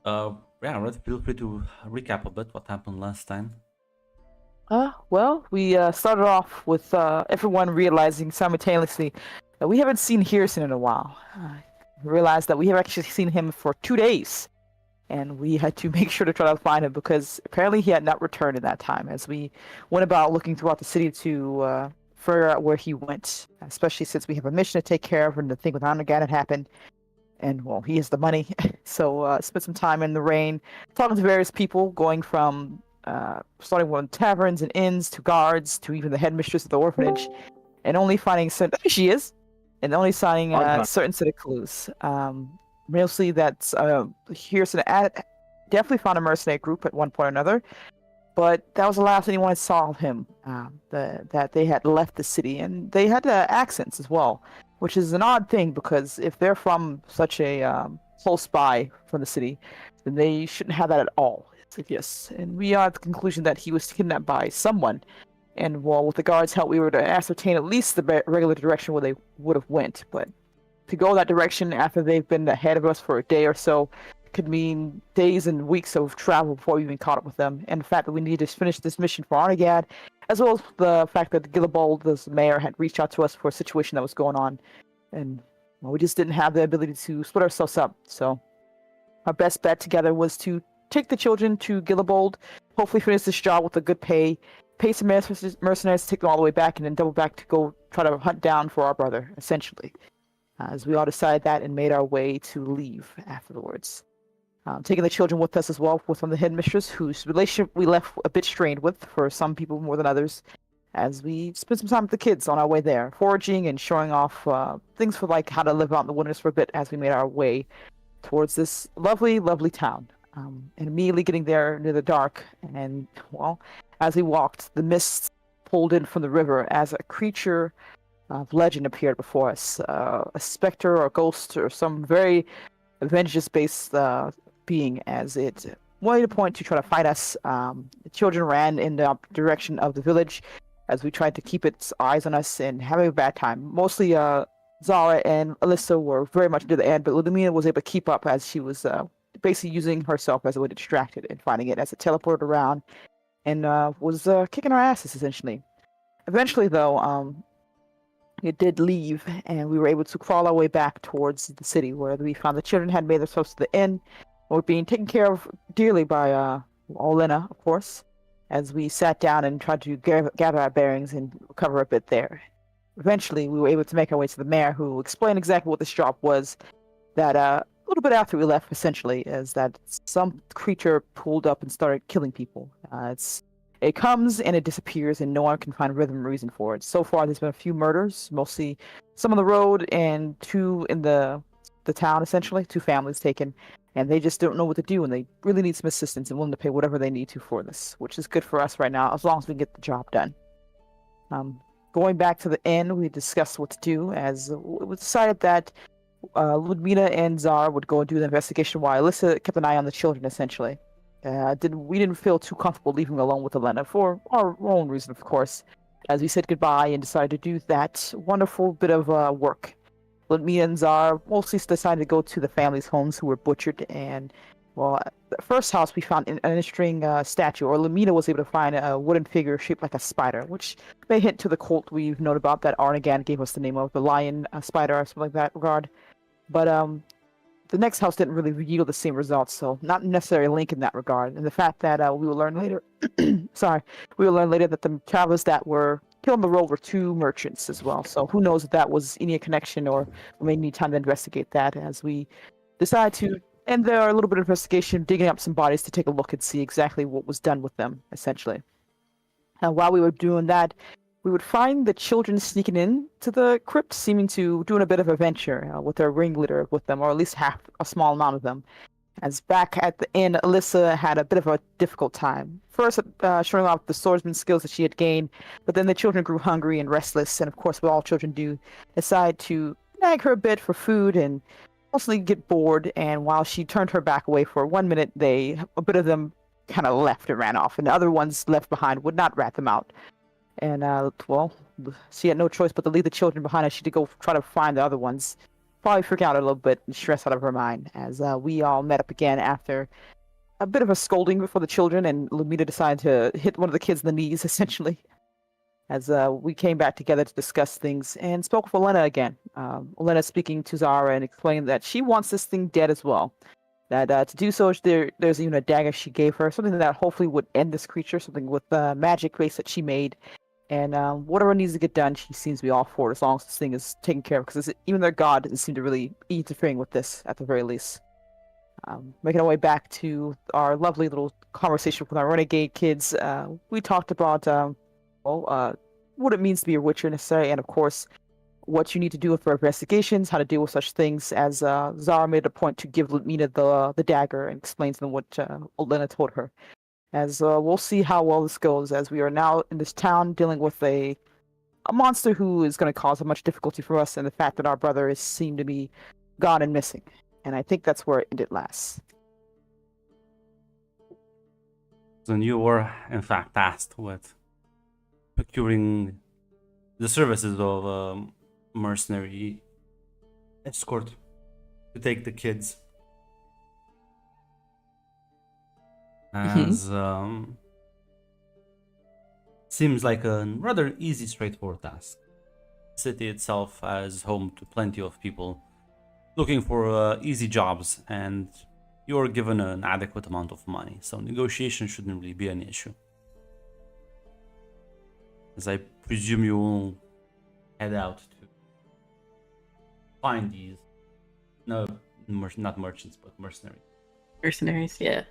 Yeah, Red, feel free to recap a bit what happened last time. We started off with everyone realizing simultaneously that we haven't seen Harrison in a while. Realized that we have actually seen him for 2 days, and we had to make sure to try to find him because apparently he had not returned in that time. As we went about looking throughout the city to figure out where he went, especially since we have a mission to take care of, and the thing with Onagan had happened, and well, he has the money. So spent some time in the rain, talking to various people, going from starting with taverns and inns to guards to even the headmistress of the orphanage, and only finding certain there she is, and only finding Okay. certain set of clues. Mostly that's here's an ad. Definitely found a mercenary group at one point or another, but that was the last anyone saw of him. That they had left the city, and they had accents as well, which is an odd thing because if they're from such a close by from the city, then they shouldn't have that at all. It's like, yes, and we are at the conclusion that he was kidnapped by someone, and well, with the guards' help, we were to ascertain at least the regular direction where they would have went, but to go that direction after they've been ahead of us for a day or so could mean days and weeks of travel before we even caught up with them. And the fact that we need to finish this mission for Arnagad, as well as the fact that Gillibold, the mayor, had reached out to us for a situation that was going on. And well, we just didn't have the ability to split ourselves up. So our best bet together was to take the children to Gillibold, hopefully finish this job with a good pay some mercenaries, take them all the way back, and then double back to go try to hunt down for our brother, essentially. As we all decided that and made our way to leave afterwards. Taking the children with us as well, with from the headmistress, whose relationship we left a bit strained with for some people more than others, as we spent some time with the kids on our way there, foraging and showing off things for like how to live out in the wilderness for a bit as we made our way towards this lovely, lovely town. And immediately getting there near the dark, and well, as we walked, the mist pulled in from the river as a creature of legend appeared before us, a specter or ghost or some very vengeance-based being, as it wanted to point to try to fight us. The children ran in the direction of the village as we tried to keep its eyes on us and having a bad time. Mostly Zara and Alyssa were very much near the end, but Ludmina was able to keep up as she was basically using herself as a way to distract it and finding it as it teleported around and was kicking our asses essentially. Eventually, though, it did leave, and we were able to crawl our way back towards the city, where we found the children had made themselves to the inn, and were being taken care of dearly by Olena, of course, as we sat down and tried to gather our bearings and recover a bit there. Eventually, we were able to make our way to the mayor, who explained exactly what this job was, that a little bit after we left, essentially, is that some creature pulled up and started killing people. It comes and it disappears, and no one can find rhythm or reason for it. So far, there's been a few murders, mostly some on the road and two in the town, essentially, two families taken, and they just don't know what to do, and they really need some assistance and willing to pay whatever they need to for this, which is good for us right now, as long as we can get the job done. Going back to the inn, we discussed what to do, as it was decided that Ludmina and Zara would go and do the investigation while Alyssa kept an eye on the children, essentially. We didn't feel too comfortable leaving alone with Elena for our own reason, of course, as we said goodbye and decided to do that wonderful bit of work. Me and Zara mostly decided to go to the families' homes who were butchered, and well, at the first house we found an interesting statue, or Lamina was able to find a wooden figure shaped like a spider, which may hint to the cult we've known about that Arnagan gave us the name of, the lion spider or something like that regard. But the next house didn't really yield the same results, so not necessarily a link in that regard. And the fact that we will learn later, we will learn later that the travelers that were killed on the road were two merchants as well. So who knows if that was any connection, or we may need time to investigate that as we decide to end there a little bit of investigation, digging up some bodies to take a look and see exactly what was done with them, essentially. And while we were doing that, we would find the children sneaking in to the crypt, seeming to doing a bit of a venture with their ringleader with them, or at least half a small amount of them. As back at the inn, Alyssa had a bit of a difficult time. First, showing off the swordsman skills that she had gained, but then the children grew hungry and restless, and of course, what all children do, decide to nag her a bit for food and mostly get bored. And while she turned her back away for 1 minute, a bit of them kind of left and ran off, and the other ones left behind would not rat them out. And, well, she had no choice but to leave the children behind as she to go try to find the other ones. probably freaking out a little bit and stressed out of her mind as we all met up again after a bit of a scolding before the children, and Lumina decided to hit one of the kids in the knees, essentially, as we came back together to discuss things and spoke with Elena again. Elena speaking to Zara and explaining that she wants this thing dead as well. That to do so, there's even a dagger she gave her, something that hopefully would end this creature, something with magic base that she made. And whatever needs to get done, she seems to be all for it as long as this thing is taken care of. Because even their god doesn't seem to really be interfering with this, at the very least. Making our way back to our lovely little conversation with our renegade kids, we talked about what it means to be a witcher necessarily, and of course, what you need to do for investigations, how to deal with such things. As Zara made a point to give Lumina the dagger and explain to them what Olena told her. As we'll see how well this goes, as we are now in this town dealing with a monster who is going to cause much difficulty for us, and the fact that our brother is seen to be gone and missing. And I think that's where it ended last. Then you were, in fact, tasked with procuring the services of a mercenary escort to take the kids. As seems like a rather easy, straightforward task. The city itself is home to plenty of people looking for easy jobs, and you're given an adequate amount of money, so negotiation shouldn't really be an issue. As I presume you will head out to find these, no, not merchants, but mercenaries. Mercenaries, yeah.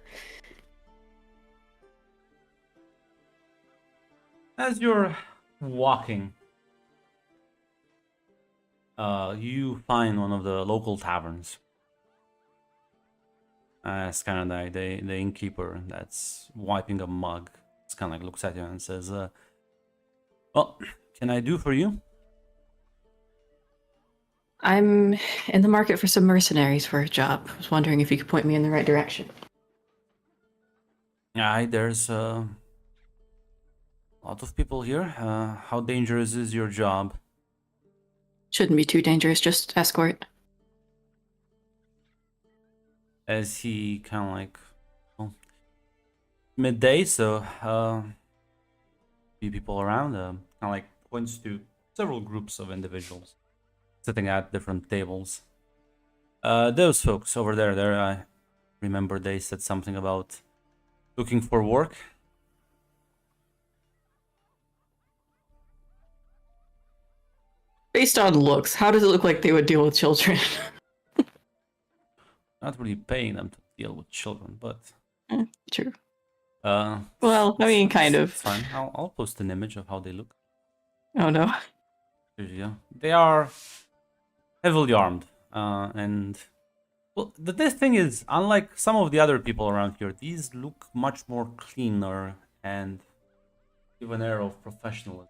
As you're walking, you find one of the local taverns. It's kind of like the innkeeper that's wiping a mug. It's kind of like looks at you and says, "Well, can I do for you?" I'm in the market for some mercenaries for a job. I was wondering if you could point me in the right direction. Aye, there's a lot of people here. How dangerous is your job? Shouldn't be too dangerous, just escort. As he kind of like, well, midday, so few people around, kind of like points to several groups of individuals sitting at different tables. Those folks over there, I remember they said something about looking for work. Based on looks, how does it look like they would deal with children? Not really paying them to deal with children, but True. Well, I mean, kind of. It's fine. I'll post an image of how they look. Oh no. There you go. They are heavily armed, and well, this thing is unlike some of the other people around here. These look much more cleaner and give an air of professionalism.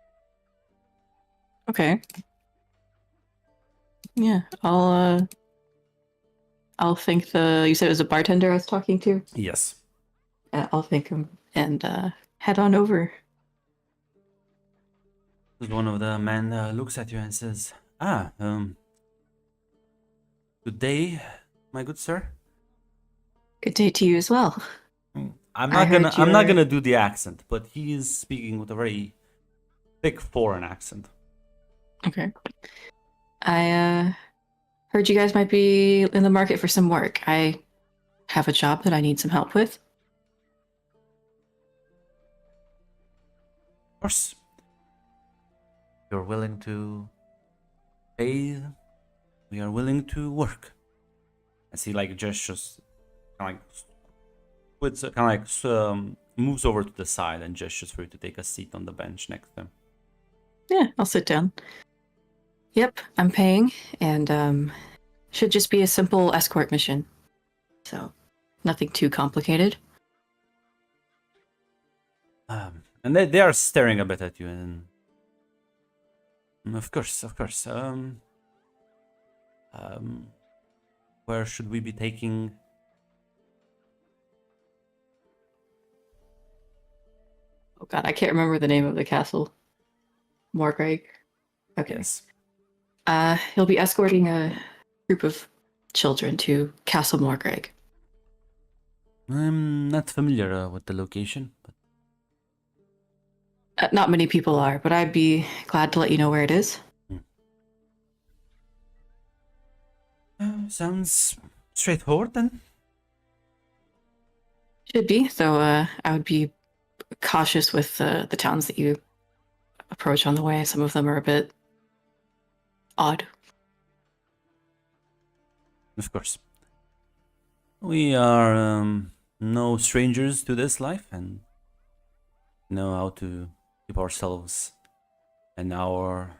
Okay. Yeah, I'll thank you said it was a bartender I was talking to? Yes. I'll thank him and head on over. One of the men looks at you and says, good day, my good sir. Good day to you as well. I'm not gonna do the accent, but he is speaking with a very thick foreign accent. Okay. I heard you guys might be in the market for some work. I have a job that I need some help with. Of course. You're willing to pay, we are willing to work. As he like gestures, kind of like moves over to the side and gestures for you to take a seat on the bench next to him. Yeah, I'll sit down. Yep, I'm paying, and should just be a simple escort mission. So, nothing too complicated. And they are staring a bit at you, and of course. Where should we be taking? Oh god, I can't remember the name of the castle. Morgrave. Okay. Yes. He'll be escorting a group of children to Castle Morgreg. I'm not familiar with the location, but Not many people are, but I'd be glad to let you know where it is. sounds straightforward then. Should be, though I would be cautious with the towns that you approach on the way. Some of them are a bit odd. Of course. We are no strangers to this life and know how to keep ourselves and our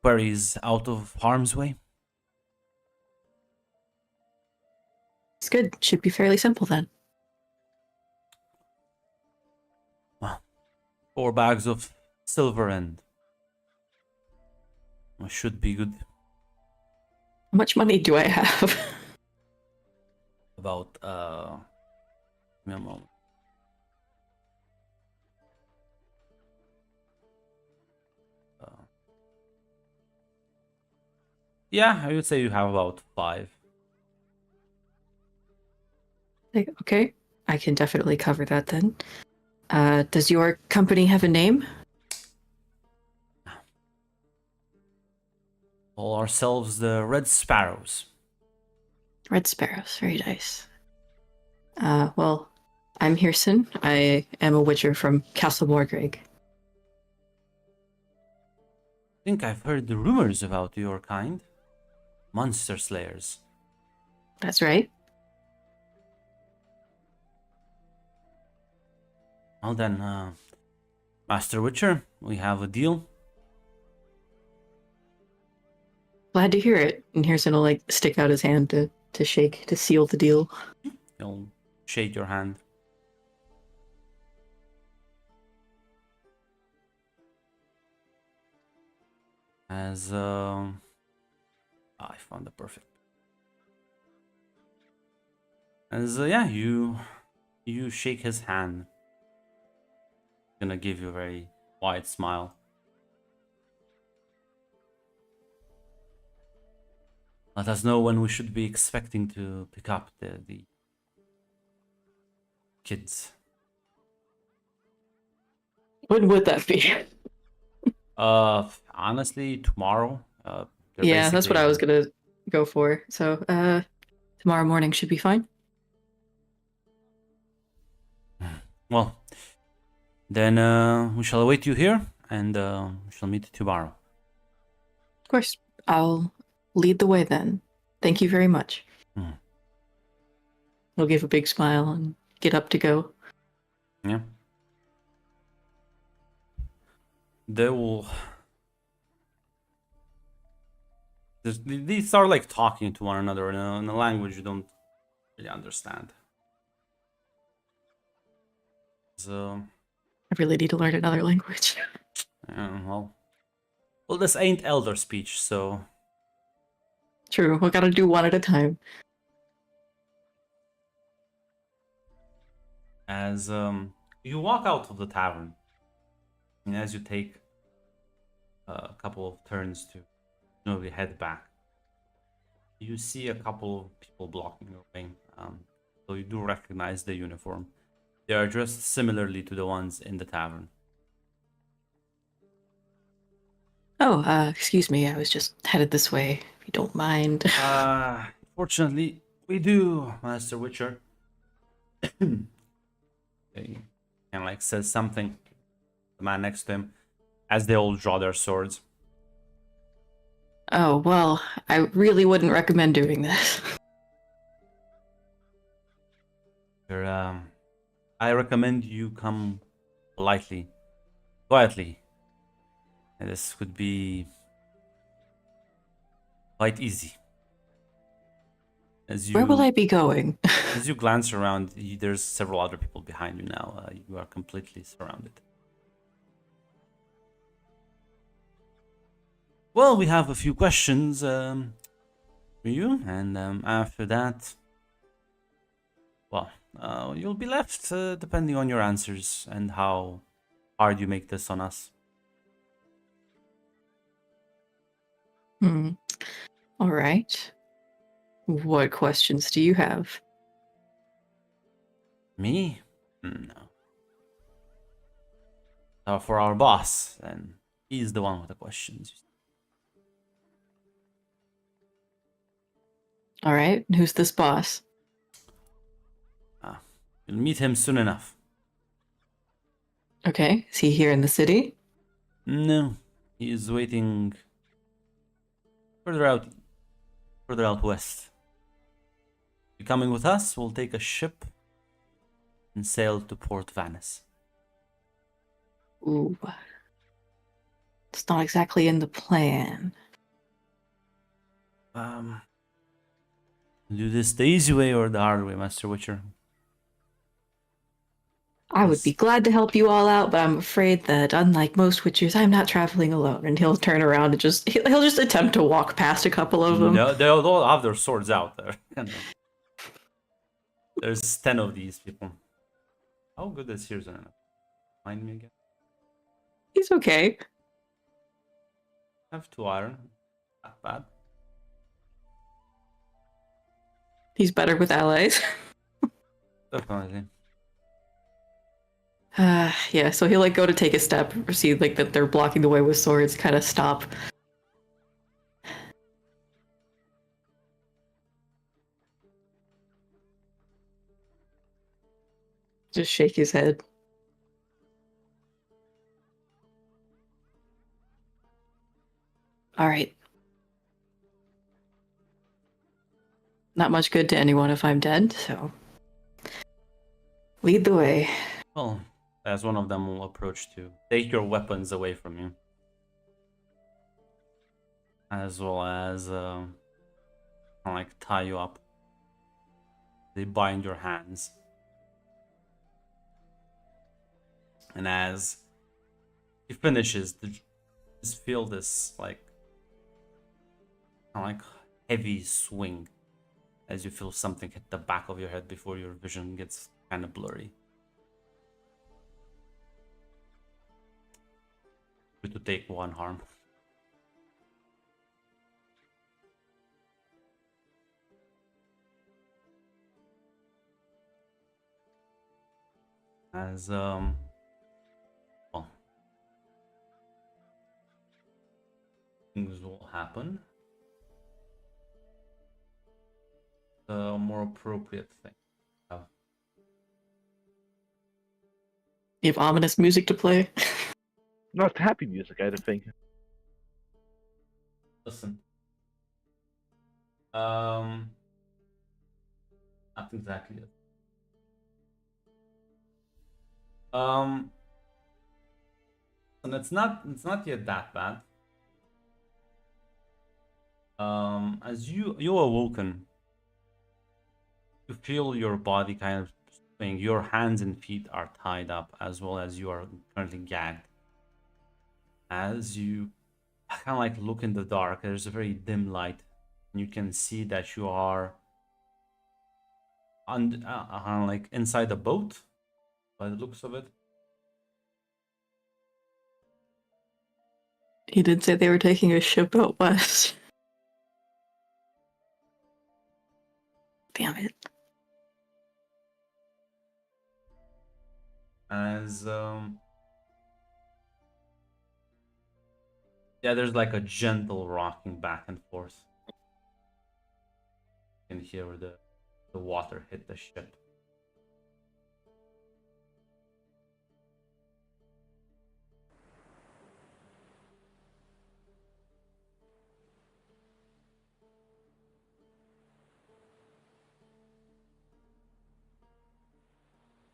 queries out of harm's way. It's good. Should be fairly simple then. Well, 4 bags of silver and I should be good. How much money do I have? About give me a moment. Yeah, I would say you have about 5. Okay, I can definitely cover that then. Does your company have a name? Call ourselves the Red Sparrows. Red Sparrows. Very nice. Well, I'm Hirson. I am a witcher from Castle Morgreg. I think I've heard the rumors about your kind. Monster slayers. That's right. Well then, Master Witcher, we have a deal. Glad to hear it. And Hirson will like stick out his hand to shake to seal the deal. He'll shake your hand. As I found the perfect. As yeah, you shake his hand. Gonna give you a very wide smile. Let us know when we should be expecting to pick up the kids. When would that be? Honestly, tomorrow. They're Yeah, that's what basically- I was gonna go for. So, tomorrow morning should be fine. Well, then we shall await you here, and we shall meet tomorrow. Of course, I'll lead the way then. Thank you very much. Hmm. He'll give a big smile and get up to go. Yeah. They will. They start like talking to one another in a language you don't really understand. So, I really need to learn another language. well, this ain't elder speech, so True, we gotta do one at a time. as you walk out of the tavern, and as you take a couple of turns to slowly head back, you see a couple of people blocking your way. So you do recognize the uniform. They are dressed similarly to the ones in the tavern. Oh, excuse me, I was just headed this way, if you don't mind. Fortunately, we do, Master Witcher. He kind of like says something to the man next to him as they all draw their swords. Oh, well, I really wouldn't recommend doing this. I recommend you come politely, quietly. And this would be quite easy. As you, Where will I be going? as you glance around, there's several other people behind you now. You are completely surrounded. Well, we have a few questions for you, and after that, well, you'll be left depending on your answers and how hard you make this on us. All right. What questions do you have? Me? No. For our boss, then he's the one with the questions. All right. Who's this boss? You'll meet him soon enough. Okay. Is he here in the city? No, he is waiting further out west. You coming with us? We'll take a ship and sail to Port Venice. Ooh. It's not exactly in the plan. Do this the easy way or the hard way, Master Witcher? I would be glad to help you all out, but I'm afraid that unlike most witchers, I'm not traveling alone. And he'll turn around and he'll just attempt to walk past a couple of them. No, they all have their swords out there. There's 10 of these people. How good is Hirzan? Mind me again. He's okay. I have 2 iron. Not bad. He's better with allies. Definitely. Yeah, so he'll go to take a step, see that they're blocking the way with swords, kind of stop. Just shake his head. All right. Not much good to anyone if I'm dead, so lead the way. Well, as one of them will approach to take your weapons away from you. As well as tie you up. They bind your hands. And as he finishes, just feel this heavy swing as you feel something hit the back of your head before your vision gets kind of blurry. To take 1 harm. As things will happen. The more appropriate thing. You have ominous music to play. Not happy music, I think. Listen. Not exactly it. And it's not yet that bad. As you awoken, you feel your body kind of swing. Your hands and feet are tied up, as well as you are currently gagged. As you kind of look in the dark, there's a very dim light, and you can see that you are inside a boat, by the looks of it. He did say they were taking a ship out west. Damn it. As there's a gentle rocking back and forth. You can hear the water hit the ship.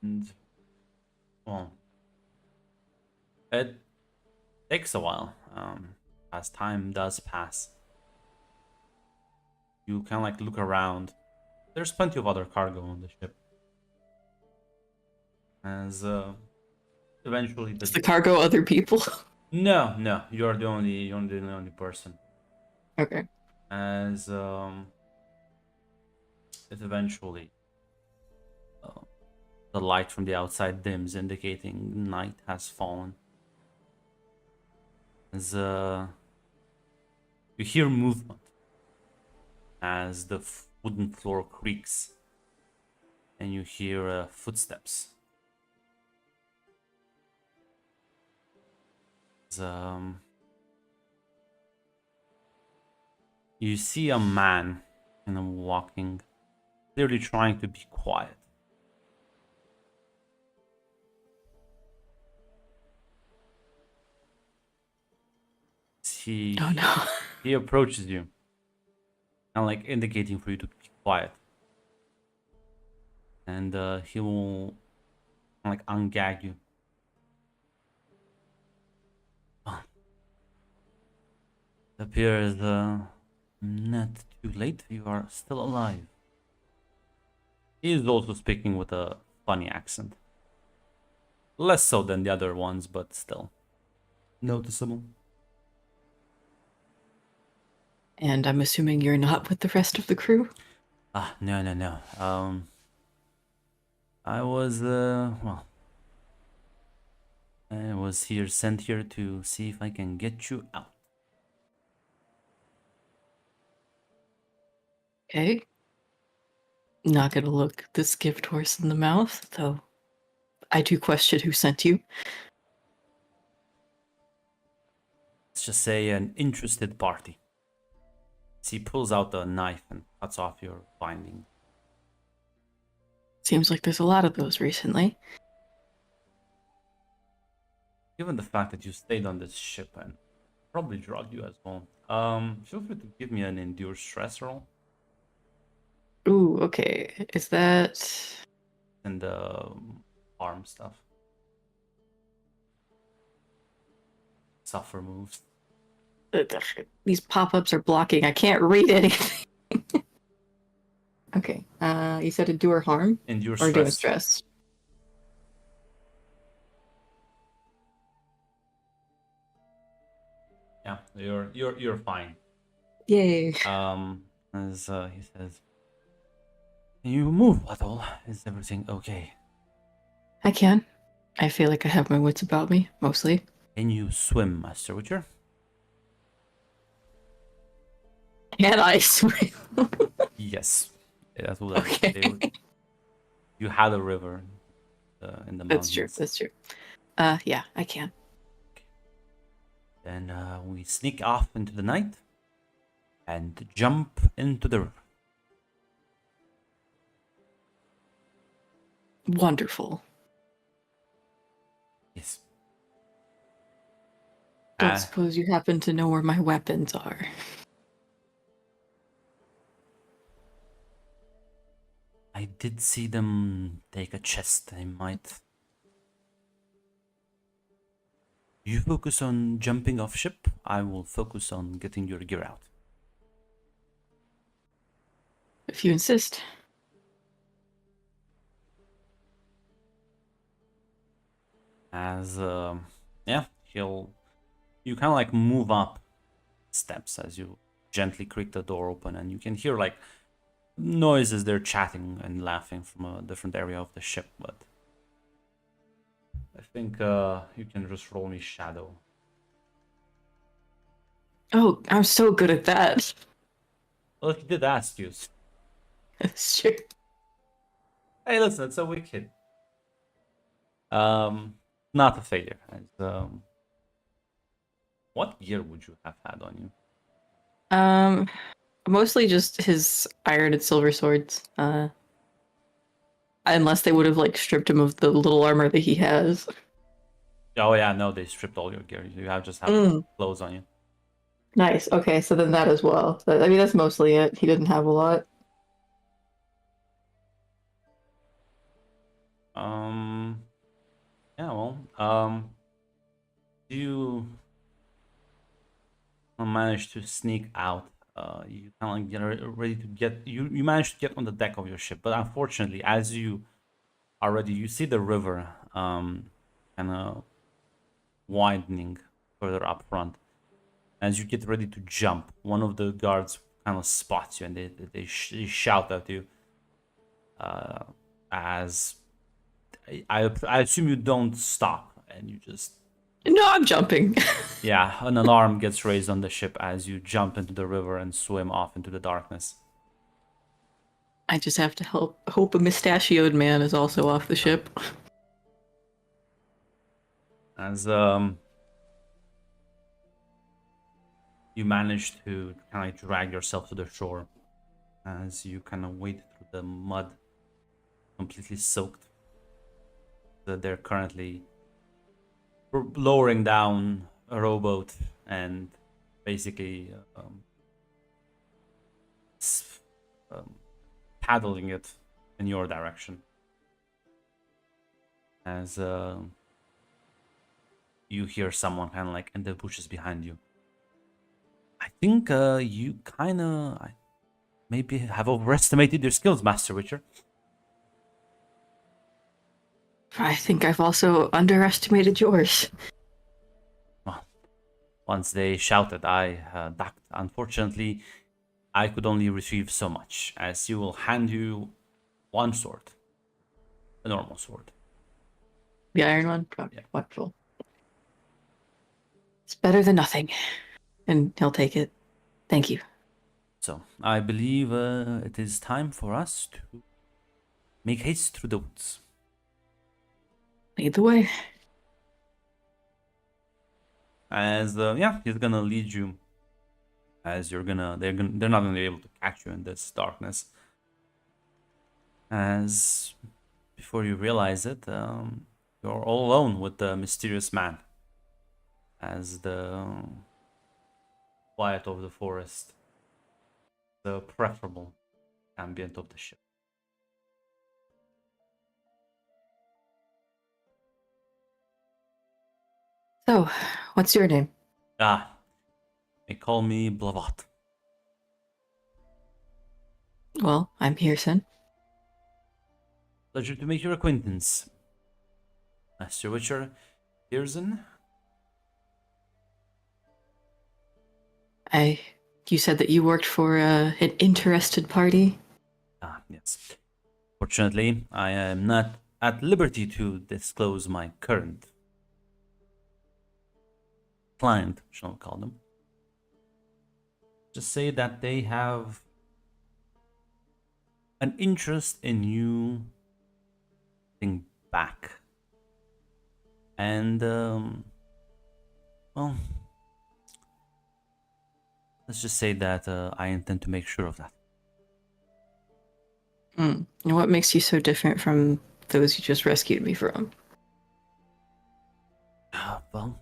And well, it takes a while. As time does pass, you kind of look around. There's plenty of other cargo on the ship. As eventually Is the cargo other people? No, you're the only person. Okay. As it eventually the light from the outside dims, indicating night has fallen. As you hear movement as the wooden floor creaks and you hear footsteps. You see a man kind of walking, clearly trying to be quiet. Oh no. He approaches you and like indicating for you to be quiet. And he will like ungag you. Oh. It appears not too late. You are still alive. He is also speaking with a funny accent. Less so than the other ones, but still noticeable. And I'm assuming you're not with the rest of the crew? No. I was, well, I was sent here to see if I can get you out. Okay. Not gonna look this gift horse in the mouth, though I do question who sent you. Let's just say an interested party. He pulls out a knife and cuts off your binding. Seems like there's a lot of those recently. Given the fact that you stayed on this ship and probably drugged you as well, feel free to give me an endure stress roll. Ooh, okay. Is that... And the arm stuff. Suffer moves. These pop-ups are blocking. I can't read anything. Okay. You said endure harm? Endure Or stress. endure stress? Yeah, you're fine. Yay. As he says, can you move at all? Is everything okay? I can. I feel like I have my wits about me, mostly. Can you swim, Master Witcher? Can I swim? Yes. Yeah, that's what Okay. you had a river in the mountains. That's true. Yeah, I can. Then we sneak off into the night and jump into the river. Wonderful. Yes. Don't suppose you happen to know where my weapons are. I did see them take a chest. They might. You focus on jumping off ship. I will focus on getting your gear out. If you insist. As yeah, you kind of like move up steps as you gently creak the door open, and you can hear like noises. They're chatting and laughing from a different area of the ship, but I think you can just roll me shadow. Oh, I'm so good at that. Well, he did ask you. Sure. Hey, listen, it's a wicked. Not a failure. What gear would you have had on you? Mostly just his iron and silver swords. Unless they would have like stripped him of the little armor that he has. Oh yeah, no, they stripped all your gear. You just have clothes on you. Nice. Okay, so then that as well. I mean, that's mostly it. He didn't have a lot. Yeah, well, do you manage to sneak out? You kind of like get ready to get you manage to get on the deck of your ship, but unfortunately, as you are ready, you see the river kind of widening further up front. As you get ready to jump, one of the guards kind of spots you, and they shout at you. As I assume you don't stop, and you just... No, I'm jumping. Yeah, an alarm gets raised on the ship as you jump into the river and swim off into the darkness. I just have to hope a mustachioed man is also off the ship. As you manage to kind of drag yourself to the shore, as you kind of wade through the mud, completely soaked. That they're currently lowering down a rowboat and basically paddling it in your direction. As you hear someone kind of like in the bushes behind you. I think you kind of maybe have overestimated your skills, Master Witcher. I think I've also underestimated yours. Well, once they shouted, I ducked. Unfortunately, I could only retrieve so much, as you will hand you one sword. A normal sword. The iron one? Yeah. Wonderful. It's better than nothing. And he'll take it. Thank you. So, I believe it is time for us to make haste through the woods. Lead the way. As yeah, he's gonna lead you. As they're not gonna be able to catch you in this darkness. As before you realize it, you're all alone with the mysterious man. As the quiet of the forest, the preferable ambient of the ship. So, what's your name? They call me Blavat. Well, I'm Pearson. Pleasure to make your acquaintance. Master Witcher, Pearson. You said that you worked for an interested party? Yes. Fortunately, I am not at liberty to disclose my current client, shall we call them. Just say that they have an interest in you getting back. And, well, let's just say that I intend to make sure of that. And what makes you so different from those you just rescued me from? Well,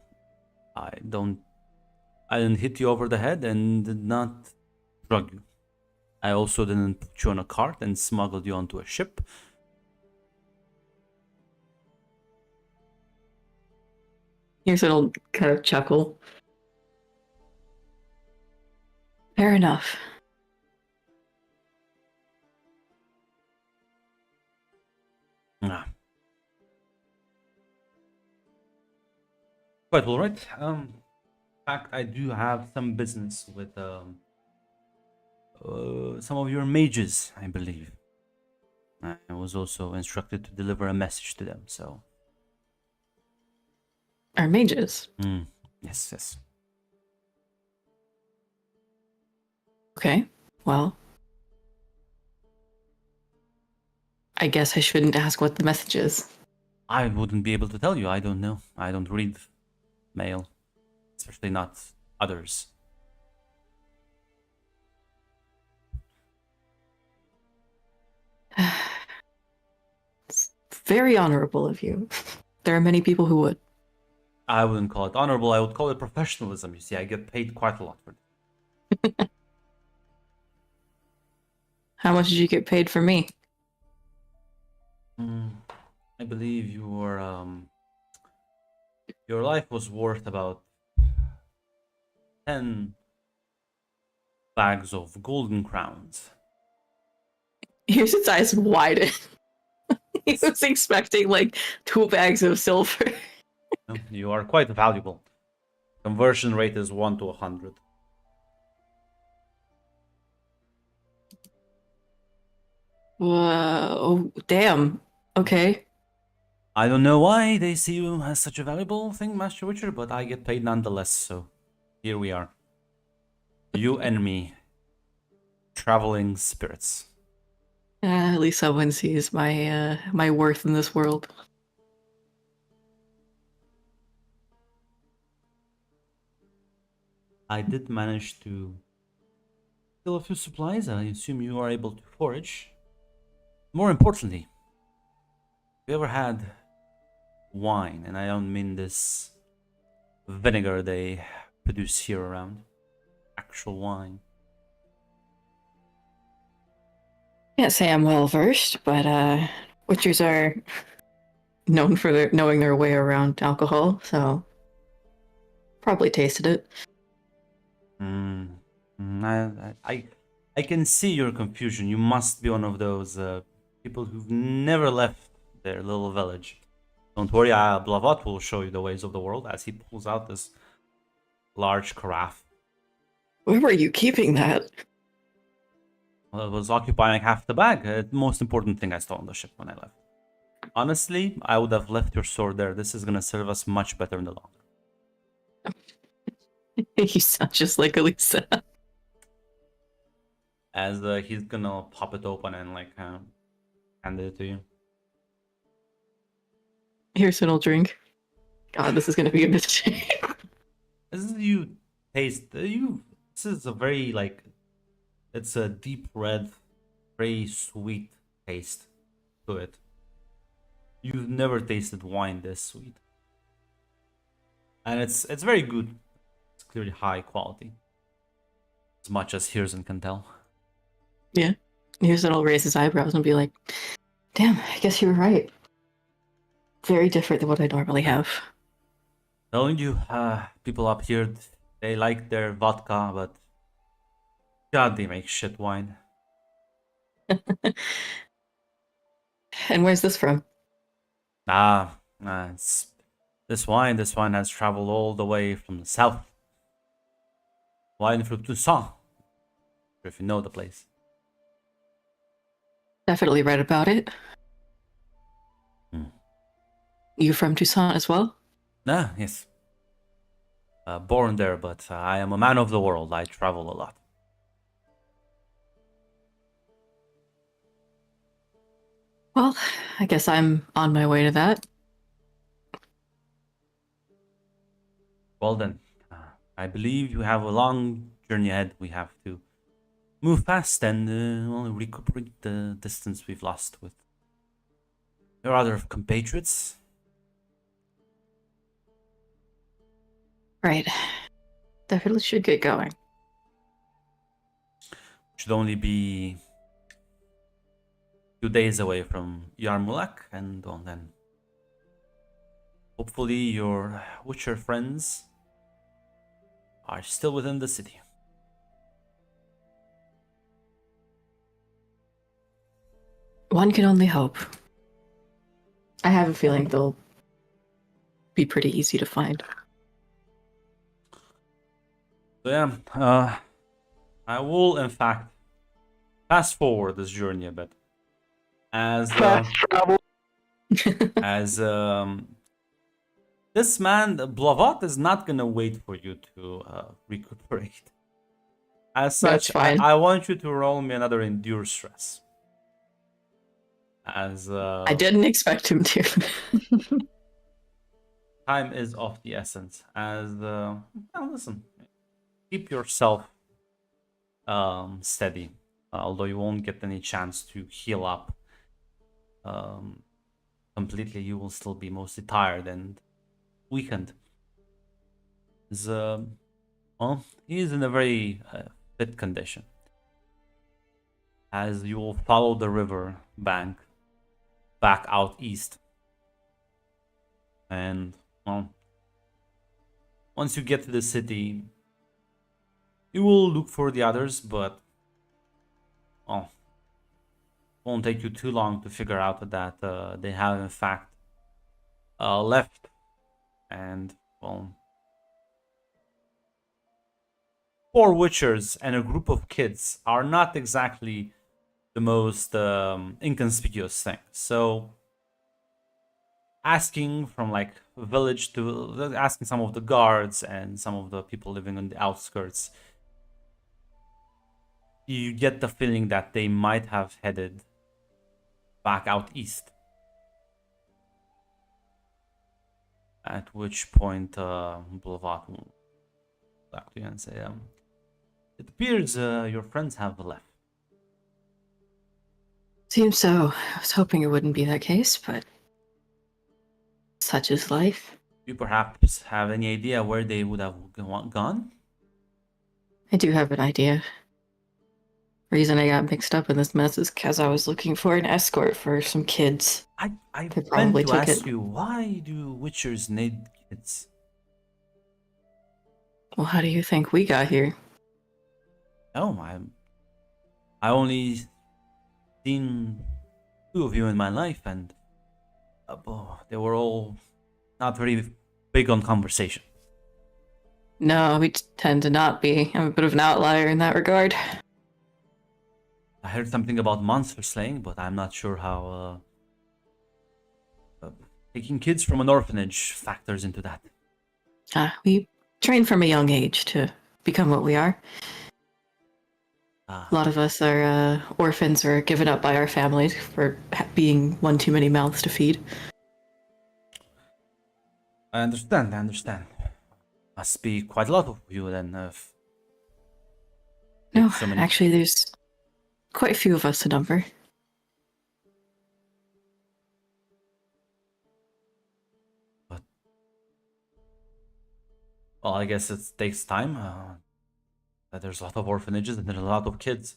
I didn't hit you over the head and did not drug you. I also didn't put you on a cart and smuggled you onto a ship. Here's an old kind of chuckle. Fair enough. Quite all right. In fact, I do have some business with some of your mages, I believe. I was also instructed to deliver a message to them, so... Our mages? Yes, yes. Okay, well... I guess I shouldn't ask what the message is. I wouldn't be able to tell you, I don't know. I don't read mail, especially not others. It's very honorable of you. There are many people who would. I wouldn't call it honorable, I would call it professionalism. You see, I get paid quite a lot for it. How much did you get paid for me? I believe your life was worth about 10 bags of golden crowns. Here's its eyes widen. He was expecting like 2 bags of silver. No, you are quite valuable. Conversion rate is 1 to 100. Whoa, damn. Okay. I don't know why they see you as such a valuable thing, Master Witcher, but I get paid nonetheless, so here we are. You and me. Traveling spirits. At least someone sees my worth in this world. I did manage to kill a few supplies. I assume you are able to forage. More importantly, have you ever had wine? And I don't mean this vinegar they produce here around. Actual wine. Can't say I'm well versed, but witchers are known for knowing their way around alcohol, so probably tasted it. I can see your confusion. You must be one of those people who've never left their little village. Don't worry, Blavat will show you the ways of the world as he pulls out this large carafe. Where were you keeping that? Well, it was occupying half the bag. The most important thing I stole on the ship when I left. Honestly, I would have left your sword there. This is gonna serve us much better in the long run. You sound just like Elisa. As he's gonna pop it open and like hand it to you. Here's an old drink. God, this is gonna be a mistake. This is you taste you. This is a very like, it's a deep red, very sweet taste to it. You've never tasted wine this sweet, and it's very good. It's clearly high quality, as much as Hirzen can tell. Yeah. Here's will raise his eyebrows and be like, damn, I guess you were right. Very different than what I normally have. Telling you, people up here, they like their vodka, but God, they make shit wine. And where's this from? It's this wine. This wine has traveled all the way from the south. Wine from Toussaint, if you know the place. Definitely read about it. You from Toussaint as well? Yes. Born there, but I am a man of the world. I travel a lot. Well, I guess I'm on my way to that. Well then, I believe you have a long journey ahead. We have to move fast and recuperate the distance we've lost with your other compatriots. Right. Definitely should get going. Should only be 2 days away from Yarmulak, and well, then hopefully your Witcher friends are still within the city. One can only hope. I have a feeling they'll be pretty easy to find. So yeah, I will in fact fast forward this journey a bit, as Fast travel. as this man Blavat is not gonna wait for you to recuperate. As That's such, fine. I want you to roll me another endure stress. As I didn't expect him to. time is of the essence. As now listen, keep yourself steady, although you won't get any chance to heal up completely. You will still be mostly tired and weakened. Well, he is in a very fit condition. As you will follow the river bank back out east, and well, once you get to the city, you will look for the others, but well, it won't take you too long to figure out that they have in fact left, and well, 4 witchers and a group of kids are not exactly the most inconspicuous thing. So asking from like village to asking some of the guards and some of the people living on the outskirts, you get the feeling that they might have headed back out east. At which point, Blavat will back to you and say, it appears your friends have left. Seems so. I was hoping it wouldn't be that case, but such is life. Do you perhaps have any idea where they would have gone? I do have an idea. Reason I got mixed up in this mess is because I was looking for an escort for some kids. I They meant probably to took ask it. you, why do Witchers need kids? Well, how do you think we got here? Oh, I only seen 2 of you in my life, and they were all not very big on conversation. No, we tend to not be. I'm a bit of an outlier in that regard. I heard something about monster slaying, but I'm not sure how taking kids from an orphanage factors into that. We train from a young age to become what we are. A lot of us are orphans or given up by our families for being one too many mouths to feed. I understand. Must be quite a lot of you then. No, so many. actually, there's quite a few of us to number. Well, I guess it takes time. There's a lot of orphanages and there's a lot of kids.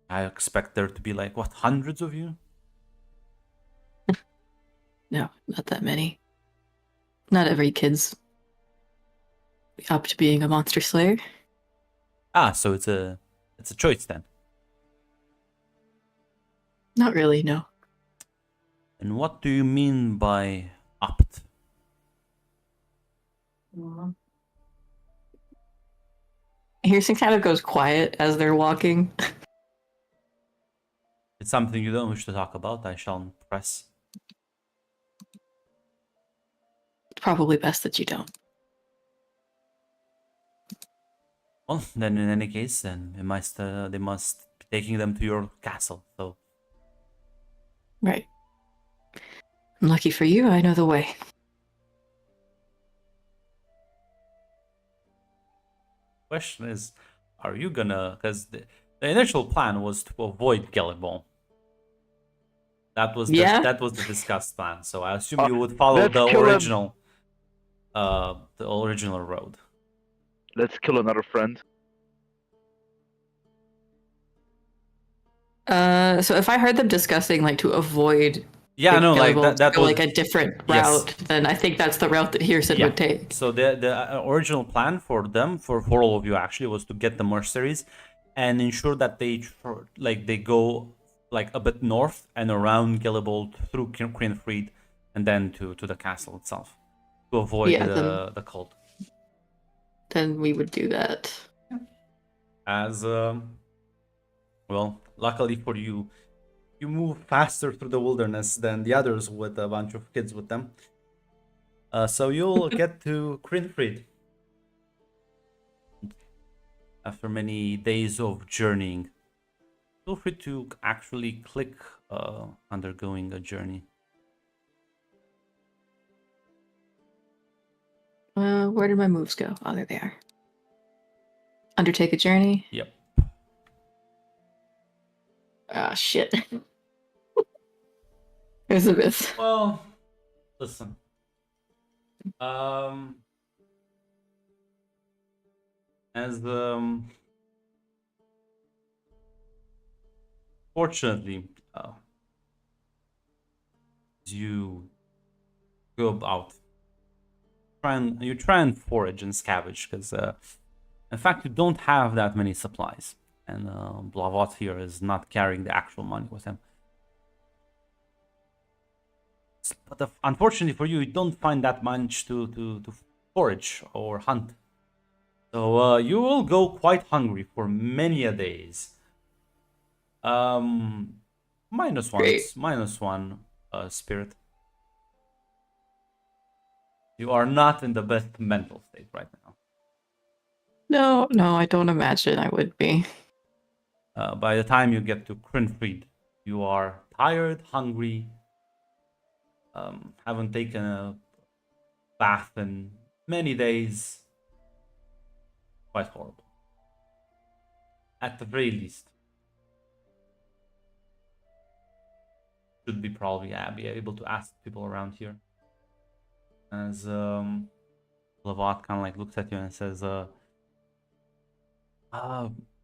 I expect there to be like, what, hundreds of you? No, not that many. Not every kid's up to being a monster slayer. So it's a choice then. Not really, no. And what do you mean by opt? Harrison kind of goes quiet as they're walking. It's something you don't wish to talk about. I shall press. It's probably best that you don't. Well, then in any case, then they must be taking them to your castle. So Right. Lucky for you, I know the way. question is, are you gonna? Because the initial plan was to avoid Gelibon. That was that was the discussed plan. So I assume you would follow let's the kill him. original road. Let's kill another friend. So if I heard them discussing like to avoid Yeah, no, like Gullible that to go, was like a different Yes. route, then I think that's the route that Hirson Yeah. would take. So the original plan for them, for all of you actually, was to get the mercenaries and ensure that they go like a bit north and around Gillibold through Crinfried and then to the castle itself to avoid Yeah, the cult. Then we would do that. As well, luckily for you, you move faster through the wilderness than the others with a bunch of kids with them. So you'll get to Crinfried after many days of journeying. Feel free to actually click undergoing a journey. Where did my moves go? Oh, there they are. Undertake a journey. Yep. Ah, shit. Elizabeth. Well, listen. As fortunately, as you go about, you try and forage and scavenge because, in fact, you don't have that many supplies, and Blavat here is not carrying the actual money with him. But unfortunately for you, you don't find that much to forage or hunt. So you will go quite hungry for many a days. Minus one spirit. You are not in the best mental state right now. No, I don't imagine I would be. By the time you get to Crinfried, you are tired, hungry, haven't taken a bath in many days. Quite horrible. At the very least. Should be probably be able to ask people around here. As Lavat kind of like looks at you and says,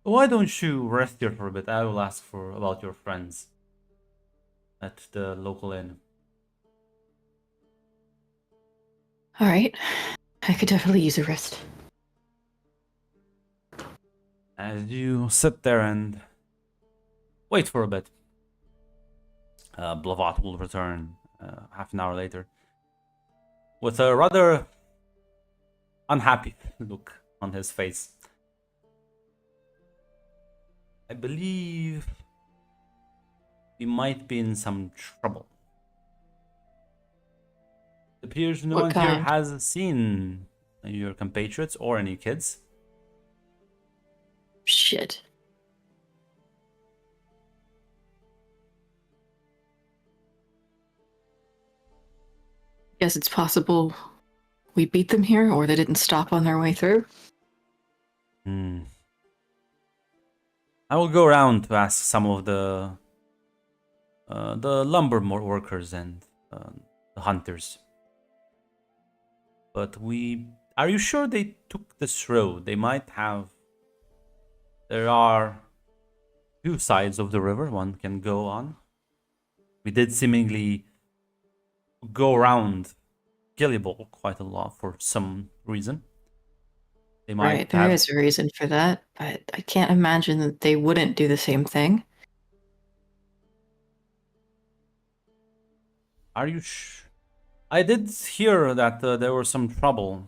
why don't you rest here for a bit? I will ask about your friends at the local inn. All right. I could definitely use a rest. As you sit there and wait for a bit, Blavat will return half an hour later with a rather unhappy look on his face. I believe we might be in some trouble. It appears no What one here kind? has seen your compatriots or any kids. Shit. Guess it's possible we beat them here, or they didn't stop on their way through. I will go around to ask some of the lumber workers and the hunters. But are you sure they took this road? They might have. There are two sides of the river one can go on. We did seemingly go around Gillibol quite a lot for some reason. They might Right, there is a reason for that, but I can't imagine that they wouldn't do the same thing. Are you I did hear that there was some trouble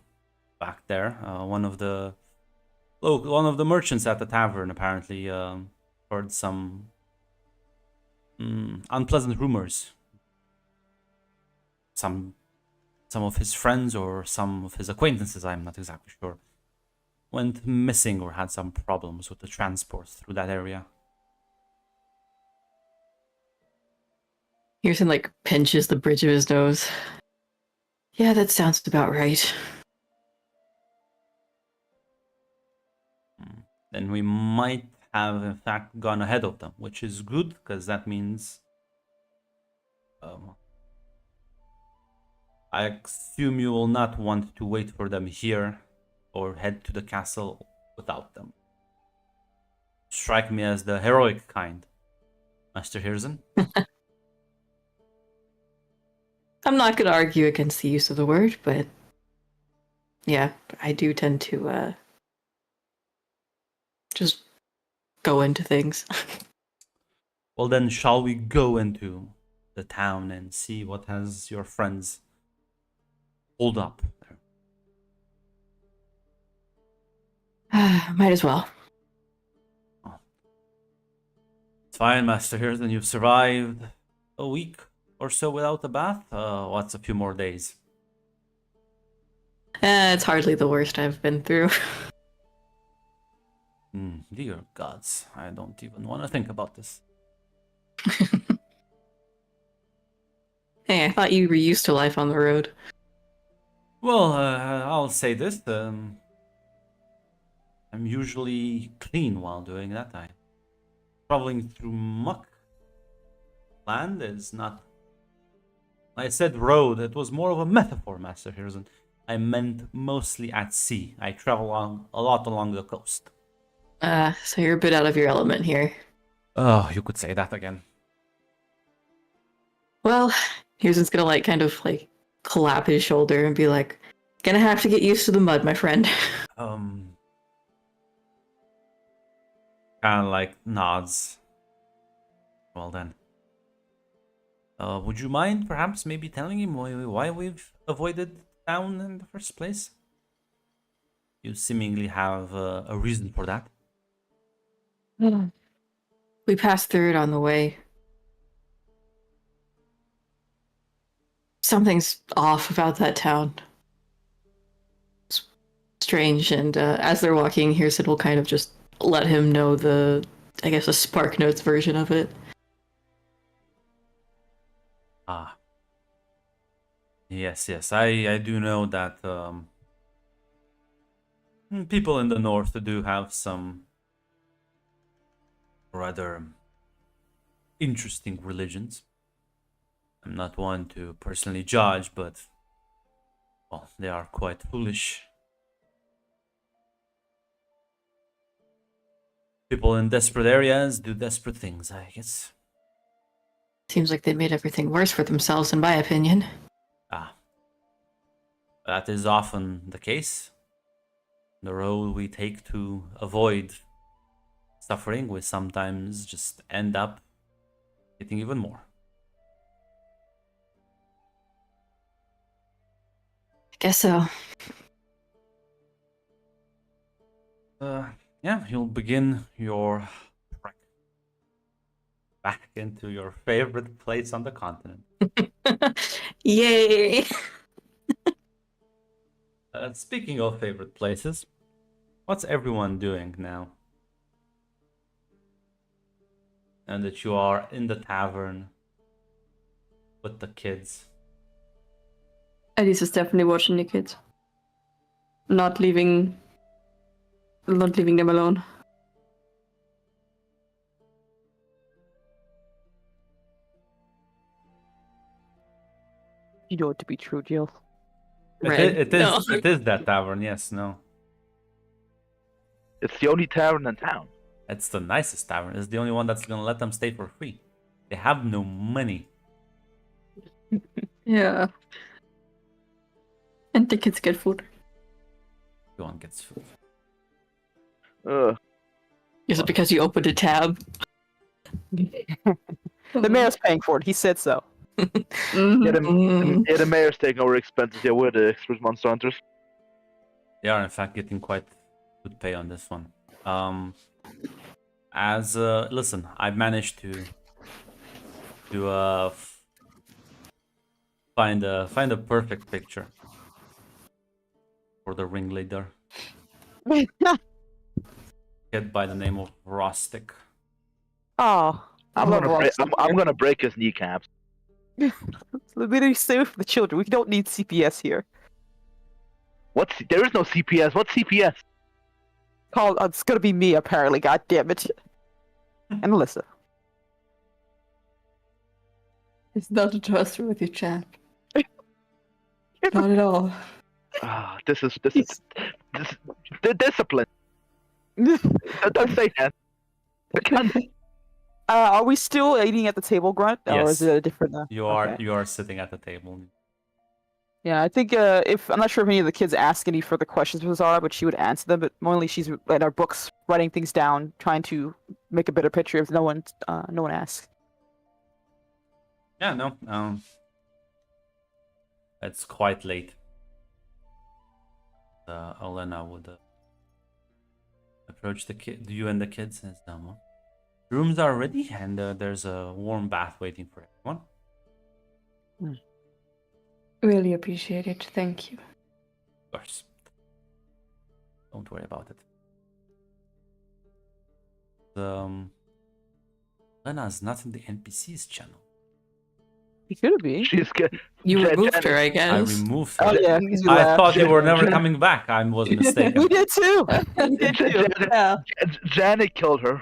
back there. One of the merchants at the tavern apparently heard some unpleasant rumors. Some of his friends or some of his acquaintances, I'm not exactly sure, went missing or had some problems with the transport through that area. Pearson like pinches the bridge of his nose. Yeah, that sounds about right. Then we might have in fact gone ahead of them, which is good because that means I assume you will not want to wait for them here or head to the castle without them. Strike me as the heroic kind, Master Hirzan. I'm not going to argue against the use of the word, but yeah, I do tend to just go into things. Well then, shall we go into the town and see what has your friends pulled up there? Might as well. It's fine, Master Hirzan. You've survived a week or so without a bath. What's a few more days? It's hardly the worst I've been through. Dear gods, I don't even want to think about this. Hey, I thought you were used to life on the road. Well, I'll say this. I'm usually clean while doing that. Traveling through muck land is not... I said road, it was more of a metaphor, Master Hirzan. I meant mostly at sea. I travel a lot along the coast. So you're a bit out of your element here. Oh, you could say that again. Well, Hirzan's gonna like kind of like clap his shoulder and be like, gonna have to get used to the mud, my friend. Kind of like nods. Well then. Would you mind perhaps maybe telling him why we've avoided town in the first place? You seemingly have a reason for that. We passed through it on the way. Something's off about that town. It's strange, and as they're walking, Hirsid will kind of just let him know the I guess, a Spark Notes version of it. Ah. Yes, yes. I do know that people in the north do have some rather interesting religions. I'm not one to personally judge, but well, they are quite foolish. People in desperate areas do desperate things, I guess. Seems like they made everything worse for themselves, in my opinion. Ah. That is often the case. The road we take to avoid suffering, we sometimes just end up getting even more. I guess so. Yeah, you'll begin your trek back into your favorite place on the continent. Yay! Speaking of favorite places, what's everyone doing now? And that you are in the tavern with the kids. Alice is definitely watching the kids. Not leaving them alone. You know it to be true, Jill. It No. is that tavern, yes, no. It's the only tavern in town. It's the nicest tavern. It's the only one that's gonna let them stay for free. They have no money. Yeah. And the kids get food. Everyone gets food. Is it because you opened a tab? The mayor's paying for it. He said so. Mhm. Yeah, the mayor's taking over expenses. Yeah, we're the expert monster hunters. They are in fact getting quite good pay on this one. Listen, I've managed to find a perfect picture for the ringleader. Kid by the name of Rostic. Oh, I love I'm gonna break his kneecaps. Literally stay for the children. We don't need CPS here. There is no CPS. What's CPS? It's gonna be me apparently. God damn it. And Alyssa. It's not a trustworthy chap. Not at all. This is the discipline. Don't say that. I can't. Are we still eating at the table, Grunt, or Yes. is it a different? You are okay. sitting at the table. Yeah, I think if I'm not sure if any of the kids ask any further questions of Zara, but she would answer them. But mainly she's in our books, writing things down, trying to make a better picture if no one asks. Yeah, no. It's quite late. Olena would approach you and the kids and says, rooms are ready, and there's a warm bath waiting for everyone. Really appreciate it. Thank you. Of course. Don't worry about it. Lena's not in the NPCs channel. He could be. She's good. You removed her, I I guess. removed her. Oh yeah, I thought you were never coming back. I was mistaken. we did too. We did too. Yeah. Janet killed her.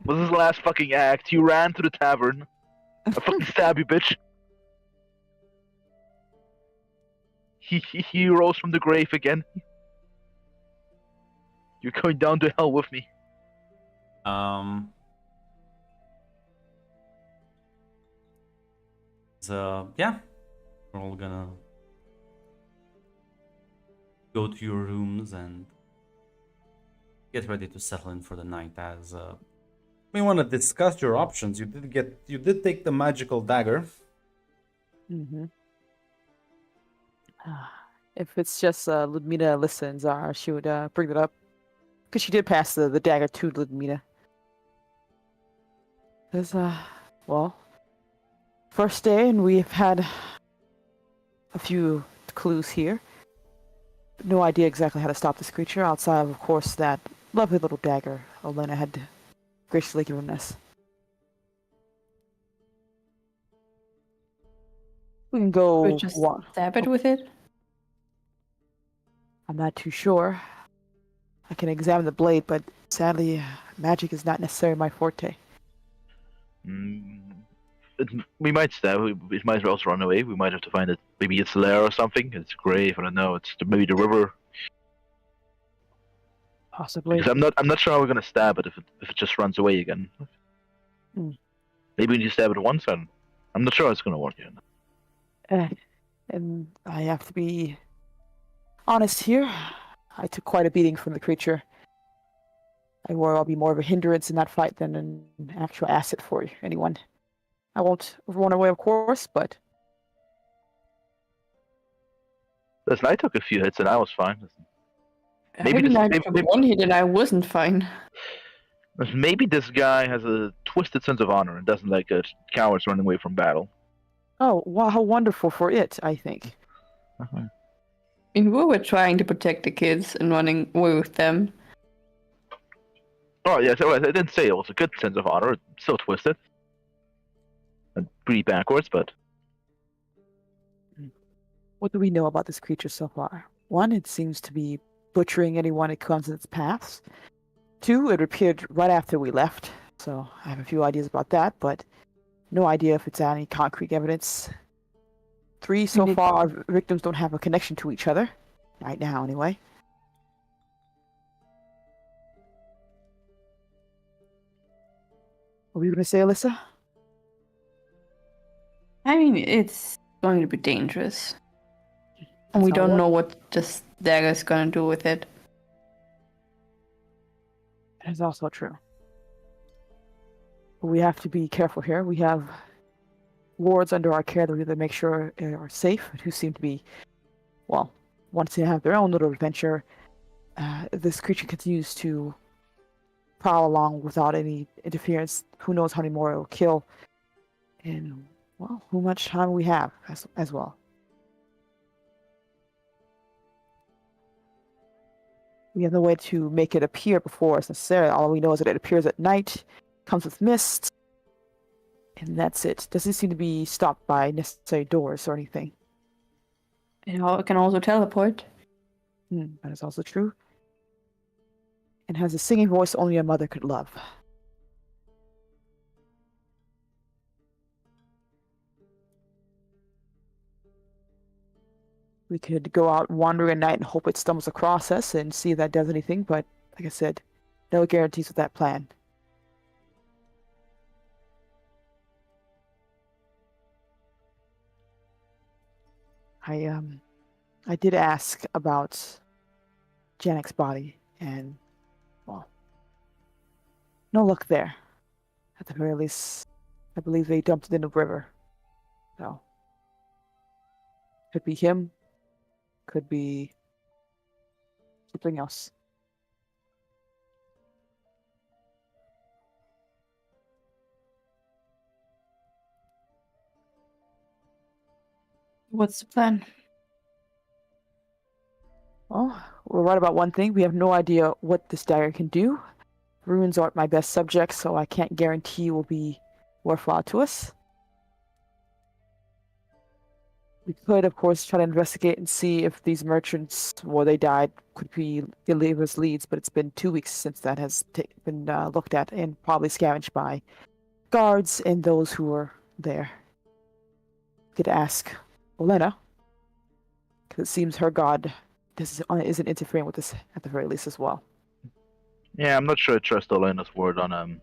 Was his last fucking act. You ran to the tavern. I fucking stab you, bitch. He rose from the grave again. You're going down to hell with me. So yeah, we're all gonna go to your rooms and get ready to settle in for the night. As we want to discuss your options. You did take the magical dagger. Mm-hmm. If it's just Ludmila listens, she would bring it up because she did pass the dagger to Ludmila. Because well, first day, and we've had a few clues here. No idea exactly how to stop this creature outside of course, that lovely little dagger Olena had graciously given us. We can We go just walk. stab it with it. I'm not too sure. I can examine the blade, but sadly, magic is not necessarily my forte. Mm, we might stab. We might as well also run away. We might have to find it. Maybe it's a lair or something. It's grave. I don't know. It's maybe the river. Possibly. Because I'm not sure how we're gonna stab it if it just runs away again. Hmm. Maybe we need to stab it once, and I'm not sure how it's gonna work yet. And I have to be honest here. I took quite a beating from the creature. I worry I'll be more of a hindrance in that fight than an actual asset for anyone. I won't run away, of course, but Listen, I took a few hits and I was fine. Maybe Even this- I maybe- took maybe- one hit and I wasn't fine. Maybe this guy has a twisted sense of honor and doesn't like cowards running away from battle. oh, wow, how wonderful for it, I think. Uh-huh. I mean, we were trying to protect the kids and running away with them. Oh yes, I didn't say it was a good sense of honor. It's still twisted and pretty backwards, but What do we know about this creature so far? One, it seems to be butchering anyone it comes in its paths. Two, it appeared right after we left, so I have a few ideas about that, but no idea if it's any concrete evidence. Three, so Indeed. far, our victims don't have a connection to each other. Right now, anyway. What were you going to say, Alyssa? I mean, it's going to be dangerous. And we That's not don't what- know what this dagger is going to do with it. That is also true. But we have to be careful here. We have wards under our care that we make sure are safe, and who seem to be, well, want to have their own little adventure. This creature continues to prowl along without any interference. Who knows how many more it will kill. And, well, how much time we have as well. We have no way to make it appear before us necessarily. All we know is that it appears at night, comes with mist, and that's it. Doesn't seem to be stopped by necessary doors or anything. It can also teleport. That is also true. And has a singing voice only a mother could love. We could go out wandering at night and hope it stumbles across us and see if that does anything, but like I said, no guarantees with that plan. I did ask about Janek's body, and well, no luck there. At the very least, I believe they dumped it in the river. So, could be him, could be something else. What's the plan? Well, we're right about one thing. We have no idea what this dagger can do. Runes aren't my best subject, so I can't guarantee it will be worthwhile to us. We could, of course, try to investigate and see if these merchants, well, they died, could be Illyria's leads, but it's been 2 weeks since that has been looked at and probably scavenged by guards and those who were there. Could ask Olena, because it seems her god isn't interfering with this at the very least as well. yeah, I'm not sure I trust Olena's word on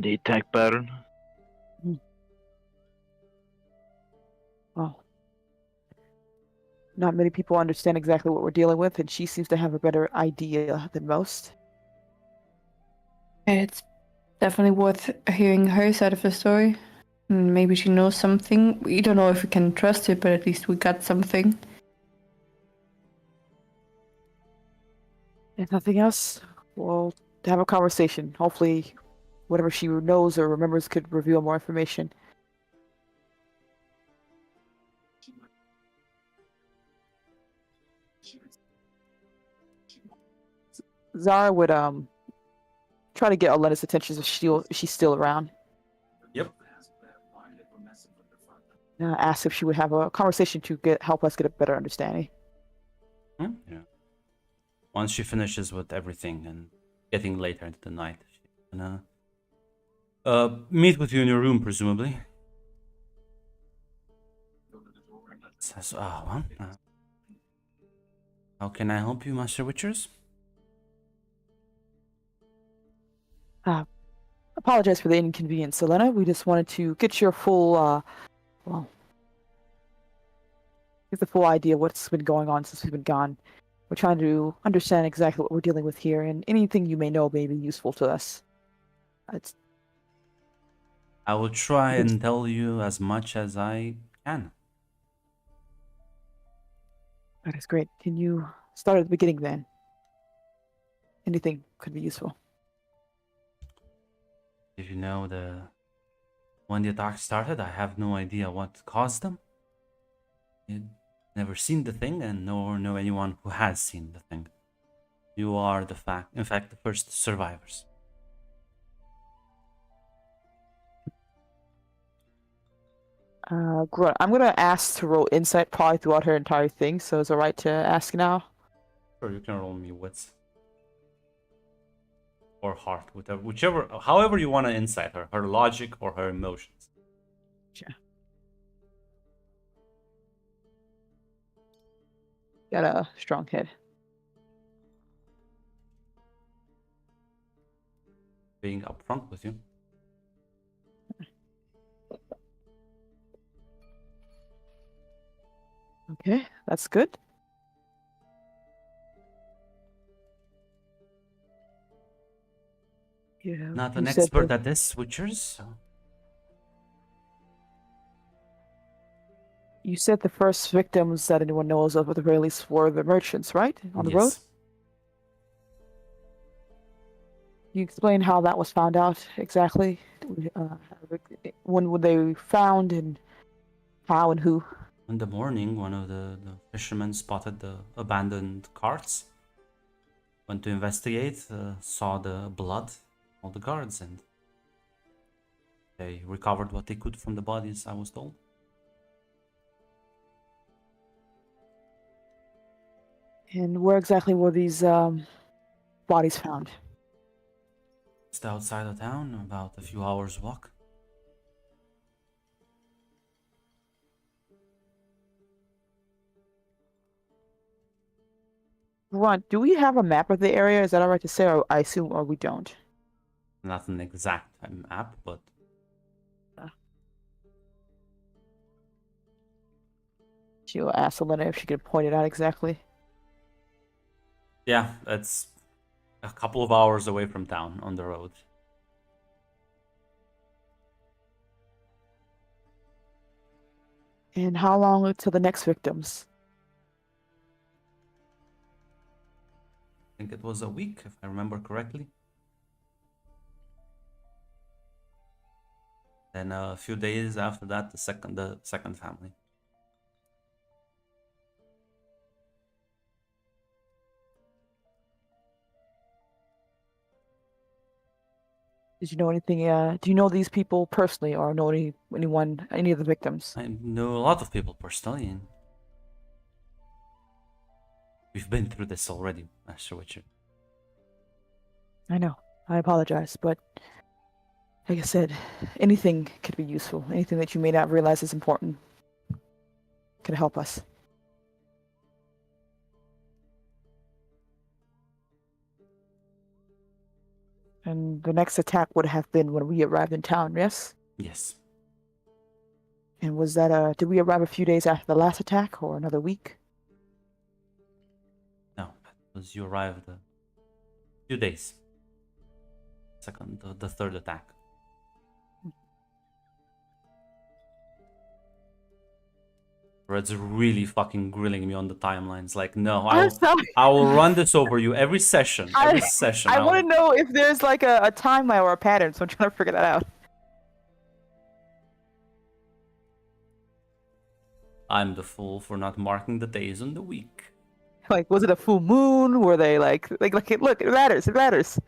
the attack pattern. Well, not many people understand exactly what we're dealing with, and she seems to have a better idea than most. It's definitely worth hearing her side of the story. Maybe she knows something. We don't know if we can trust it, but at least we got something. If nothing else, we'll have a conversation. Hopefully, whatever she knows or remembers could reveal more information. Zara would try to get Elena's attention if she's still around. Yep. Ask if she would have a conversation to help us get a better understanding. Yeah. Once she finishes with everything and getting later into the night, she's gonna meet with you in your room, presumably. Says, how can I help you, Master Witchers? Apologize for the inconvenience, Elena. We just wanted to get your full, get the full idea of what's been going on since we've been gone. We're trying to understand exactly what we're dealing with here, and anything you may know may be useful to us. I will try and tell you as much as I can. That is great. Can you start at the beginning then? Anything could be useful. If you know when the attack started, I have no idea what caused them. I've never seen the thing, and nor know anyone who has seen the thing. You are in fact, the first survivors. Grunt, I'm gonna ask to roll insight probably throughout her entire thing, so is it alright to ask now? Sure, you can roll me wits. Or heart, however you want to insight her logic or her emotions. Sure. Got a strong head. Being upfront with you. Okay, that's good. Yeah, Not you an said expert that- at this, Witchers. So. You said the first victims that anyone knows of, at the very least, were the merchants, right? On the road? Yes. Can you explain how that was found out exactly? When were they found, and how and who? In the morning, one of the fishermen spotted the abandoned carts. Went to investigate, saw the blood, all the guards, and they recovered what they could from the bodies, I was told. And where exactly were these bodies found? Just outside of town, about a few hours walk. Grunt, do we have a map of the area? Is that alright to say, or I assume, or we don't? Not an exact map, but She'll ask Elena if she could point it out exactly. yeah, it's a couple of hours away from town on the road. And how long until the next victims? I think it was a week, if I remember correctly. Then a few days after that, the second family. Did you know anything? Do you know these people personally, or know any of the victims? I know a lot of people personally, and we've been through this already, Master Witcher. I know. I apologize, but like I said, anything could be useful. Anything that you may not realize is important could help us. And the next attack would have been when we arrived in town, yes? Yes. And was that did we arrive a few days after the last attack, or another week? No, it was you arrived a few days. The third attack. Red's really fucking grilling me on the timelines. Like, no, I'm sorry. I will run this over you every session. Every session. I want to know if there's like a timeline or a pattern, so I'm trying to figure that out. I'm the fool for not marking the days on the week. Like, was it a full moon? Were they like, look, it matters, it matters.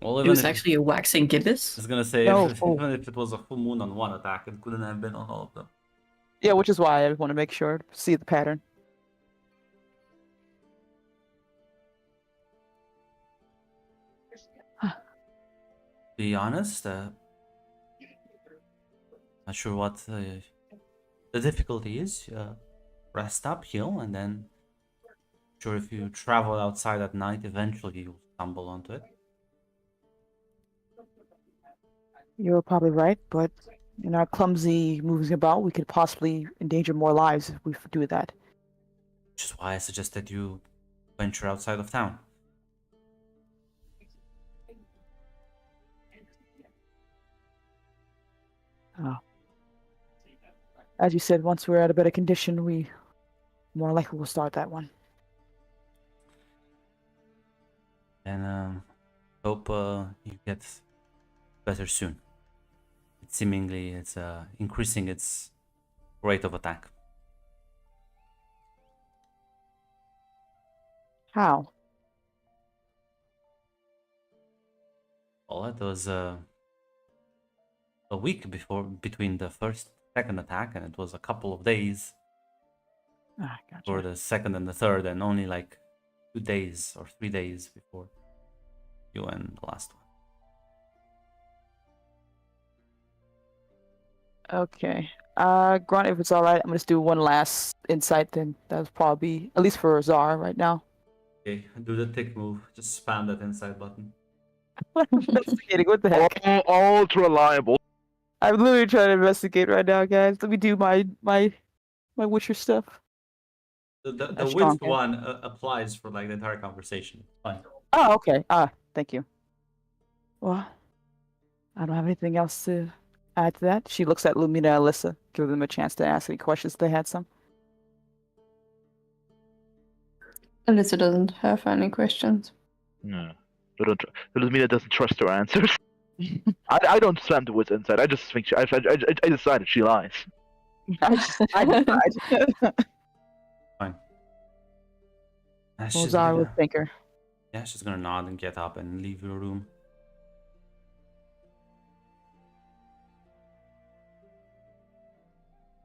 Well, It even was if actually a waxing I gibbous. was gonna say, No, even if it was a full moon on one attack, it couldn't have been on all of them. Yeah, which is why I want to make sure, see the pattern. Be honest, not sure what the difficulty is. Rest up, heal, and then sure if you travel outside at night, eventually you'll stumble onto it. You're probably right, but in our clumsy moving about, we could possibly endanger more lives if we do that. Which is why I suggested you venture outside of town. Oh. As you said, once we're at a better condition, we more likely will start that one. And hope you get better soon. Seemingly, it's increasing its rate of attack. How? Well, it was a week between the second attack, and it was a couple of days Ah, gotcha. for the second and the third, and only like 2 days or 3 days before you and the last one. Okay. Grunt, if it's all right, I'm gonna just do one last insight. Then that'll probably be at least for Zar right now. Okay, do the tick move. Just spam that inside button. Investigating. What the heck? Ultra reliable. I'm literally trying to investigate right now, guys. Let me do my Witcher stuff. The That's strong, width yeah. one applies for like the entire conversation. Fine. Oh, okay. Thank you. Well, I don't have anything else to add to that. She looks at Lumina and Alyssa, give them a chance to ask any questions if they had some. Alyssa doesn't have any questions. No. Ludmila doesn't trust her answers. I don't spam the woods inside. I just think I decided she lies. Fine. Well, She's Zara would gonna, think her. yeah, she's gonna nod and get up and leave your room.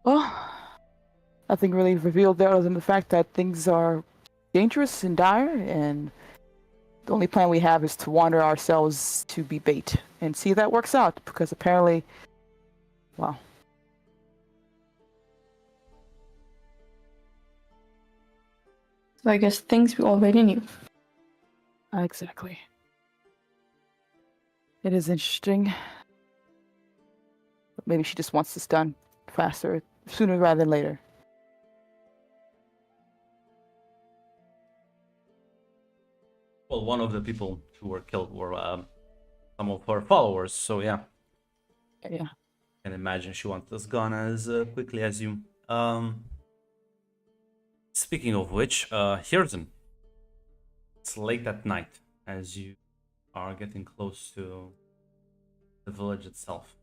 Well, nothing really revealed there other than the fact that things are dangerous and dire, and the only plan we have is to wander ourselves to be bait and see if that works out, because apparently, well, So I guess things we already knew. exactly. It is interesting. But maybe she just wants this done faster, sooner rather than later. Well, one of the people who were killed were some of her followers, so yeah. Yeah. I can imagine she wants this gone as quickly as you. Speaking of which, Hirzen. It's late at night as you are getting close to the village itself.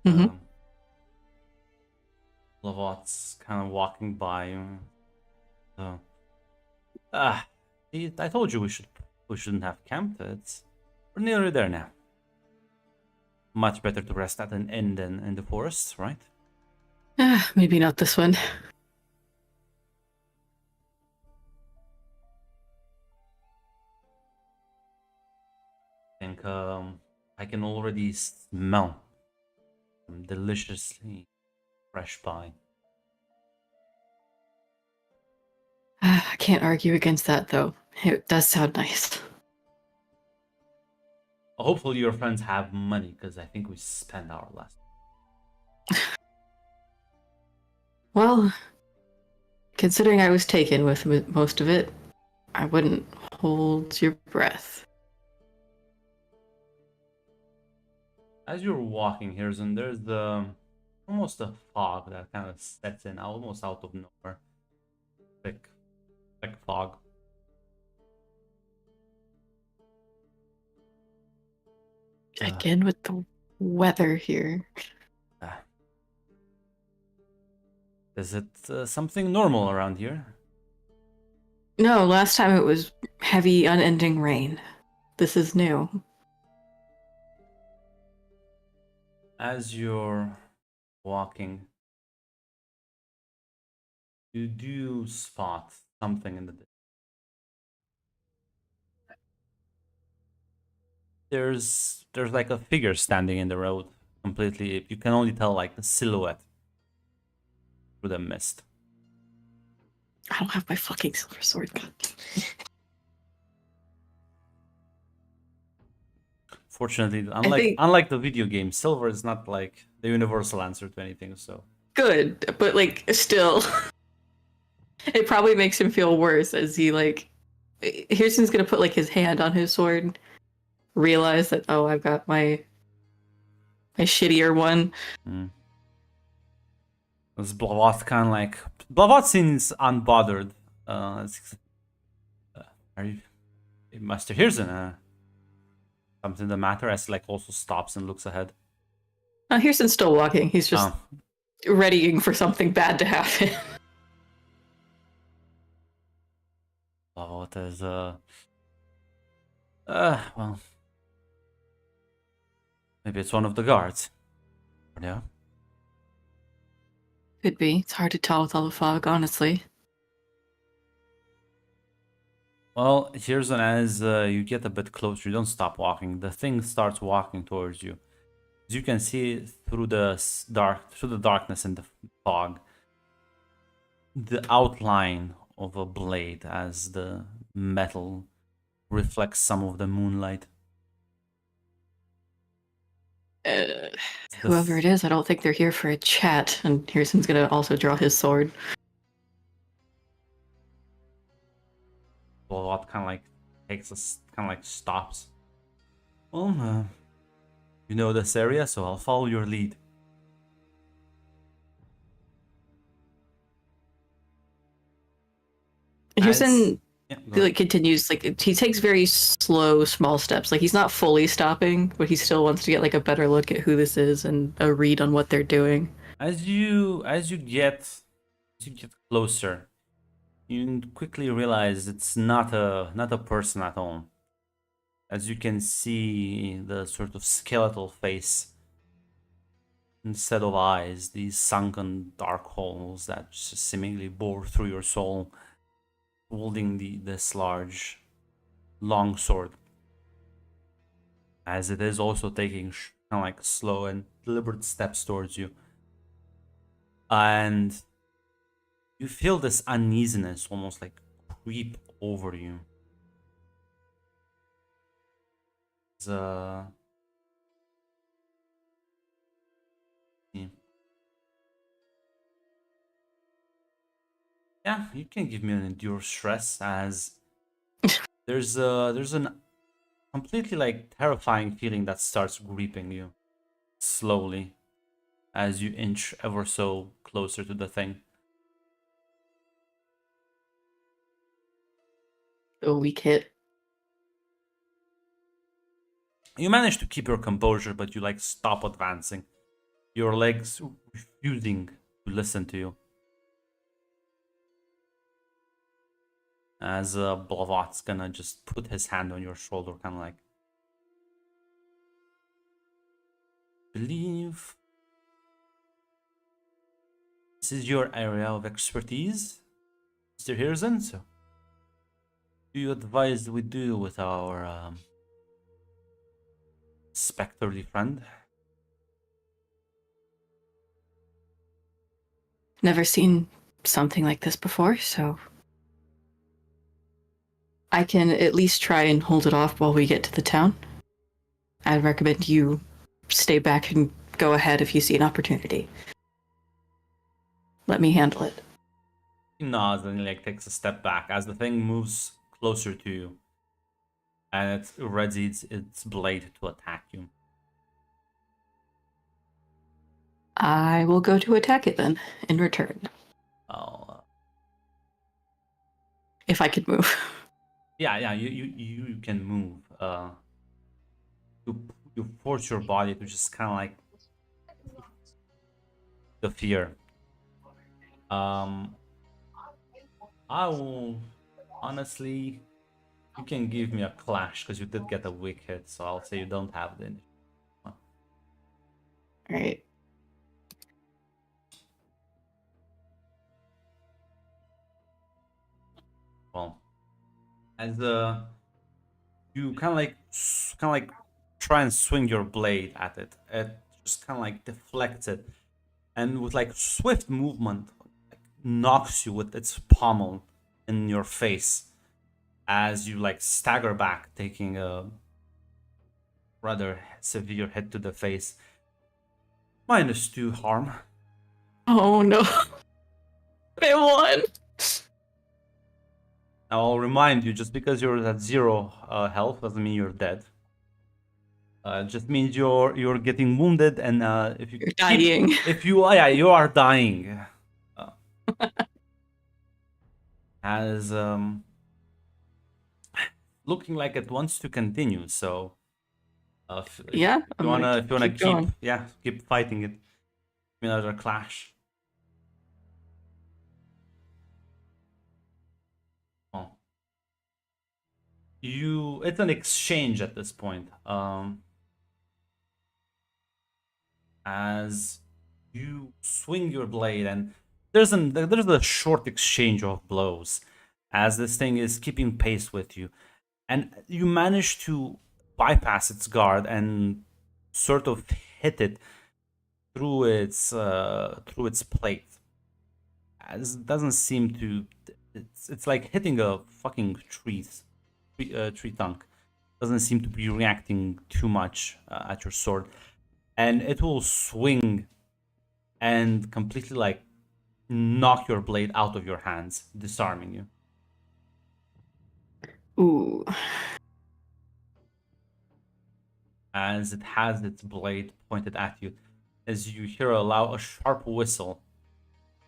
Mhm. Lavot's kind of walking by you. I told you we shouldn't have camped. We're nearly there now. Much better to rest at an inn than in the forests, right? Maybe not this one. I think I can already smell some deliciously fresh pie. I can't argue against that, though. It does sound nice. Hopefully your friends have money, because I think we spent our last. Well, considering I was taken with most of it, I wouldn't hold your breath. As you're walking here, there's almost a fog that kind of sets in, almost out of nowhere. Thick fog. Again with the weather here. Is it something normal around here? No, last time it was heavy, unending rain. This is new. As you're walking, you do spot something in the distance. There's like a figure standing in the road completely. You can only tell like the silhouette through the mist. I don't have my fucking silver sword. God. Fortunately, think- unlike the video game, silver is not like the universal answer to anything. So Good, but like still, it probably makes him feel worse as he like. Hirsten's gonna put like his hand on his sword, realize that I've got my shittier one. it's Blavat kind of like Blavat seems unbothered. Are you, Master Hirsten? Something the matter? As like also stops and looks ahead. Hirsten's still walking. He's just readying for something bad to happen. Blavat is well, maybe it's one of the guards. Yeah. Could be. It's hard to tell with all the fog, honestly. Well, here's an as you get a bit closer, you don't stop walking. The thing starts walking towards you. As you can see through the darkness and the fog, the outline of a blade as the metal reflects some of the moonlight. Whoever it is, I don't think they're here for a chat. And Hirsten's gonna also draw his sword. What kind of like takes us, kind of like stops. Well, you know this area, so I'll follow your lead. Hirsten Yeah, go like continues, like he takes very slow, small steps. Like he's not fully stopping, but he still wants to get like a better look at who this is and a read on what they're doing. As you get closer, you quickly realize it's not a person at all. As you can see, the sort of skeletal face instead of eyes, these sunken dark holes that just seemingly bore through your soul, holding this large, long sword. As it is also taking kind of like slow and deliberate steps towards you. And you feel this uneasiness almost like creep over you. Yeah, you can give me an endure stress as there's an completely like terrifying feeling that starts gripping you slowly as you inch ever so closer to the thing. A weak hit. You manage to keep your composure, but you like stop advancing. Your legs refusing to listen to you. As Blavat's gonna just put his hand on your shoulder, kind of like, believe this is your area of expertise, Mr. Hirsten. So, do you advise we do with our spectrally friend? Never seen something like this before, so I can at least try and hold it off while we get to the town. I'd recommend you stay back and go ahead if you see an opportunity. Let me handle it. He nods and he like takes a step back as the thing moves closer to you, and it readies its blade to attack you. I will go to attack it then, in return. Oh, If I could move. yeah, you can move. You you force your body to just kind of like the fear. I will honestly, you can give me a clash because you did get a weak hit, so I'll say you don't have the initiative. All right. Well, as you kind of like try and swing your blade at it, it just kind of like deflects it, and with like swift movement, like, knocks you with its pommel in your face as you like stagger back, taking a rather severe hit to the face. -2 harm. Oh no. I won. Now I'll remind you, just because you're at 0 health doesn't mean you're dead. It just means you're getting wounded, and if you You're dying. if you yeah, you are dying. As looking like it wants to continue, so Yeah, if I'm you gonna wanna keep going. keep fighting it. Another clash. Oh. It's an exchange at this point. As you swing your blade, and there's a short exchange of blows as this thing is keeping pace with you, and you manage to bypass its guard and sort of hit it through its plate. As it doesn't seem to, it's like hitting a fucking tree trunk. Doesn't seem to be reacting too much at your sword, and it will swing and completely like knock your blade out of your hands, disarming you. Ooh. As it has its blade pointed at you, as you hear a sharp whistle,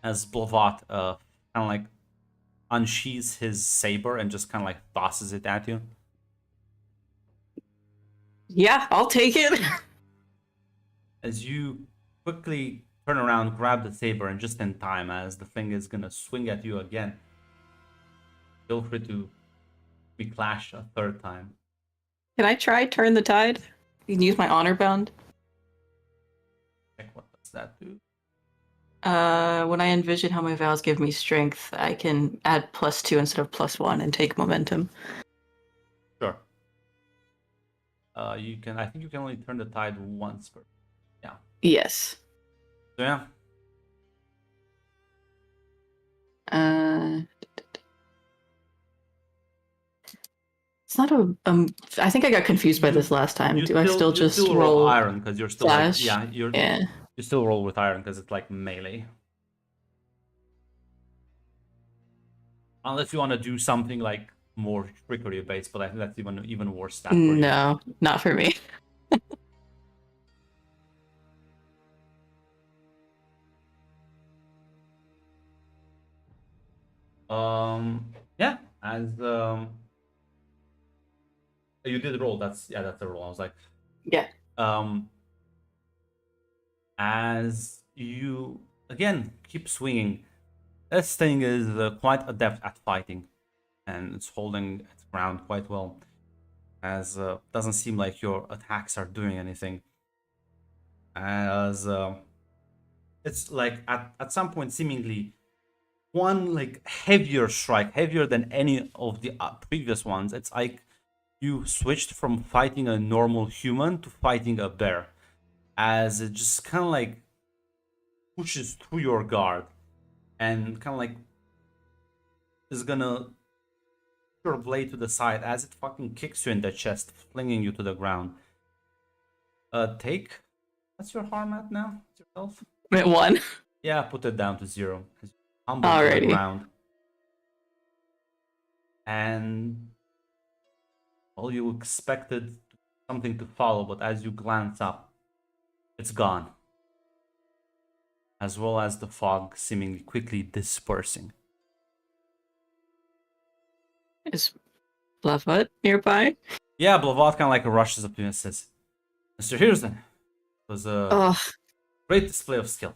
as Blavat kind of like unsheathes his saber and just kind of like tosses it at you. Yeah, I'll take it. As you quickly turn around, grab the saber, and just in time, as the thing is gonna swing at you again. Feel free to be clashed a third time. Can I try turn the tide? You can use my honor bound. Check what does that do. When I envision how my vows give me strength, I can add +2 instead of +1 and take momentum. Sure. You can. I think you can only turn the tide once per. Yeah. Yes. So yeah. It's not a. I think I got confused by this last time. Do I still you just still roll? iron because you're still like, slash? yeah, Yeah. you still roll with iron because it's like melee. Unless you want to do something like more trickery based, but I think that's even worse stat for you. No, not for me. Yeah, as you did roll. That's a roll. I was like, Yeah. As you again keep swinging, this thing is quite adept at fighting, and it's holding its ground quite well. As doesn't seem like your attacks are doing anything. As it's like at some point seemingly one like heavier strike, heavier than any of the previous ones. It's like you switched from fighting a normal human to fighting a bear, as it just kind of like pushes through your guard and kind of like is gonna your blade to the side as it fucking kicks you in the chest, flinging you to the ground. Take. What's your harm at now? What's your health? I'm at 1. Yeah, put it down to 0. Humbled to the Alrighty. ground. And well, you expected something to follow, but as you glance up, it's gone. As well as the fog seemingly quickly dispersing. Is Blavat nearby? Yeah, Blavat kind of like rushes up to you and says, Mr. Hirsten, it was a Oh, great display of skill.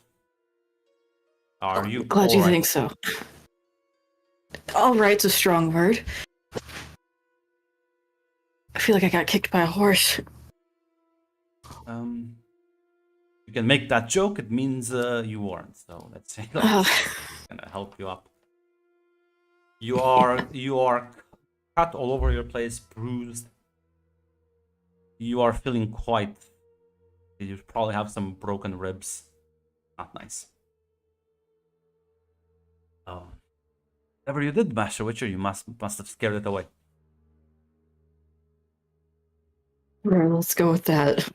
Are you glad you all right? think so. All right's a strong word. I feel like I got kicked by a horse. You can make that joke. It means you weren't. So let's say Ugh. gonna help you up. You are cut all over your place, bruised. You are feeling quite. You probably have some broken ribs. Not nice. Oh, whatever you did, Master Witcher, you must have scared it away. Right, let's go with that.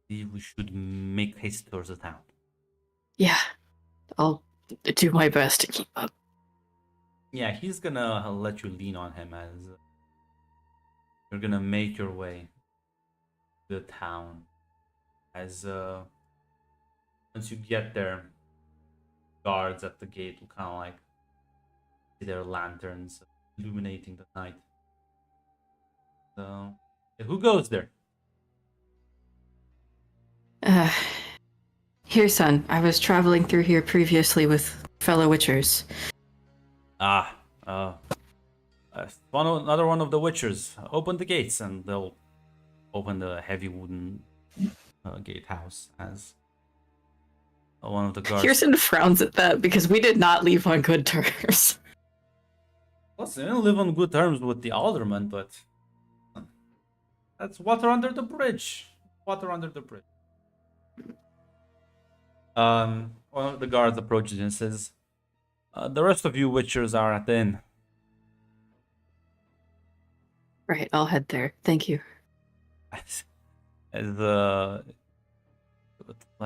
We should make haste towards the town. Yeah, I'll do my best to keep up. Yeah, he's gonna let you lean on him as you're gonna make your way to the town. As once you get there, guards at the gate will kind of like see their lanterns illuminating the night. So, who goes there? Here, son. I was traveling through here previously with fellow Witchers. Another one of the Witchers. Open the gates, and they'll open the heavy wooden gatehouse as one of the guards. Kirsten frowns at that because we did not leave on good terms. Plus, they don't live on good terms with the alderman, but that's water under the bridge. Water under the bridge. One of the guards approaches and says, "The rest of you Witchers are at the inn." Right, I'll head there. Thank you. As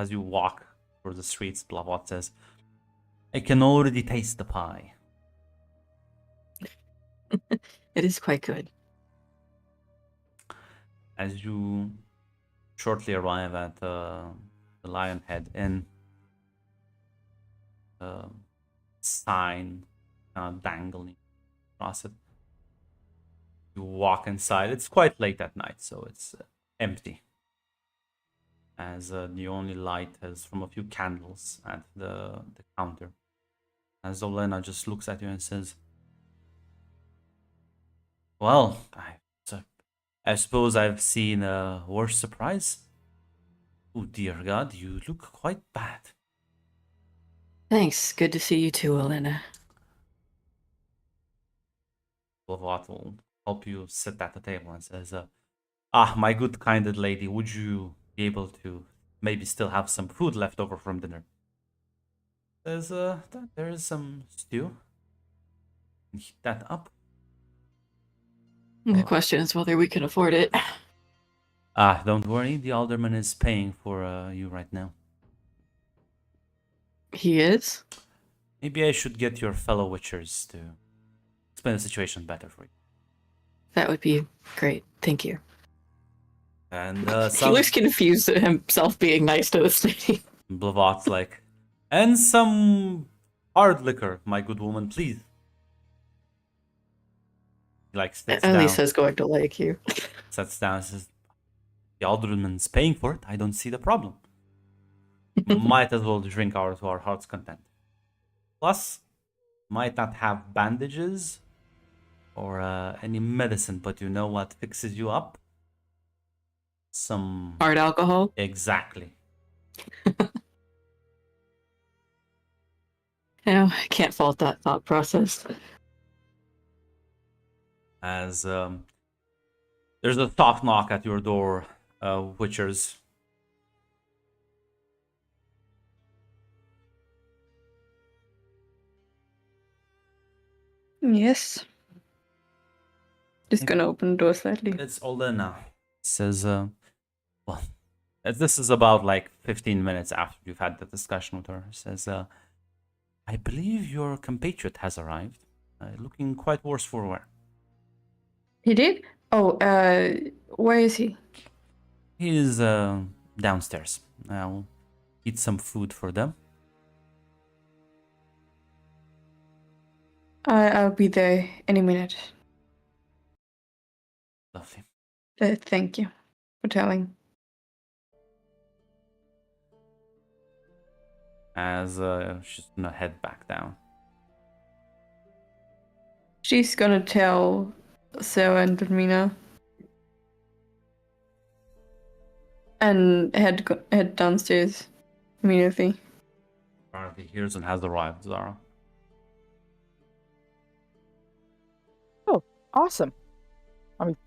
you walk through the streets, Blavat says, "I can already taste the pie." It is quite good. As you shortly arrive at the Lionhead Inn, sign dangling across it. You walk inside. It's quite late at night, so it's empty. As the only light is from a few candles at the counter. As Olena just looks at you and says, "Well, I suppose I've seen a worse surprise. Oh dear God, you look quite bad." Thanks. Good to see you too, Elena. Blavat will help you sit at the table and says, my good kinded lady, would you be able to maybe still have some food left over from dinner?" Says, there is some stew. Heat that up. The question is whether we can afford it. Don't worry, the alderman is paying for you right now. He is? Maybe I should get your fellow Witchers to explain the situation better for you. That would be great. Thank you. And He looks confused at himself being nice to this lady. Blavat's like, "And some hard liquor, my good woman, please." He like sits down. Ellie says going to like you. Sits down and says, "The alderman's paying for it. I don't see the problem. Might as well drink to our heart's content. Plus, might not have bandages or any medicine, but you know what fixes you up? Some Hard alcohol? Exactly." No, I can't fault that thought process. As there's a soft knock at your door, Witchers. Yes. Just gonna open the door slightly. It's Olena. Says, well, this is about like 15 minutes after you've had the discussion with her. Says, "I believe your compatriot has arrived, looking quite worse for wear." He did? Oh, where is he? He is downstairs. I'll eat some food for them. I'll be there any minute. Lovely. Thank you for telling. as she's gonna head back down. She's gonna tell Sarah and Vilmina. And head downstairs immediately. Apparently, Hirson has arrived, Zara. Awesome. I mean,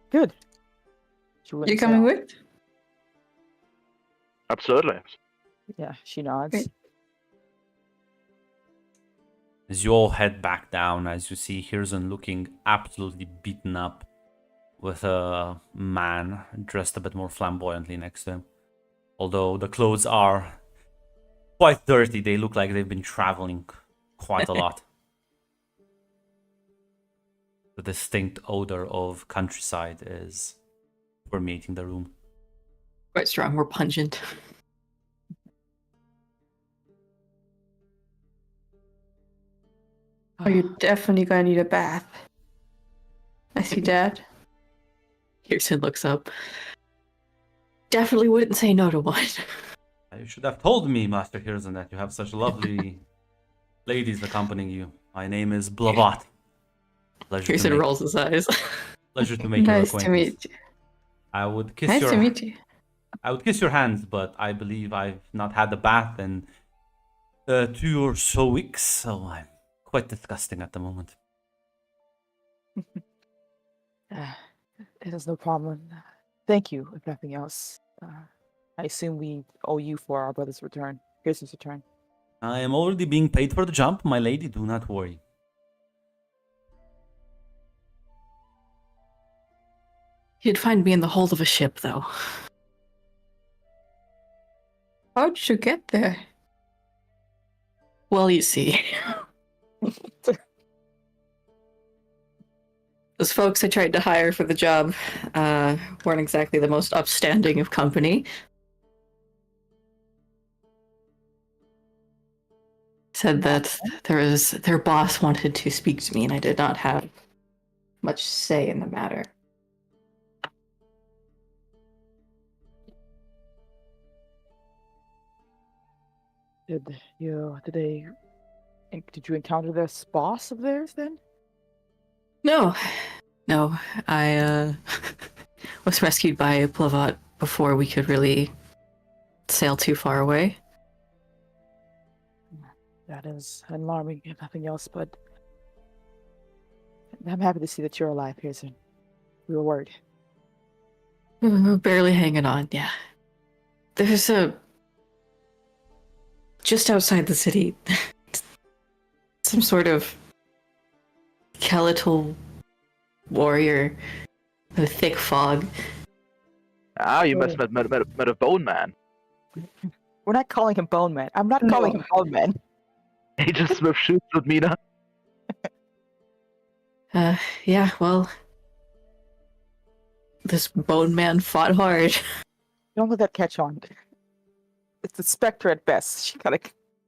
good. She You wouldn't say coming all. with? Absolutely. Yeah, she nods. Great. As you all head back down, as you see Hirson looking absolutely beaten up, with a man dressed a bit more flamboyantly next to him. Although the clothes are quite dirty, they look like they've been traveling quite a lot. The distinct odor of countryside is permeating the room. Quite strong, more pungent. Oh, you're definitely gonna need a bath. I see that. Kirsten looks up. Definitely wouldn't say no to one. You should have told me, Master Hirson, that you have such lovely ladies accompanying you. My name is Blavat. Kirsten rolls his eyes. Pleasure to make your Nice acquaintance. to meet you. I would kiss Nice your to meet you. I would kiss your hands, but I believe I've not had a bath in 2 or so weeks, so I'm quite disgusting at the moment. It is no problem. Thank you, if nothing else. I assume we owe you for our brother's return, Pearson's return. I am already being paid for the jump, my lady, do not worry. You'd find me in the hold of a ship, though. How'd you get there? Well, you see. Those folks I tried to hire for the job weren't exactly the most upstanding of company. Said that their boss wanted to speak to me, and I did not have much say in the matter. Did you encounter this boss of theirs then? No, I was rescued by Plavat before we could really sail too far away. That is alarming, if nothing else, but I'm happy to see that you're alive, Pearson. We were worried. Barely hanging on, yeah. There's just outside the city, some sort of skeletal warrior with a thick fog. Ah, you must have met a bone man. We're not calling him Bone Man. I'm not calling him Bone Man. Agent Smith shoots with Mina. Yeah, well, this bone man fought hard. Don't let that catch on. It's a specter at best. She kind of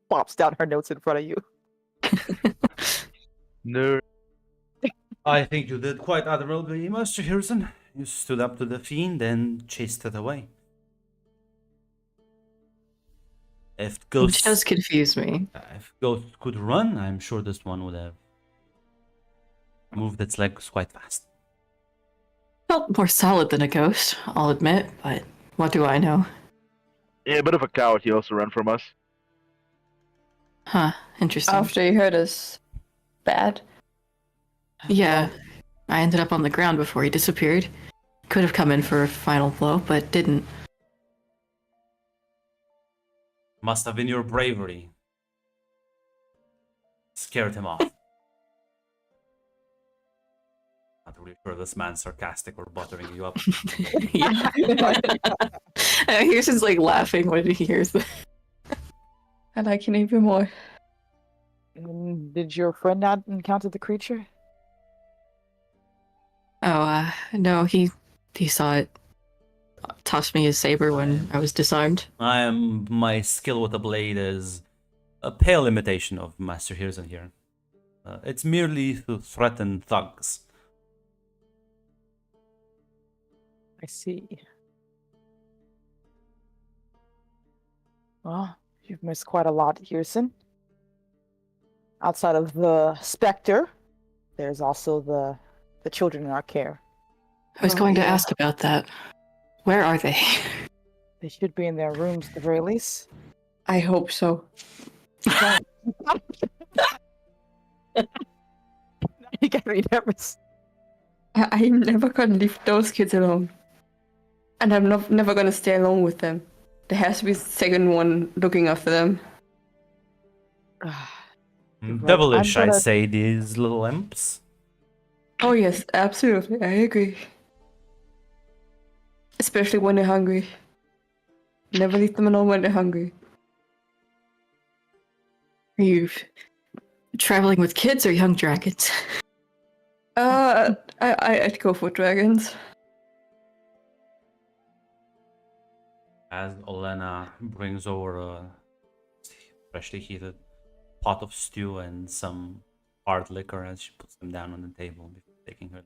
plops down her notes in front of you. Nerd. I think you did quite admirably, Master Hirson. You stood up to the fiend and chased it away. If ghosts, Which does confuse me. if ghosts could run, I'm sure this one would have moved its legs quite fast. Felt more solid than a ghost, I'll admit, but what do I know? Yeah, a bit of a coward. He also ran from us. Huh, interesting. After you hurt us bad. Yeah, I ended up on the ground before he disappeared. Could have come in for a final blow, but didn't. Must have been your bravery. Scared him off. Not really sure this man's sarcastic or buttering you up. Yeah. Here's like laughing when he hears that. I like you even more. Did your friend not encounter the creature? Oh, no, he saw it. Tossed me his saber when I was disarmed. My skill with the blade is a pale imitation of Master Hirson here. It's merely to threaten thugs. I see. Well, You've missed quite a lot, Kirsten. Outside of the Spectre, there's also the children in our care. I was Oh, going to yeah. ask about that. Where are they? They should be in their rooms at the very least. I hope so. You get me nervous. I'm never gonna leave those kids alone. And I'm never gonna stay alone with them. There has to be a second one looking after them. Right, Devilish, I'm I gonna- say, these little imps. Oh yes, absolutely, I agree. Especially when they're hungry. Never leave them alone when they're hungry. Are you traveling with kids or young dragons? I'd go for dragons. As Olena brings over a freshly heated pot of stew and some hard liquor as she puts them down on the table before taking her.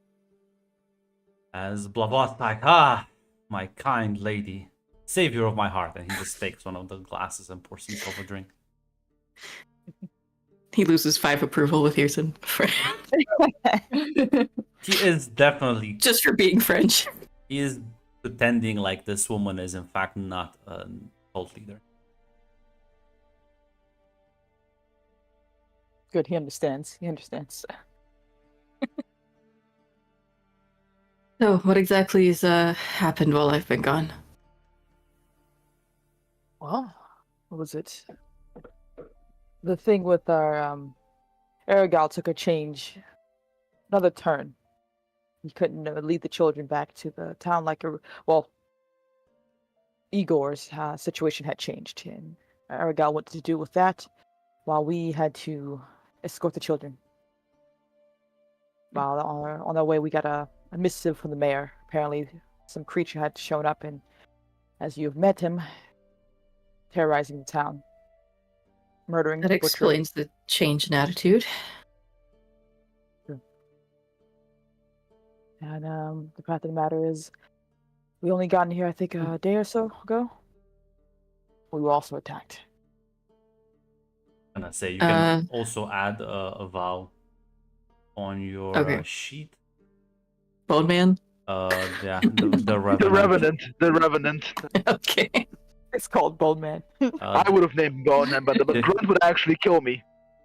As Blavot's like, my kind lady, savior of my heart, and he just takes one of the glasses and pours himself a drink. He loses 5 approval with Hirson He is definitely, just for being French. he is pretending like this woman is in fact not a cult leader. Good, he understands. He understands. So, what exactly has happened while I've been gone? Well, what was it? The thing with our Aragal took a change, another turn. He couldn't lead the children back to the town like Igor's situation had changed, and Aragal what to do with that, while we had to escort the children. While on our way, we got a missive from the mayor. Apparently, some creature had shown up, and as you've met him, terrorizing the town, murdering. That butchering. explains the change in attitude. And the fact of the matter is, we only got in here, I think, a day or so ago. We were also attacked. And I say you can also add a vow on your Okay. sheet. Bone Man? Yeah, the Revenant. The Revenant. The Revenant. Okay. It's called Bold Man. I would have named Bone, but the grunt would actually kill me.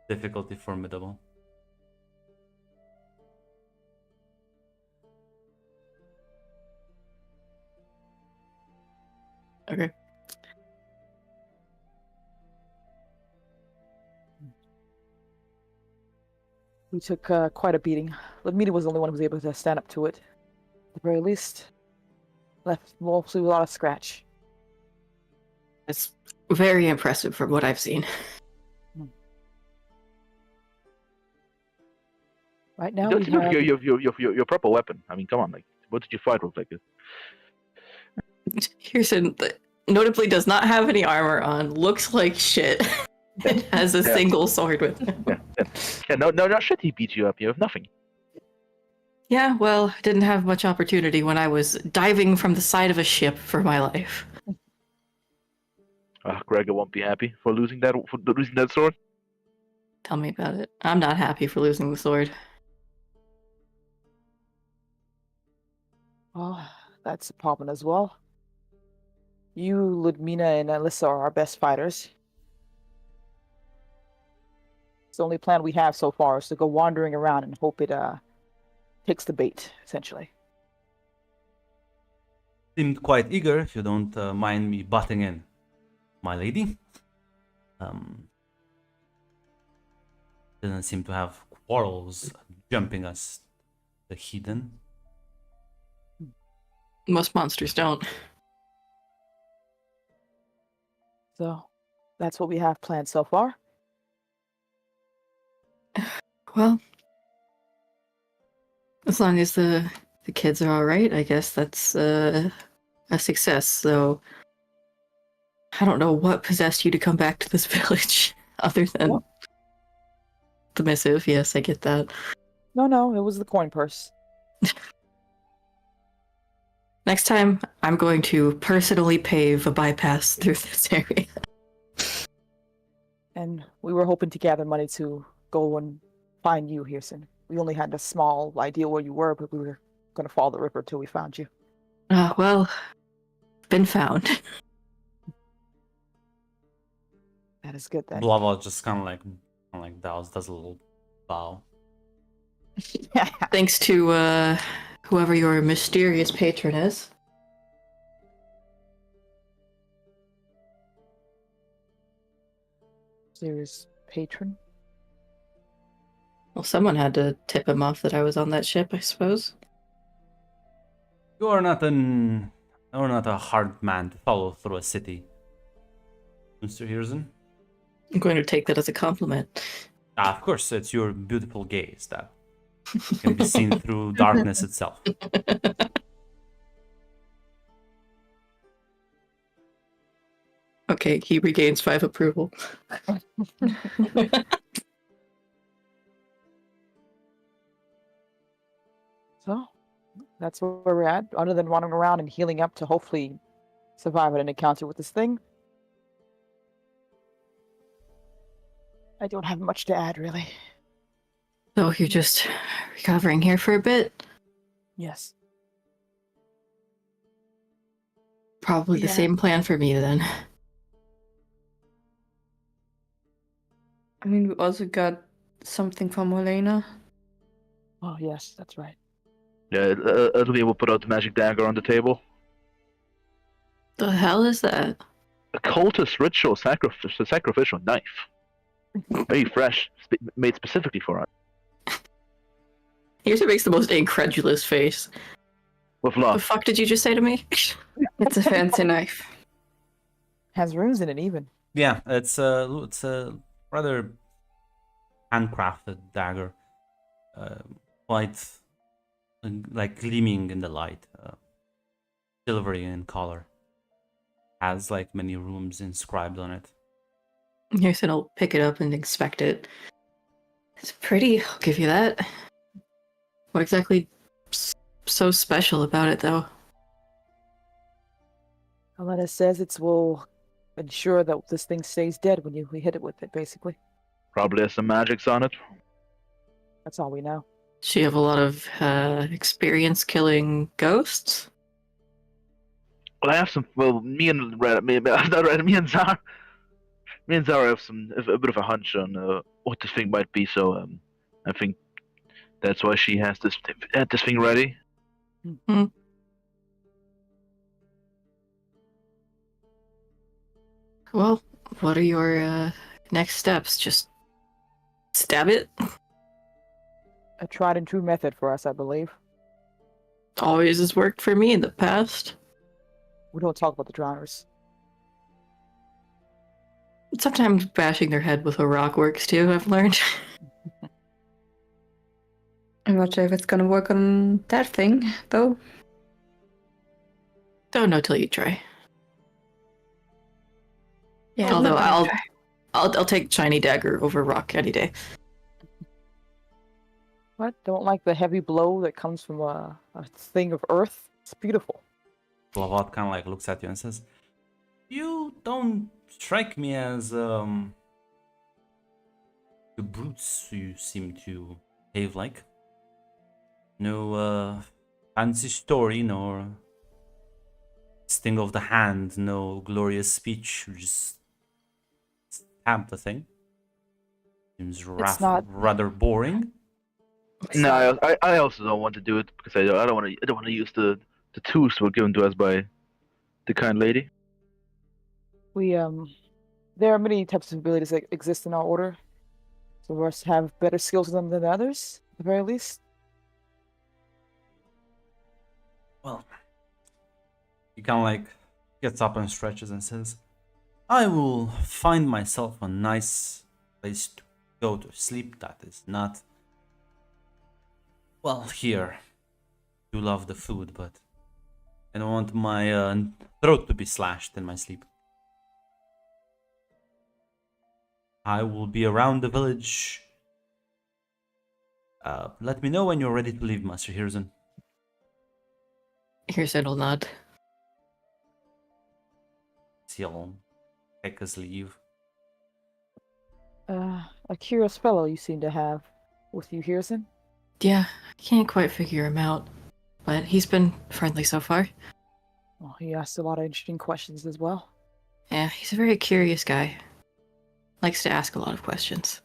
Difficulty formidable. Okay. We took quite a beating. Lamita was the only one who was able to stand up to it. At the very least, left mostly with a lot of scratch. It's very impressive from what I've seen. Right now, Don't we you have... know your proper weapon? I mean, come on, like, what did you fight with? Like, Hirson notably does not have any armor on, looks like shit, and has a Yeah. single sword with him. yeah, no shit, he beat you up. You have nothing. Yeah, well, didn't have much opportunity when I was diving from the side of a ship for my life. Gregor won't be happy for losing that sword. Tell me about it. I'm not happy for losing the sword. Oh, that's a problem as well. You, Ludmina, and Alyssa are our best fighters. It's the only plan we have so far is to go wandering around and hope it takes the bait, essentially. Seemed quite eager, if you don't mind me butting in, my lady. Doesn't seem to have quarrels jumping us, the heathen. Most monsters don't. So, that's what we have planned so far. Well, as long as the kids are all right, I guess that's a success. So, I don't know what possessed you to come back to this village, other than What? the missive. Yes, I get that. No, it was the coin purse. Next time, I'm going to personally pave a bypass through this area. And we were hoping to gather money to go and find you, Hirson. We only had a small idea where you were, but we were going to follow the river till we found you. Well, been found. That is good then. Blava just kind of like does a little bow. Thanks to whoever your mysterious patron is. Serious patron. Well, someone had to tip him off that I was on that ship, I suppose. You're not a hard man to follow through a city, Mr. Hirson. I'm going to take that as a compliment. Of course, it's your beautiful gaze that can be seen through darkness itself. Okay, he regains 5 approval. So, that's where we're at. Other than wandering around and healing up to hopefully survive an encounter with this thing, I don't have much to add, really. So you're just recovering here for a bit? Yes. Probably the Yeah. same plan for me then. I mean, we also got something from Helena. Oh, yes, that's right. Yeah, it'll be able to put out the magic dagger on the table. The hell is that? A cultist ritual sacrificial knife. Very fresh, made specifically for us. Here's what makes the most incredulous face. With The love. fuck did you just say to me? It's a fancy knife. Has runes in it, even. Yeah, it's a rather handcrafted dagger, quite like gleaming in the light, silvery in color. Has like many runes inscribed on it. Here's I'll pick it up and inspect it. It's pretty, I'll give you that. What exactly so special about it, though? Alena says it will ensure that this thing stays dead when we hit it with it, basically. Probably has some magics on it. That's all we know. Does she have a lot of experience killing ghosts? Well, I have some. Well, me and Zara have a bit of a hunch on what this thing might be. So I think that's why she has this thing ready. Well, what are your next steps? Just stab it? A tried and true method for us, I believe. Always has worked for me in the past. We don't talk about the drowners. Sometimes bashing their head with a rock works too, I've learned. I'm not sure if it's gonna work on that thing, though. Don't know till you try. Yeah, Although I'm not gonna I'll take shiny dagger over rock any day. What? Don't like the heavy blow that comes from a thing of earth? It's beautiful. Blavat kind of like looks at you and says, "You don't strike me as the brutes you seem to behave like. No fancy story, nor sting of the hand, no glorious speech. You just stab the thing. Seems rather boring." No, I also don't want to do it because I don't want to use the tools that were given to us by the kind lady. We there are many types of abilities that exist in our order. Some of us have better skills than others, at the very least. Well, he kind of like gets up and stretches and says, "I will find myself a nice place to go to sleep that is not, well, here. I do love the food, but I don't want my throat to be slashed in my sleep. I will be around the village. Let me know when you're ready to leave, Master Hirzan." Here's it'll nod. He'll take his leave. A curious fellow you seem to have with you, Hirson. Yeah, I can't quite figure him out, but he's been friendly so far. Well, he asked a lot of interesting questions as well. Yeah, he's a very curious guy. Likes to ask a lot of questions.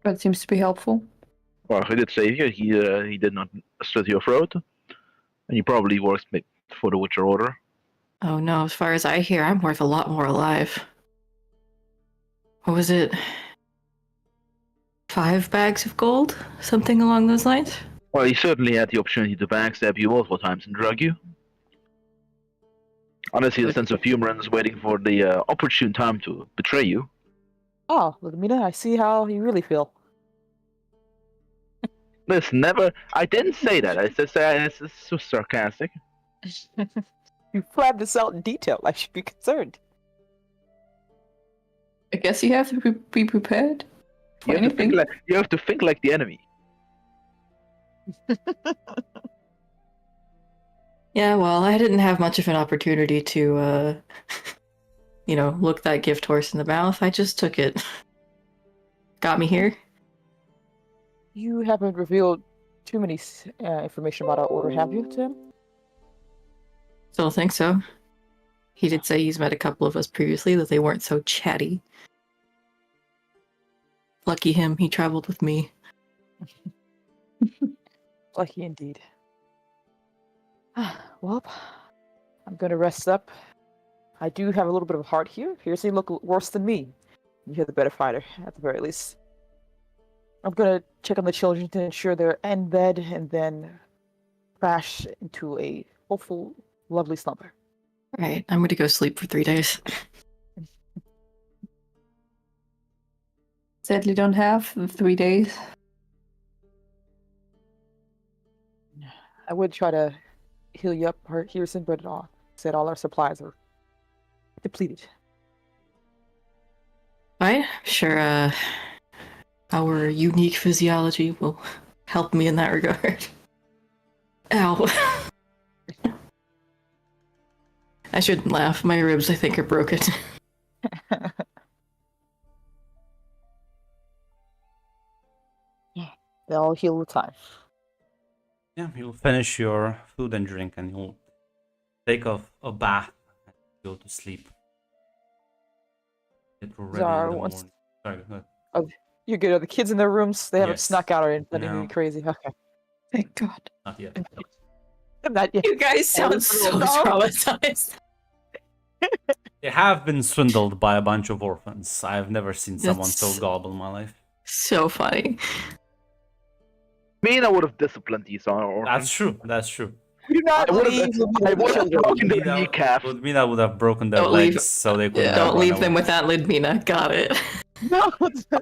That seems to be helpful. Well, he did save you. He did not slit your throat, and he probably works for the Witcher Order. Oh no, as far as I hear, I'm worth a lot more alive. What was it? 5 bags of gold? Something along those lines? Well, he certainly had the opportunity to backstab you multiple times and drug you. Unless he has a sense of humor and is waiting for the opportune time to betray you. Oh, Ludmila, I see how you really feel. Listen, never. I didn't say that. I said it's so sarcastic. You planned this out in detail. I should be concerned. I guess you have to be prepared for anything. You have to think like the enemy. Yeah, well, I didn't have much of an opportunity to, look that gift horse in the mouth. I just took it. Got me here. You haven't revealed too many information about our order, have you, Tim? Still think so. He did say he's met a couple of us previously, that they weren't so chatty. Lucky him, he traveled with me. Lucky indeed. Well, I'm gonna rest up. I do have a little bit of heart here. Here's he look worse than me. You're the better fighter, at the very least. I'm gonna check on the children to ensure they're in bed and then crash into a hopeful, lovely slumber. Alright, I'm gonna go sleep for 3 days. Sadly, don't have the 3 days. I would try to heal you up, Hirson, but said all our supplies are depleted. Fine, sure, our unique physiology will help me in that regard. Ow. I shouldn't laugh. My ribs, I think, are broken. They'll all heal with time. Yeah, you'll finish your food and drink, and you'll take a bath and go to sleep. Get ready Zara, in the once- morning. Sorry, go ahead. You're good. Are the kids in their rooms? They haven't Yes. snuck out or anything No. crazy. Okay. Thank God. Not yet. Not yet. You guys sound so No. traumatized. They have been swindled by a bunch of orphans. I've never seen someone so That's- gullible in my life. So funny. I would have disciplined these orphans. That's true. That's true. Do not I would've- leave the I would've children. broken their kneecap. Ludmila would have broken their Don't legs leave- so they couldn't. Don't run leave them away. without Lidmina. Got it. No.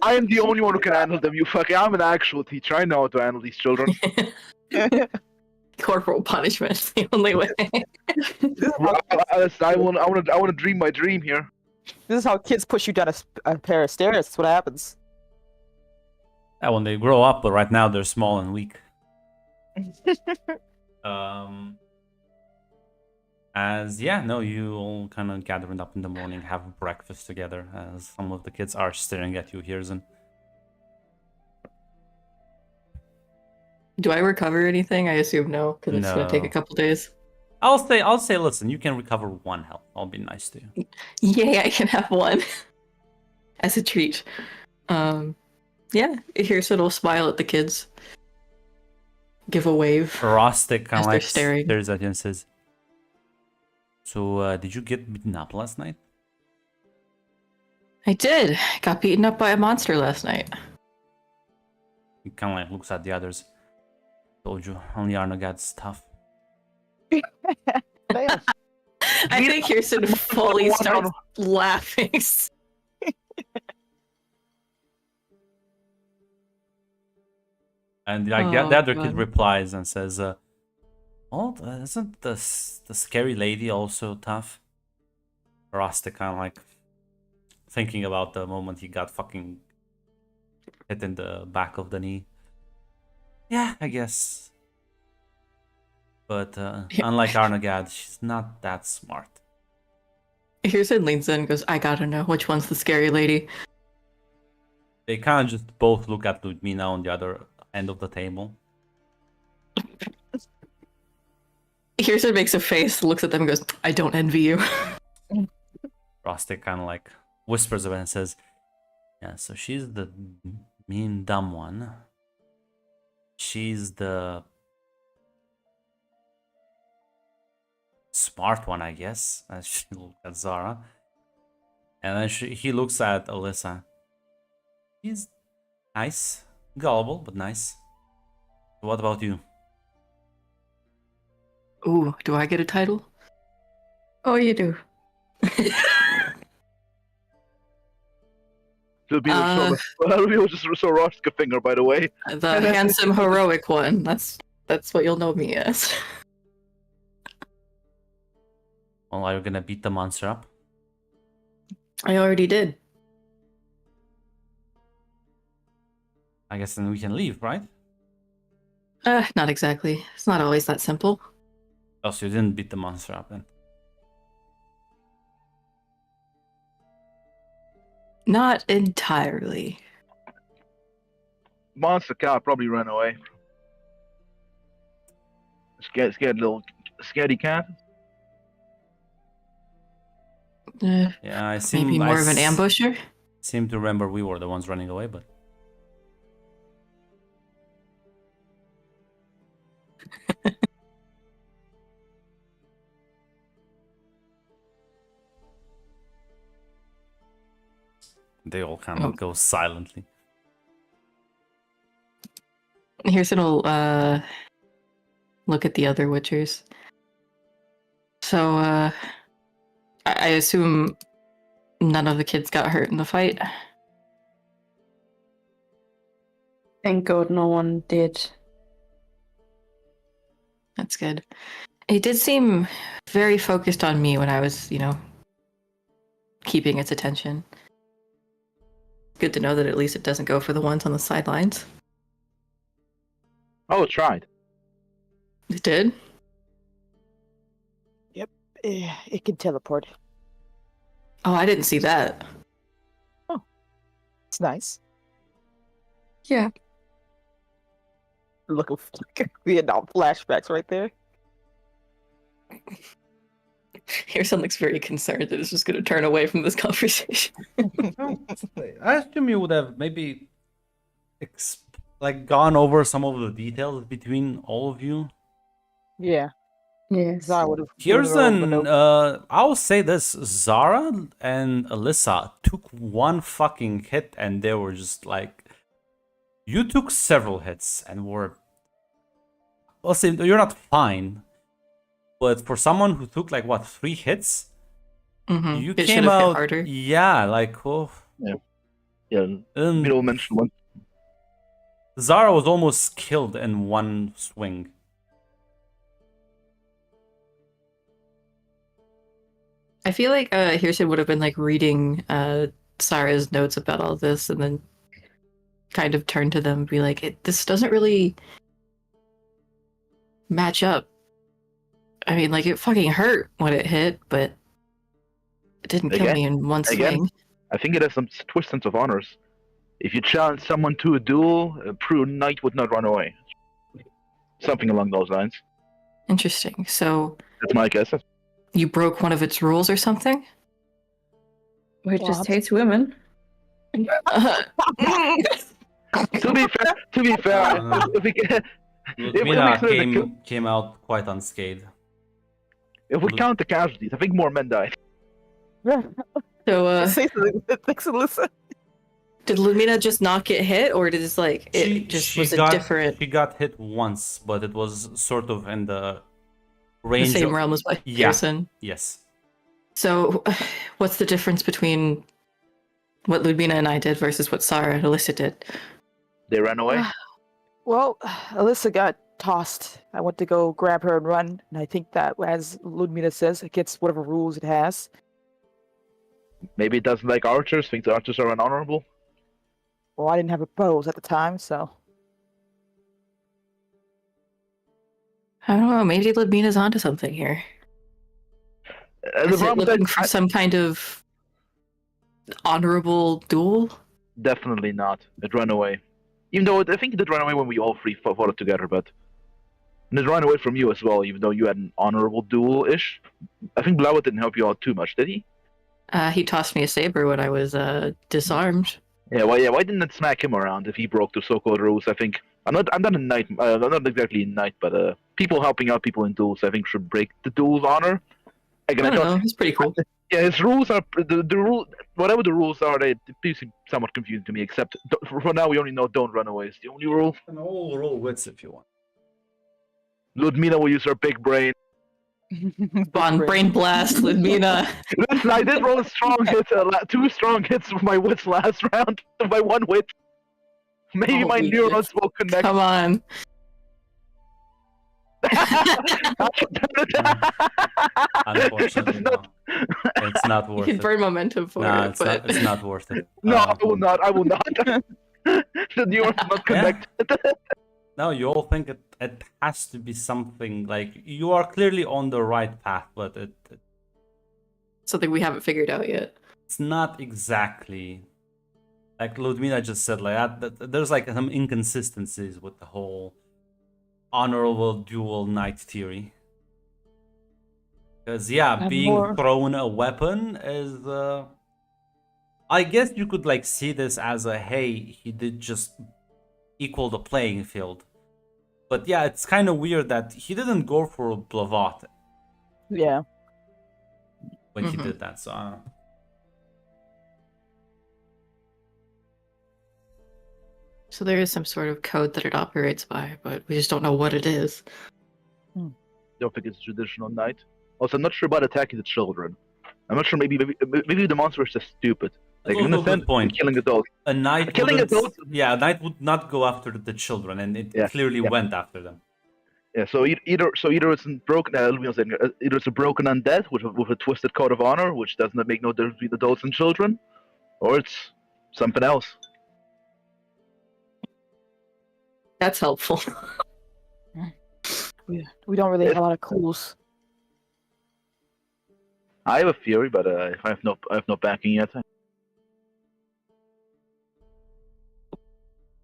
I am the only one who can handle them. You fucking. I'm an actual teacher. I know how to handle these children. Corporal punishment, the only way. I want to dream my dream here. This is how kids push you down a pair of stairs. That's what happens. Yeah, when they grow up, but right now they're small and weak. You all kind of gathering up in the morning, have breakfast together, as some of the kids are staring at you, Hirzen. Do I recover anything? I assume no, because it's gonna take a No. couple days. I'll say, listen, you can recover 1 health. I'll be nice to you. Yay, I can have one as a treat. Here's it'll smile at the kids. Give a wave. Rostic kind As of they're like staring. stares at you and says, "So, did you get beaten up last night?" I did. Got beaten up by a monster last night. He kind of like looks at the others. Told you, only Arnogad's tough. Damn. I think Kirsten fully starts laughing. And like Oh, the other God. kid replies and says, isn't the scary lady also tough?" Rostic kind of like thinking about the moment he got fucking hit in the back of the knee. Yeah, I guess. But unlike Arnogad, she's not that smart. Kirsten leans in and goes, I gotta know which one's the scary lady. They kind of just both look at Ludmina on the other end of the table. Hirson makes a face, looks at them, and goes, "I don't envy you." Rostic kind of like whispers of it and says, "Yeah, so she's the mean dumb one. She's the smart one, I guess." As she looks at Zara, and then he looks at Alyssa. He's nice, gullible, but nice. What about you? Ooh, do I get a title? Oh, you do. We'll just saw Rostica finger, by the way. The handsome, heroic one. That's what you'll know me as. Well, are you gonna beat the monster up? I already did. I guess then we can leave, right? Not exactly. It's not always that simple. Oh, so you didn't beat the monster up then? Not entirely. Monster cat probably ran away. Scared little scaredy cat. Yeah, I seem Maybe more of an ambusher? Seem to remember we were the ones running away, but they all kind of go silently. Hirson will look at the other Witchers. So, I assume none of the kids got hurt in the fight? Thank God no one did. That's good. It did seem very focused on me when I was, keeping its attention. Good to know that at least it doesn't go for the ones on the sidelines. Oh, it tried. It did? It can teleport. Oh, I didn't see that. It's nice. Yeah. Look at Vietnam flashbacks right there. Hirson looks very concerned that it's just going to turn away from this conversation. I assume you would have maybe gone over some of the details between all of you. Yeah, Yes. Zara would have. I'll say this: Zara and Alyssa took one fucking hit, and they were just like, you took several hits and were. I'll say you're not fine, but for someone who took 3 hits, Mm-hmm. you It should came have hit out harder. Yeah, Yeah, Miro mentioned one. Zara was almost killed in one swing. I feel like Hirson would have been reading Sarah's notes about all this and then kind of turn to them and be like, this doesn't really match up. I mean, it fucking hurt when it hit, but it didn't kill me in one swing. I think it has some twist sense of honors. If you challenge someone to a duel, a prue knight would not run away. Something along those lines. Interesting. So That's my guess. you broke one of its rules or something? We just What? hate women. To be fair, if we can, Ludmila came out quite unscathed. if we count the casualties, I think more men died. So Say something. Thanks, Alyssa. did Lumina just not get hit, or did it was a different, She got hit once, but it was sort of in the the range. same realm as by Yeah. Hirson? Yes. So what's the difference between what Ludmina and I did versus what Sarah and Alyssa did? They ran away. Well, Alyssa got tossed. I went to go grab her and run, and I think that, as Ludmila says, it gets whatever rules it has. Maybe it doesn't like archers. Thinks archers are unhonorable. Well, I didn't have a bows at the time, so I don't know. Maybe Ludmina's onto something here. The Is it problem looking is for some kind of honorable duel? definitely not. It ran away. Even though I think it did run away when we all three fought it together, but and it ran away from you as well. Even though you had an honorable duel-ish, I think Blauet didn't help you out too much, did he? He tossed me a saber when I was disarmed. Yeah. Why didn't it smack him around if he broke the so-called rules? I think I'm not a knight. I'm not exactly a knight, but people helping out people in duels, I think, should break the duel's honor. Again, I don't know. It's pretty cool. Yeah, his rules are the rule. Whatever the rules are, they do seem somewhat confusing to me. Except for now, we only know don't run away is the only rule. And roll wits if you want. Ludmila will use her big brain. Bon, brain blast, Ludmina. Listen, I did roll a strong hit, two strong hits with my wits last round. By one wit. Maybe my Holy neurons will connect. Come on. Unfortunately, no. It's not You worth can it. burn momentum for No, it, it's but not. It's not worth it. No, I will not. I will not. The neurons not connected. No, you all think it has to be something like you are clearly on the right path, but something we haven't figured out yet. it's not exactly like Ludmila just said. Like that there's like some inconsistencies with the whole honorable dual knight theory. Because I'm being more- thrown a weapon is. I guess you could like see this as a hey, he did just equal the playing field. But yeah, it's kind of weird that he didn't go for Blavat Yeah. when he Mhm. did that. So So there is some sort of code that it operates by, but we just don't know what it is. Don't think it's a traditional knight. Also, I'm not sure about attacking the children. I'm not sure. Maybe the monster is just stupid. Like That's in a also a good sense, point. killing adults. a knight Killing wouldn't- adults- Yeah, a knight would not go after the children, and it Yeah, clearly yeah. went after them. Yeah. So either it's a broken. Either it's a broken undead with a twisted code of honor, which does not make no difference between adults and children, or it's something else. That's helpful. We don't really have a lot of clues. I have a theory, but I have no backing yet.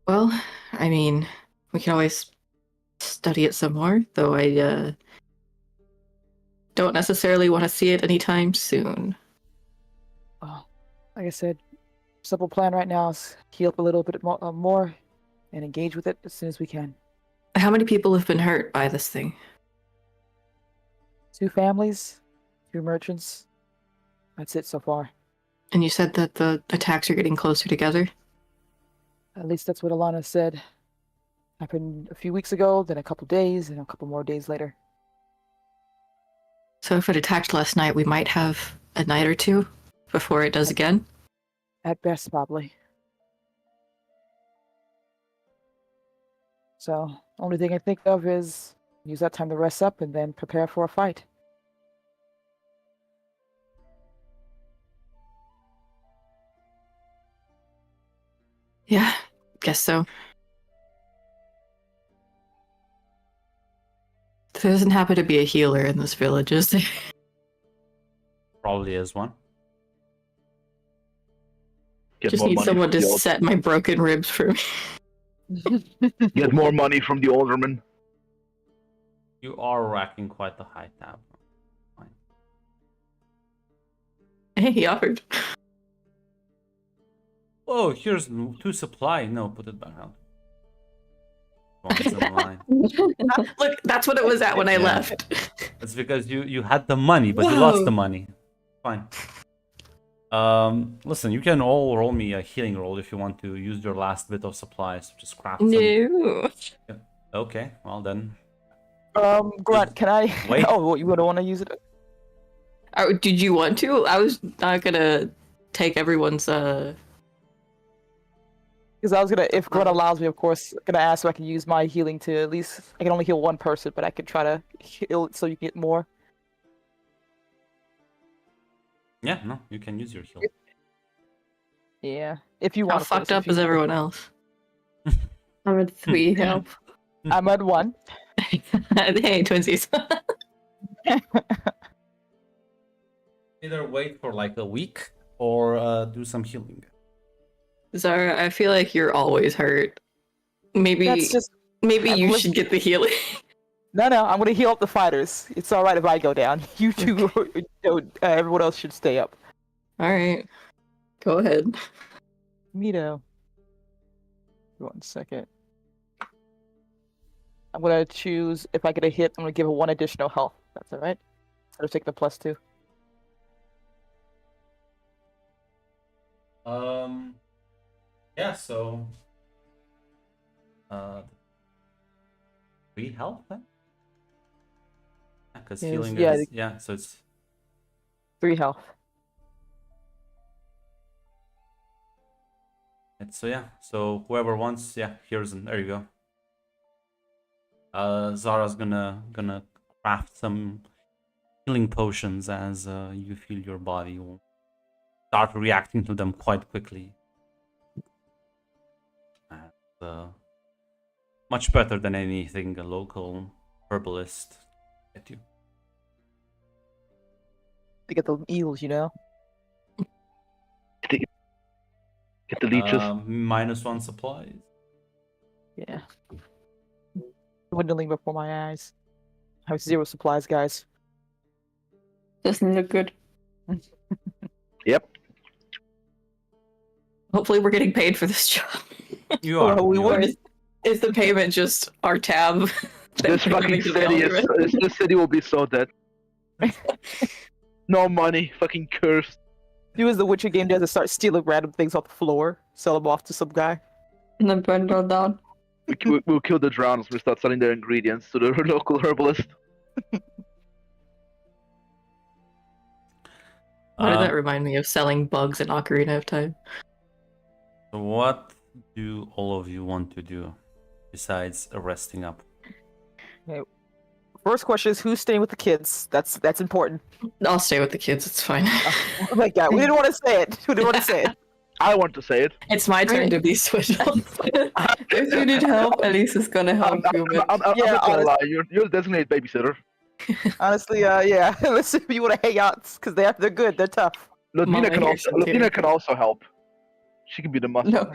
Well, I mean, we can always study it some more, though I don't necessarily want to see it anytime soon. Well, like I said, simple plan right now is heal up a little bit more and engage with it as soon as we can. How many people have been hurt by this thing? 2 families, 2 merchants. That's it so far. And you said that the attacks are getting closer together? At least that's what Alana said. Happened a few weeks ago, then a couple days, and a couple more days later. So if it attacked last night, we might have a night or two before it does again? At best, probably. So, only thing I think of is use that time to rest up and then prepare for a fight. Yeah, guess so. There doesn't happen to be a healer in this village, is there? Probably is one. Get Just more need money someone from to the old- set my broken ribs for me. Get more money from the alderman. You are racking quite the high tab. Fine. Hey, he offered. Oh, here's 2 supply. No, put it back out. One's in line. Look, that's what it was at when I Yeah. left. It's because you had the money, but you lost Whoa. the money. Fine. Listen, you can all roll me a healing roll if you want to use your last bit of supplies. Just craft some. No. Okay, well then. Grunt, can I? Wait. Oh, you would want to use it? Oh, did you want to? I was not gonna take everyone's Because I was gonna, if Grunt allows me, of course, gonna ask if I can use my healing to at least. I can only heal 1 person, but I could try to heal it so you get more. Yeah, no, you can use your heal. Yeah, if you how want. of course, fucked if up you is want. everyone else. I'm at 3 help. I'm at 1. Hey, twinsies. Either wait for like a week or do some healing. Zara, I feel like you're always hurt. Maybe That's just maybe you listen- should get the healing. no. I'm gonna heal up the fighters. It's all right if I go down. You two, everyone else should stay up. All right, go ahead. Mito. 1 second. I'm gonna choose if I get a hit. I'm gonna give her 1 additional health. That's all right. Instead of taking the +2. Yeah. So. 3 health then. Because Yes, healing yeah, is so it's 3 health. so whoever wants, here's there you go. Zara's gonna craft some healing potions as you feel your body will start reacting to them quite quickly. And, much better than anything a local herbalist get you. To get the eels, you know. Get the leeches. -1 supplies. Yeah. Dwindling before my eyes. I have 0 supplies, guys. Doesn't look good. Yep. Hopefully, we're getting paid for this job. You are. Well, we you would are. Or is the payment just our tab? This fucking city this city will be so dead. No money, fucking cursed. Do as the Witcher game does and start stealing random things off the floor, sell them off to some guy. And then burn it all down. We'll kill the drowners. We start selling their ingredients to the local herbalist. Why did that remind me of selling bugs in Ocarina of Time? So what do all of you want to do besides resting up? First question is who's staying with the kids? That's important. I'll stay with the kids. It's fine. Oh my god, we didn't want to say it. We didn't want to say it. I want to say it. It's my turn to be swindled. If you need help, Elise is gonna help you. But I'm Yeah, not gonna honest- lie. You're a designated babysitter. Honestly, yeah. Listen, if you want to hang out, because they're good. They're tough. Mama here should do. Ludmina can also help. She can be the muscle.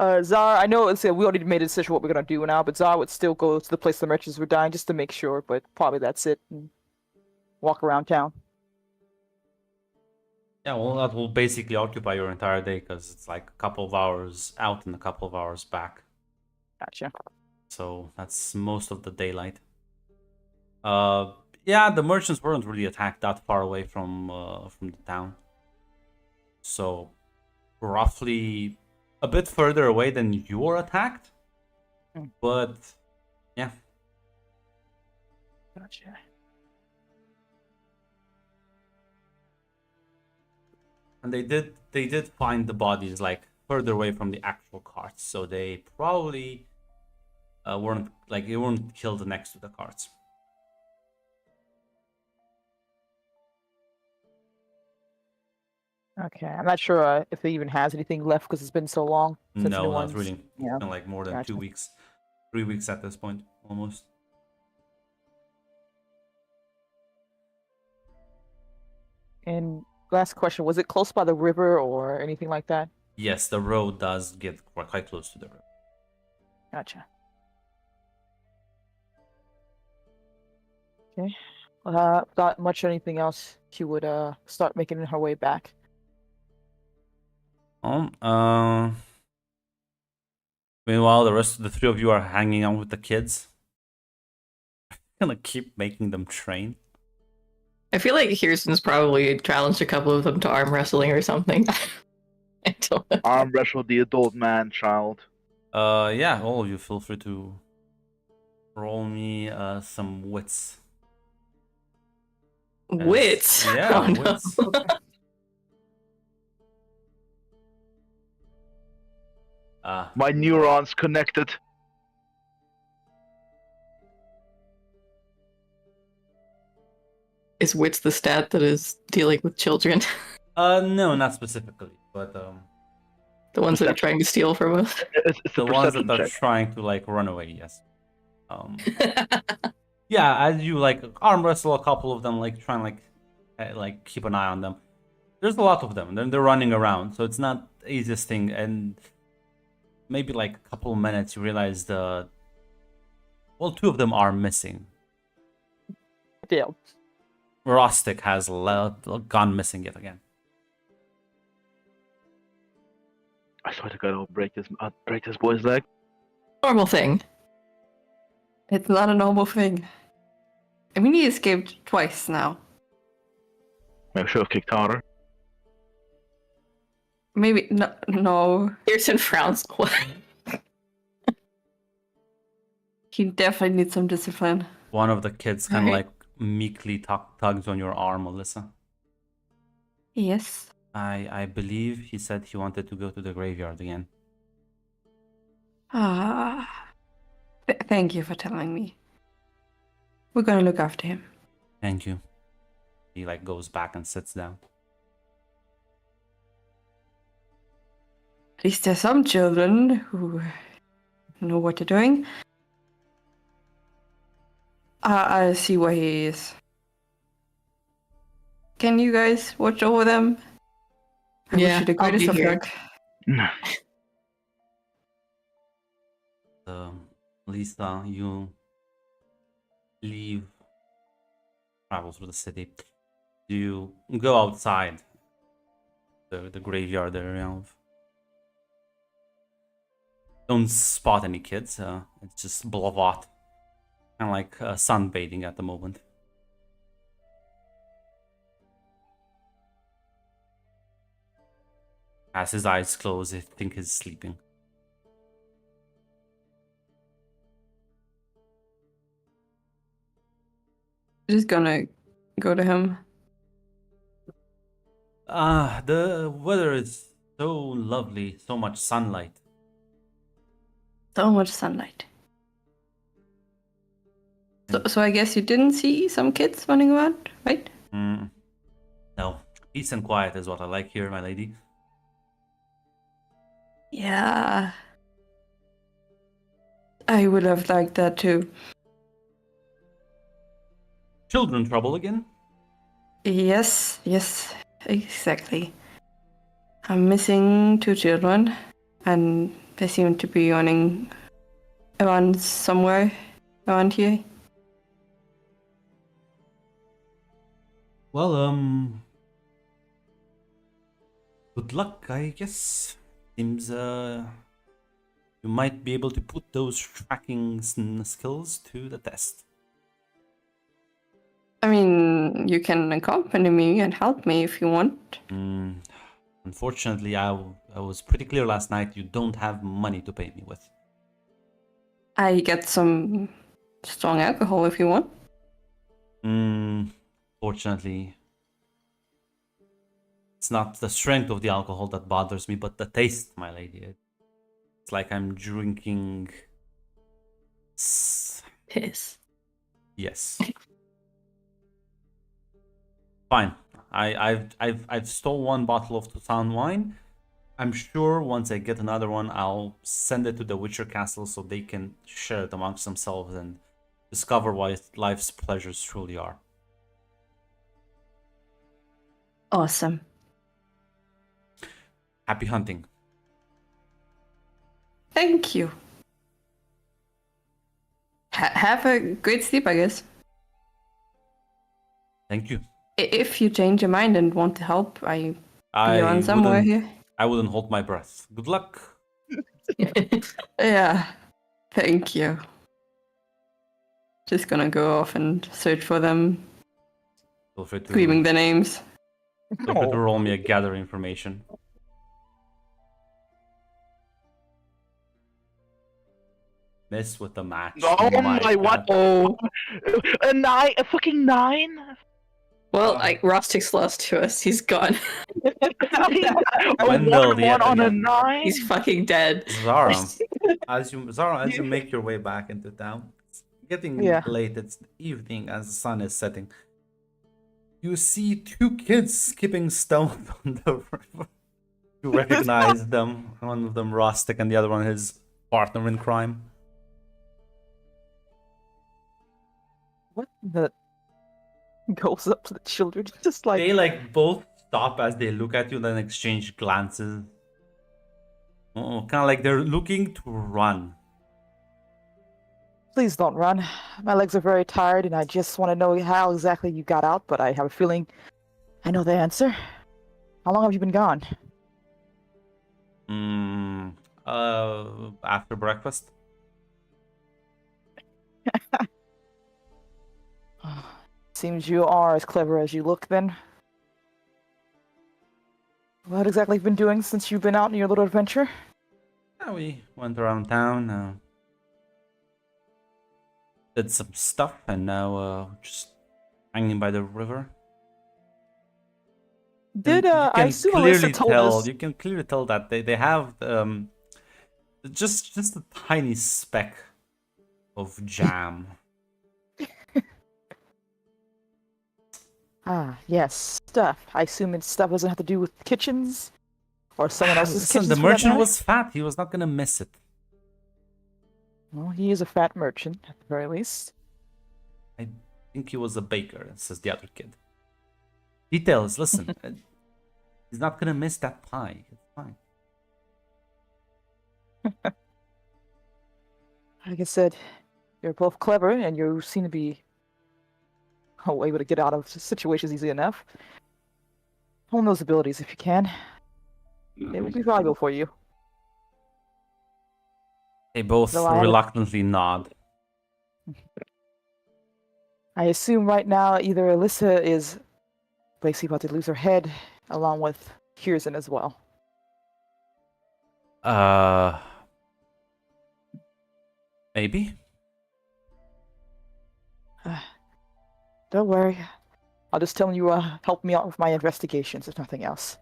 No. Zara, I know we already made a decision what we're gonna do now, but Zara would still go to the place the merchants were dying just to make sure. But probably that's it. And walk around town. Yeah, well, that will basically occupy your entire day because it's like a couple of hours out and a couple of hours back. Gotcha. So that's most of the daylight. Yeah, the merchants weren't really attacked that far away from the town. So roughly a bit further away than you were attacked. But yeah. Gotcha. And they did find the bodies like further away from the actual carts, so they probably weren't killed next to the carts. Okay, I'm not sure if it even has anything left because it's been so long. Since No, new not ones. really. Yeah. It's been like more than Gotcha. 2 weeks, 3 weeks at this point, almost. And last question: was it close by the river or anything like that? Yes, the road does get quite close to the river. Gotcha. Okay. Not much anything else. She would start making her way back. Meanwhile, the rest of the 3 of you are hanging out with the kids. Gonna keep making them train. I feel like Kirsten's probably challenged a couple of them to arm wrestling or something. I don't know. Arm wrestle the adult man child. Yeah, all of you feel free to roll me some wits. Wits. Yeah, Oh, no. wits. My neurons connected. Is wits the stat that is dealing with children? No, not specifically, but The ones that are trying to steal from us? It's the a ones perception that are check. trying to like run away. Yes. Yeah, as you like arm wrestle a couple of them, like try and like keep an eye on them. There's a lot of them. They're running around, so it's not the easiest thing. And maybe like a couple of minutes, you realize two of them are missing. Damn. Rostic has gone missing yet again. I swear to God, I'll break this boy's leg. Normal thing. It's not a normal thing. I mean, he escaped twice now. I should have kicked harder. Maybe no. Pearson frowns. He definitely needs some discipline. One of the kids kind of Alright. like meekly tugs on your arm, Alyssa. Yes. I believe he said he wanted to go to the graveyard again. Ah. Thank you for telling me. We're gonna look after him. Thank you. He like goes back and sits down. At least there's some children who know what they're doing. I'll see where he is. Can you guys watch over them? I wish Yeah, you the I'll be greatest of here. luck. Lisa, you leave, travel through the city. You go outside the graveyard area of. Don't spot any kids. It's just Blavat, kind of like sunbathing at the moment. As his eyes close, I think he's sleeping. Just gonna go to him. The weather is so lovely, so much sunlight. So much sunlight. So I guess you didn't see some kids running around, right? No, peace and quiet is what I like here, my lady. Yeah. I would have liked that too. Children trouble again? Yes, exactly. I'm missing 2 children, and they seem to be running around somewhere around here. Well, good luck, I guess. Seems, you might be able to put those tracking skills to the test. I mean, you can accompany me and help me if you want. Unfortunately, I was pretty clear last night you don't have money to pay me with. I get some strong alcohol if you want. Fortunately, it's not the strength of the alcohol that bothers me, but the taste, my lady. It's like I'm drinking. Piss. Yes. Fine. I've stole one bottle of Tucson wine. I'm sure once I get another one, I'll send it to the Witcher Castle so they can share it amongst themselves and discover what life's pleasures truly are. Awesome. Happy hunting. Thank you. Have a great sleep, I guess. Thank you. If you change your mind and want to help, I'll be on somewhere here. I wouldn't hold my breath. Good luck. Yeah, thank you. Just gonna go off and search for them, Feel free to, screaming their names. feel free to roll me a gather information. Miss with the match. Oh my what? God. Oh, a fucking 9. Well, Rostic's lost to us. He's gone. Wendell, the one on a other- 9. He's fucking dead. Zara, as you make your way back into town, it's getting late. It's evening as the sun is setting. You see 2 kids skipping stone on the river. You recognize them. One of them Rostic and the other one his partner in crime. What the goes up to the children? Just like They like both stop as they look at you, then exchange glances. Oh, kind of like they're looking to run. Please don't run. My legs are very tired, and I just want to know how exactly you got out, but I have a feeling I know the answer. How long have you been gone? After breakfast. Seems you are as clever as you look, then. What exactly have you been doing since you've been out on your little adventure? Yeah, we went around town, did some stuff, and now just hanging by the river. Did And I assume Alyssa told us? You can clearly tell that they have just a tiny speck of jam. Ah, yes, stuff. I assume it's stuff doesn't have to do with kitchens or someone else's Listen, kitchens. the for that merchant matter? was fat. He was not gonna miss it. Well, he is a fat merchant, at the very least. I think he was a baker, says the other kid. Details, listen. He's not gonna miss that pie. It's fine. Like I said, you're both clever, and you seem to be able to get out of situations easy enough. Hone those abilities if you can. It will be valuable for you. They both So I- reluctantly nod. I assume right now either Alyssa is basically about to lose her head, along with Kirsten as well. Maybe. Don't worry. I'll just tell you help me out with my investigations, if nothing else.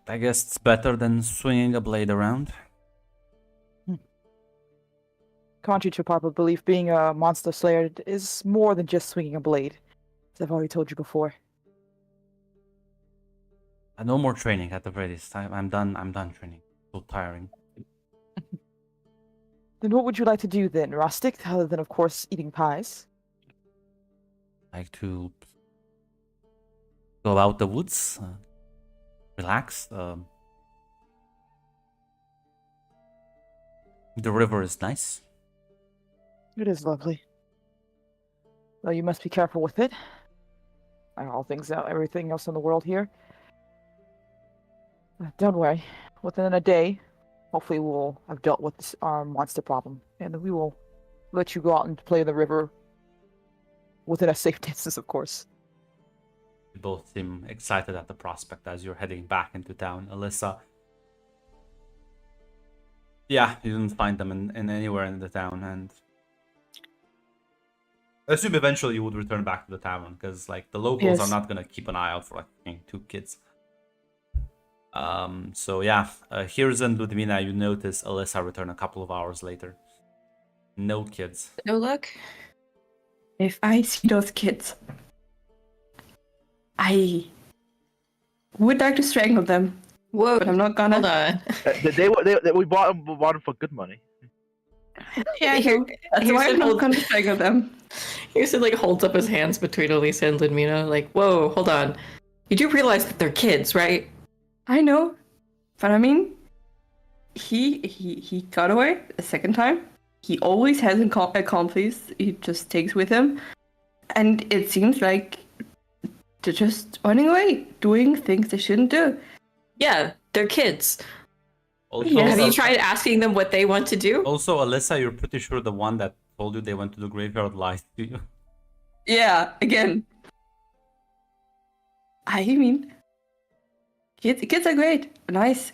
I guess it's better than swinging a blade around. Contrary to popular belief, being a monster slayer is more than just swinging a blade, as I've already told you before. No more training at the very least. I'm done. I'm done training. So tiring. Then what would you like to do then, Rustic, other than, of course, eating pies? Like to go out the woods, relax. The river is nice. It is lovely. Though you must be careful with it. Like all things, everything else in the world here. Don't worry. Within a day, hopefully we'll have dealt with this monster problem, and we will let you go out and play in the river within a safe distance, of course. You both seem excited at the prospect as you're heading back into town. Alyssa. Yeah, you didn't find them in anywhere in the town, and I assume eventually you would return back to the tavern because, like, the locals are Yes. not gonna keep an eye out for like two kids. So yeah, here's in Ludmina. You notice Alyssa return a couple of hours later. No kids. No luck. If I see those kids, I would like to strangle them, Whoa. but I'm not gonna. Hold on. We bought them for good money. Yeah, Here- that's here's why I'm an not old- gonna strangle them. Houston like holds up his hands between Elisa and Ludmina, like, whoa, hold on. You do realize that they're kids, right? I know, but I mean, he got away a second time. He always has accomplice. He just takes with him, and it seems like they're just running away, doing things they shouldn't do. Yeah, they're kids. Also, Yes. Have you tried asking them what they want to do? Also, Alyssa, you're pretty sure the one that told you they went to the graveyard lied to you. Yeah, again. I mean, kids are great, nice,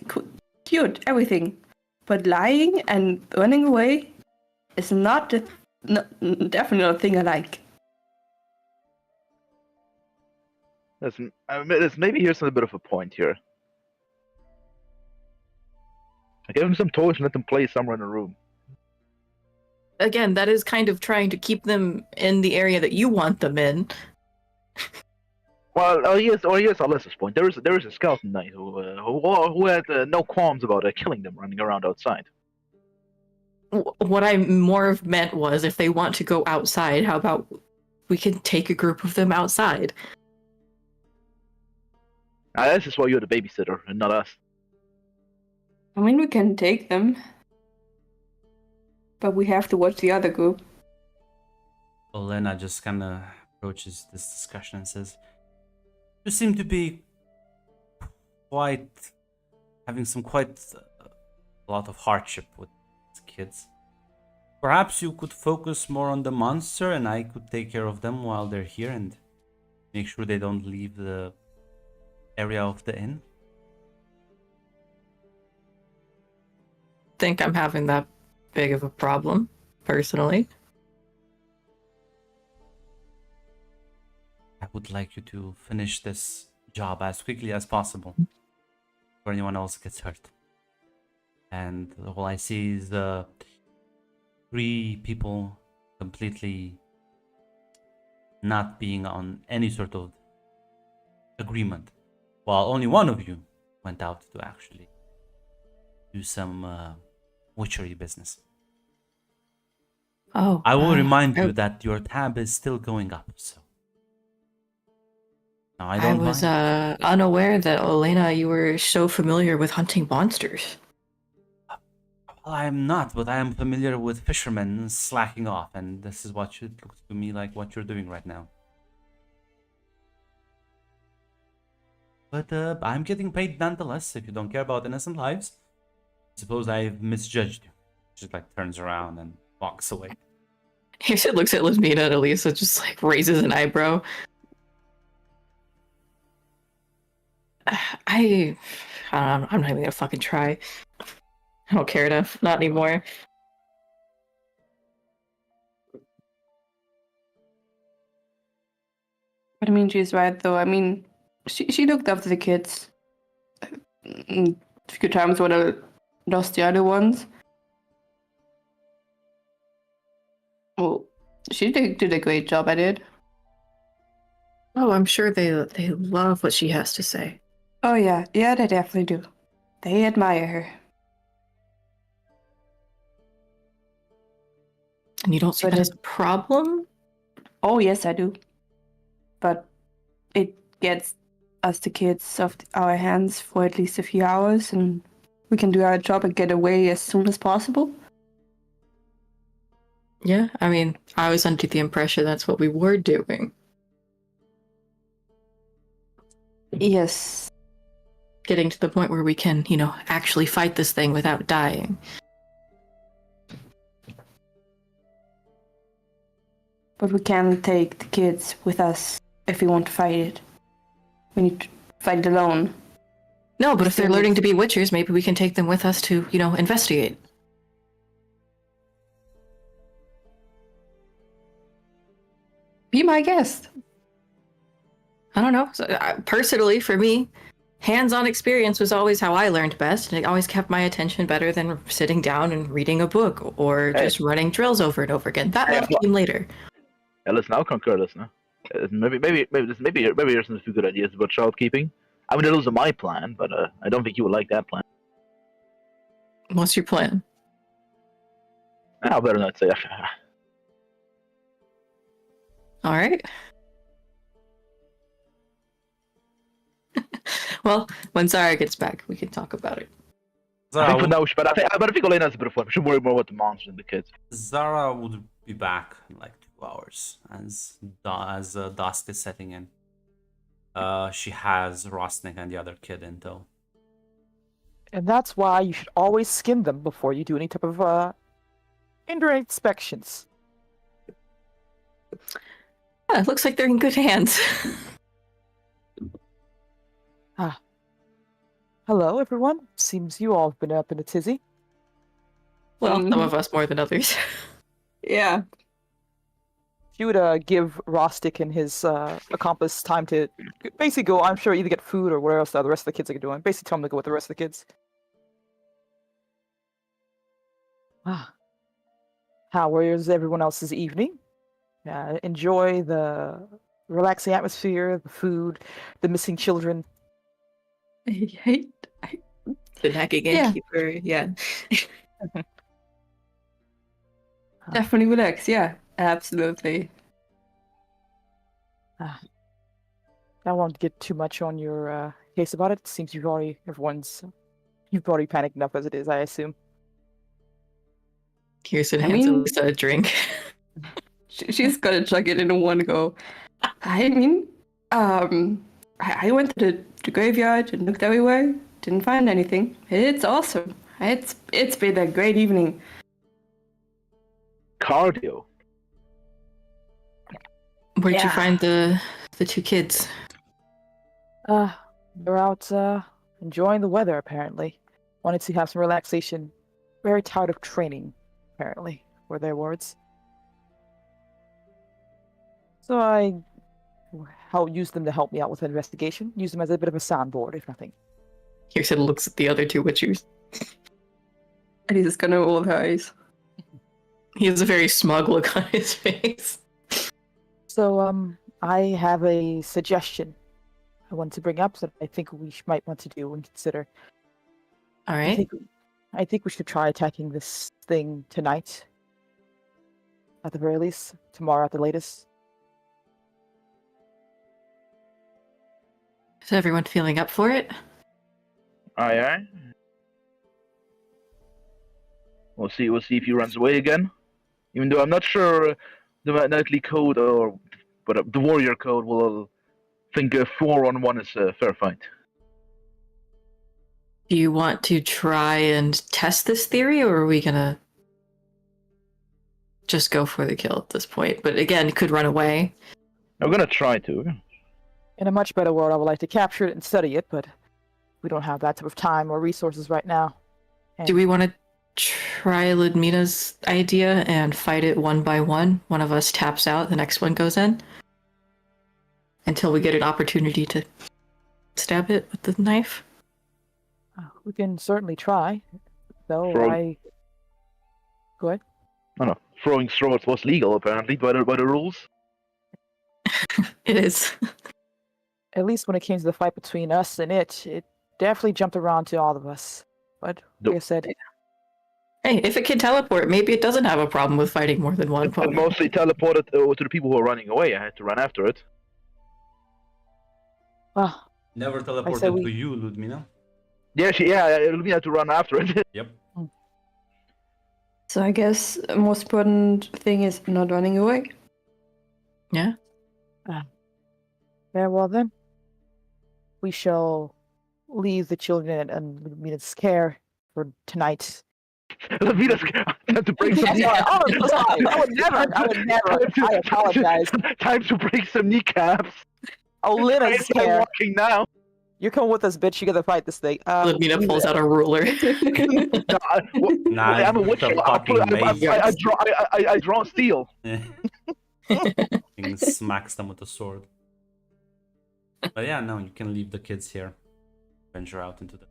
cute, everything, but lying and running away is not definitely not a thing I like. Listen, maybe here's a bit of a point here. I give them some toys and let them play somewhere in a room. Again, that is kind of trying to keep them in the area that you want them in. Well, here's Alyssa's point. There is a skeleton knight who had no qualms about killing them running around outside. What I more of meant was if they want to go outside, how about we can take a group of them outside? This is why you're the babysitter and not us. I mean, we can take them, but we have to watch the other group. Olena just kind of approaches this discussion and says, "You seem to be having quite a lot of hardship with kids. Perhaps you could focus more on the monster, and I could take care of them while they're here and make sure they don't leave the area of the inn." Think I'm having that big of a problem, personally. I would like you to finish this job as quickly as possible before anyone else gets hurt. And all I see is the 3 people completely not being on any sort of agreement, while only one of you went out to actually do some witchery business. Oh, I will remind I- you that your tab is still going up, so now I I don't was mind. unaware that Olena, you were so familiar with hunting monsters. Well, I am not, but I am familiar with fishermen slacking off, and this is what should look to me like what you're doing right now. But I'm getting paid nonetheless. If you don't care about innocent lives, I suppose I've misjudged you. Just like turns around and walks away. He looks at Lismina and Elisa, just like raises an eyebrow. I don't know, I'm not even gonna fucking try. I don't care enough. Not anymore. But I mean, she's right though. I mean, she looked after the kids. A few times when I lost the other ones. Well, she did a great job at it. Oh, I'm sure they love what she has to say. Oh yeah, yeah, they definitely do. They admire her. And you don't see But that as a problem? Oh yes, I do. But it gets us the kids off our hands for at least a few hours, and we can do our job and get away as soon as possible. Yeah, I mean, I was under the impression that's what we were doing. Yes. Getting to the point where we can, actually fight this thing without dying. But we can't take the kids with us if we want to fight it. We need to fight it alone. No, but if they're Still- learning to be witchers, maybe we can take them with us to, investigate. Be my guest. I don't know. So, personally, for me, hands-on experience was always how I learned best, and it always kept my attention better than sitting down and reading a book or Hey. just running drills over and over again. That Hey, left came later. Yeah, listen, I'll concur. Listen, maybe there's some few good ideas about child keeping. I mean, those are my plan, but I don't think you would like that plan. What's your plan? I better not say. All right. Well, when Zara gets back, we can talk about it. I think for Zara, now, but I think Olena's a bit of fun. We should worry more about the monsters and the kids. Zara would be back in like 2 hours as dusk is setting in. She has Rosnick and the other kid in tow. And that's why you should always skin them before you do any type of indirect inspections. Yeah, it looks like they're in good hands. Hello, everyone. Seems you all have been up in a tizzy. Well, some of us more than others. Yeah. She would give Rostic and his accomplice time to basically go, I'm sure, either get food or whatever else the rest of the kids are doing. Basically tell them to go with the rest of the kids. How was everyone else's evening? Enjoy the relaxing atmosphere, the food, the missing children. The nagging Yeah. innkeeper, yeah. Definitely relax. Yeah, absolutely. I won't get too much on your case about it? It seems you've already panicked enough as it is, I assume. Kirsten I hands mean- Elisa a drink. She's gonna chug it in one go. I mean, I went to the graveyard and looked everywhere. Didn't find anything. It's awesome. It's been a great evening. Cardio. Where'd you Yeah. find the two kids? They're out enjoying the weather apparently. Wanted to have some relaxation. Very tired of training, apparently, were their words. So I use them to help me out with the investigation. Use them as a bit of a soundboard, if nothing. Kirsten looks at the other two witchers. Elisa's gonna roll her eyes. He has a very smug look on his face. So, I have a suggestion I want to bring up that I think we might want to do and consider. All I right. think we should try attacking this thing tonight. At the very least, tomorrow at the latest. Is everyone feeling up for it? Aye, aye. We'll see if he runs away again. Even though I'm not sure the knightly code but the warrior code will think 4-on-1 is a fair fight. Do you want to try and test this theory, or are we gonna just go for the kill at this point? But again, it could run away. I'm gonna try to. In a much better world, I would like to capture it and study it, but we don't have that type of time or resources right now. Do we want to try Ludmina's idea and fight it one by one? One of us taps out, the next one goes in? Until we get an opportunity to stab it with the knife? We can certainly try, though. Throw- Go ahead. No, throwing swords was legal apparently by the rules. It is. At least when it came to the fight between us and it definitely jumped around to all of us. But like I said, Hey, if it can teleport, maybe it doesn't have a problem with fighting more than one It opponent. mostly teleported to the people who are running away. I had to run after it. ah, Never said teleported we- to you, Ludmina. Yeah, Lumina had to run after it. Yep. So I guess the most important thing is not running away. Yeah. very well then. We shall leave the children and Lumina's care for tonight. Lumina's time to break some I'm sorry, I would never. I apologize. Time to break some kneecaps. Olina's I'm care. walking now. You come with us, bitch. You gotta fight this thing. Ludmina pulls out a ruller. No, Nah, I'm a witcher. some I, fucking maze. I draw steel. Fucking smacks them with a sword. But yeah, no, you can leave the kids here. Venture out into the...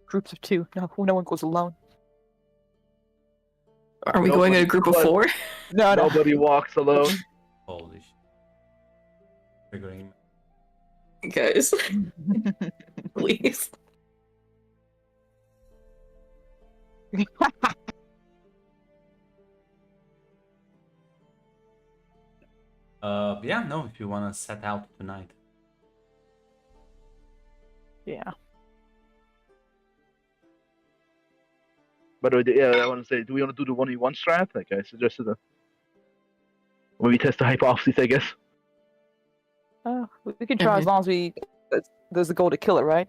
Groups of two. No one goes alone. Are we going in a group of four? No. Nobody walks alone. Holy shit. Figuring... Guys, please. Yeah, no, if you want to set out tonight. Yeah. By the way, yeah, I want to say, do we want to do the 1v1 strat? Like I suggested, when we test the hypothesis, I guess. We can try as long as there's a goal to kill it, right?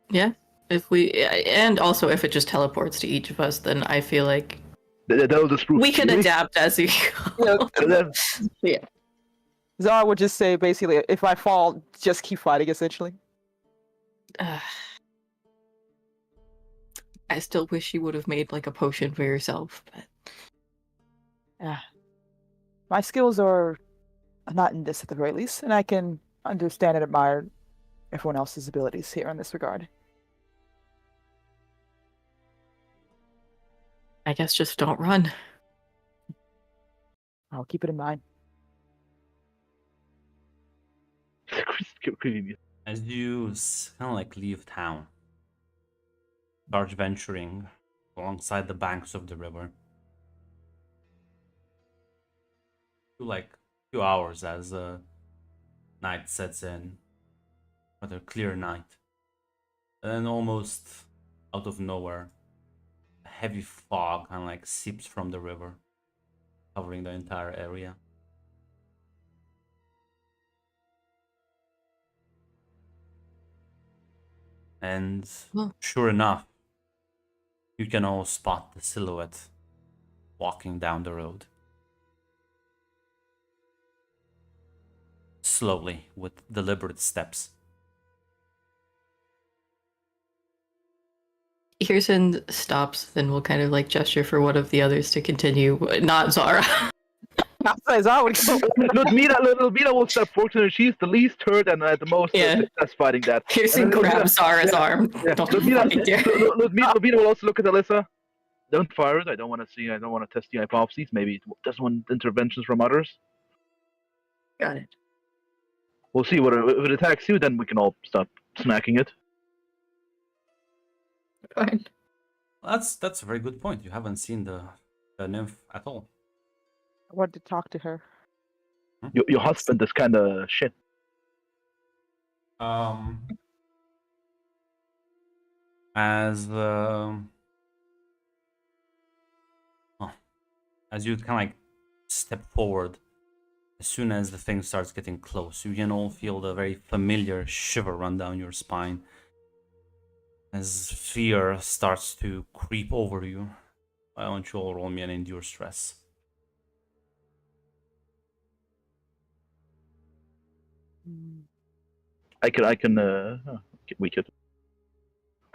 Yeah. If we, and also if it just teleports to each of us, then I feel like That'll disprove. we can adapt as we go. And then, Zara would just say basically, if I fall, just keep fighting. Essentially. I still wish you would have made like a potion for yourself, but My skills are not in this at the very least, and I can understand and admire everyone else's abilities here in this regard. I guess just don't run. I'll keep it in mind. As you kind of like leave town, start venturing alongside the banks of the river, you like few hours as night sets in, rather clear night. And then almost out of nowhere, a heavy fog kind of like seeps from the river, covering the entire area. And Huh. sure enough, you can all spot the silhouette walking down the road. Slowly, with deliberate steps. Kirsten stops, then will kind of like gesture for one of the others to continue, not Zara. Zara would go. Ludmila will step forward. She's the least hurt and the most Yeah. success fighting that. Kirsten And then grabs Zara's arm. Yeah, Don't Ludmila, fucking dare. Ludmila will also look at Alyssa. Don't fire it. I don't want to test the hypotheses. Maybe it doesn't want interventions from others. Got it. We'll see. If it attacks you, then we can all stop smacking it. Fine. That's a very good point. You haven't seen the nymph at all. I wanted to talk to her. Your husband is kind of shit. As you kind of like step forward, as soon as the thing starts getting close, you can all feel the very familiar shiver run down your spine as fear starts to creep over you. Why don't you all roll me an endure stress? We could.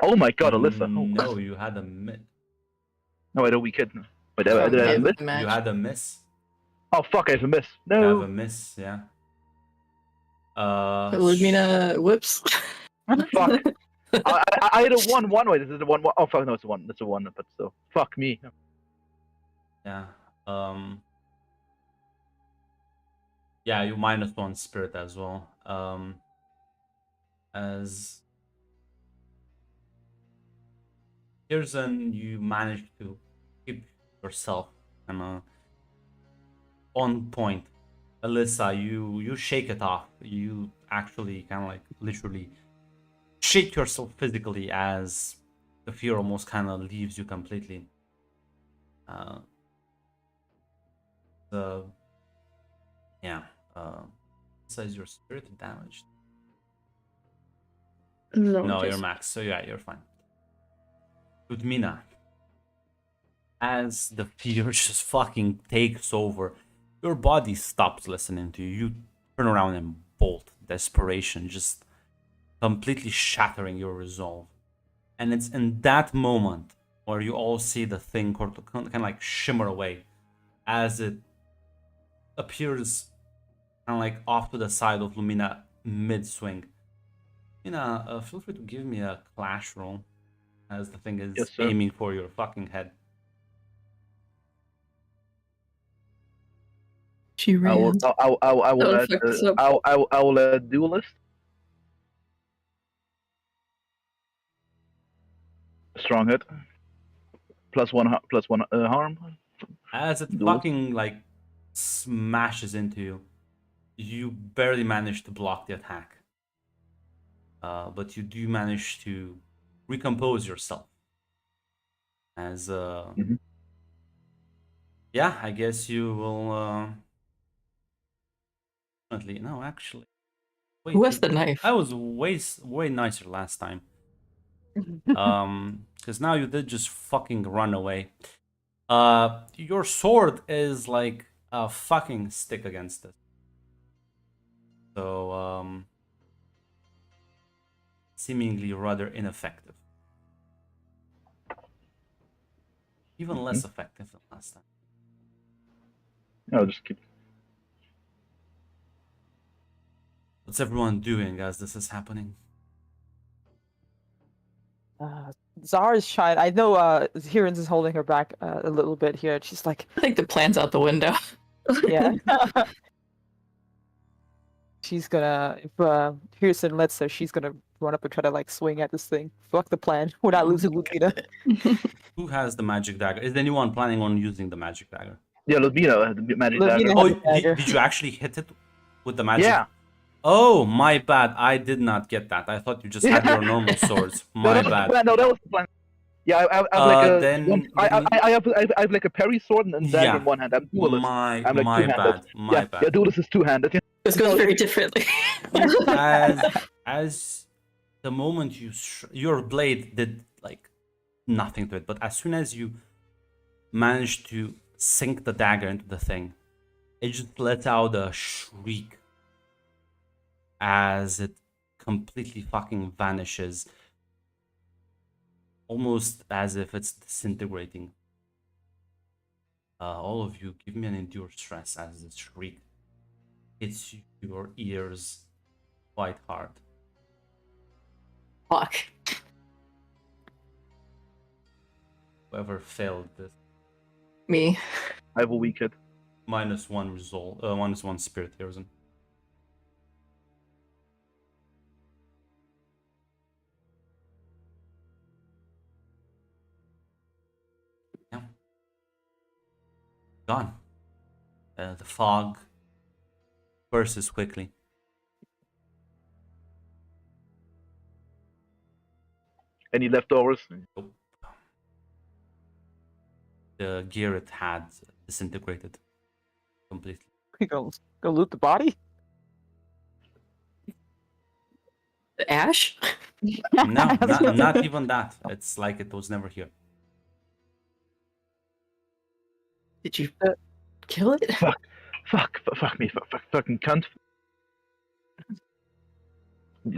Oh my god, Alyssa. Oh. No, you had a miss. No, I don't. We could. Wait, did I have a miss? You had a miss. Oh fuck, I have a miss. You have No. a miss, yeah. Ludmina whoops. Fuck. I had a 1-1. Wait, is it a 1-1? Oh fuck, no, it's a 1. It's a 1, but still. Fuck me. Yeah. Yeah, you -1 spirit as well. As Kirsten, you managed to keep yourself on point. Alyssa, you shake it off. You actually kind of like literally shake yourself physically as the fear almost kind of leaves you completely. Says your spirit damaged. No, you're max, so yeah, you're fine. Ludmina, as the fear just fucking takes over, your body stops listening to you. You turn around and bolt. Desperation just completely shattering your resolve. And it's in that moment where you all see the thing kind of like shimmer away as it appears kind of like off to the side of Lumina mid-swing. Feel free to give me a clash roll as the thing is Yes, sir. aiming for your fucking head. She I will. ran. I will Don't add. fuck this up. I will add duelist. Strong hit. +1 harm. As it Duel. fucking like smashes into you, you barely manage to block the attack. But you do manage to recompose yourself. As yeah, I guess you will no, actually. Wait, Who has the knife? I was way nicer last time. Because now you did just fucking run away. Your sword is like a fucking stick against it. So, seemingly rather ineffective. Even less effective than last time. I'll just keep. What's everyone doing as this is happening? Zara's shy. I know Hirens is holding her back a little bit here. She's like, I think the plan's out the window. yeah. She's gonna, if Hirsen lets her, she's gonna run up and try to like swing at this thing. Fuck the plan. We're not losing Lupita. Who has the magic dagger? Is anyone planning on using the magic dagger? Yeah, Ludmina, the magic Ludmina dagger. Oh, the dagger. did you actually hit it with the magic? Yeah. Oh, my bad. I did not get that. I thought you just had your normal swords. No, My that was the bad. plan. No, that was the plan. Yeah, I have like a Then I have like a parry sword and dagger Yeah. in one hand. I'm duelist. I'm like my two-handed. bad. My Yeah, bad. duelist is two-handed. This goes very differently. As the moment your blade did like nothing to it, but as soon as you managed to sink the dagger into the thing, it just let out a shriek as it completely fucking vanishes, almost as if it's disintegrating. All of you, give me an endure stress as this shriek hits your ears quite hard. Fuck. Whoever failed this, Me. I have a weak hit. -1 result, -1 spirit erosion. Yeah. Gone. The fog bursts quickly. Any leftovers? Nope. The gear it had disintegrated completely. We go loot the body. The ash? No, not even that. It's like it was never here. Did you kill it? Fuck me, fucking cunt.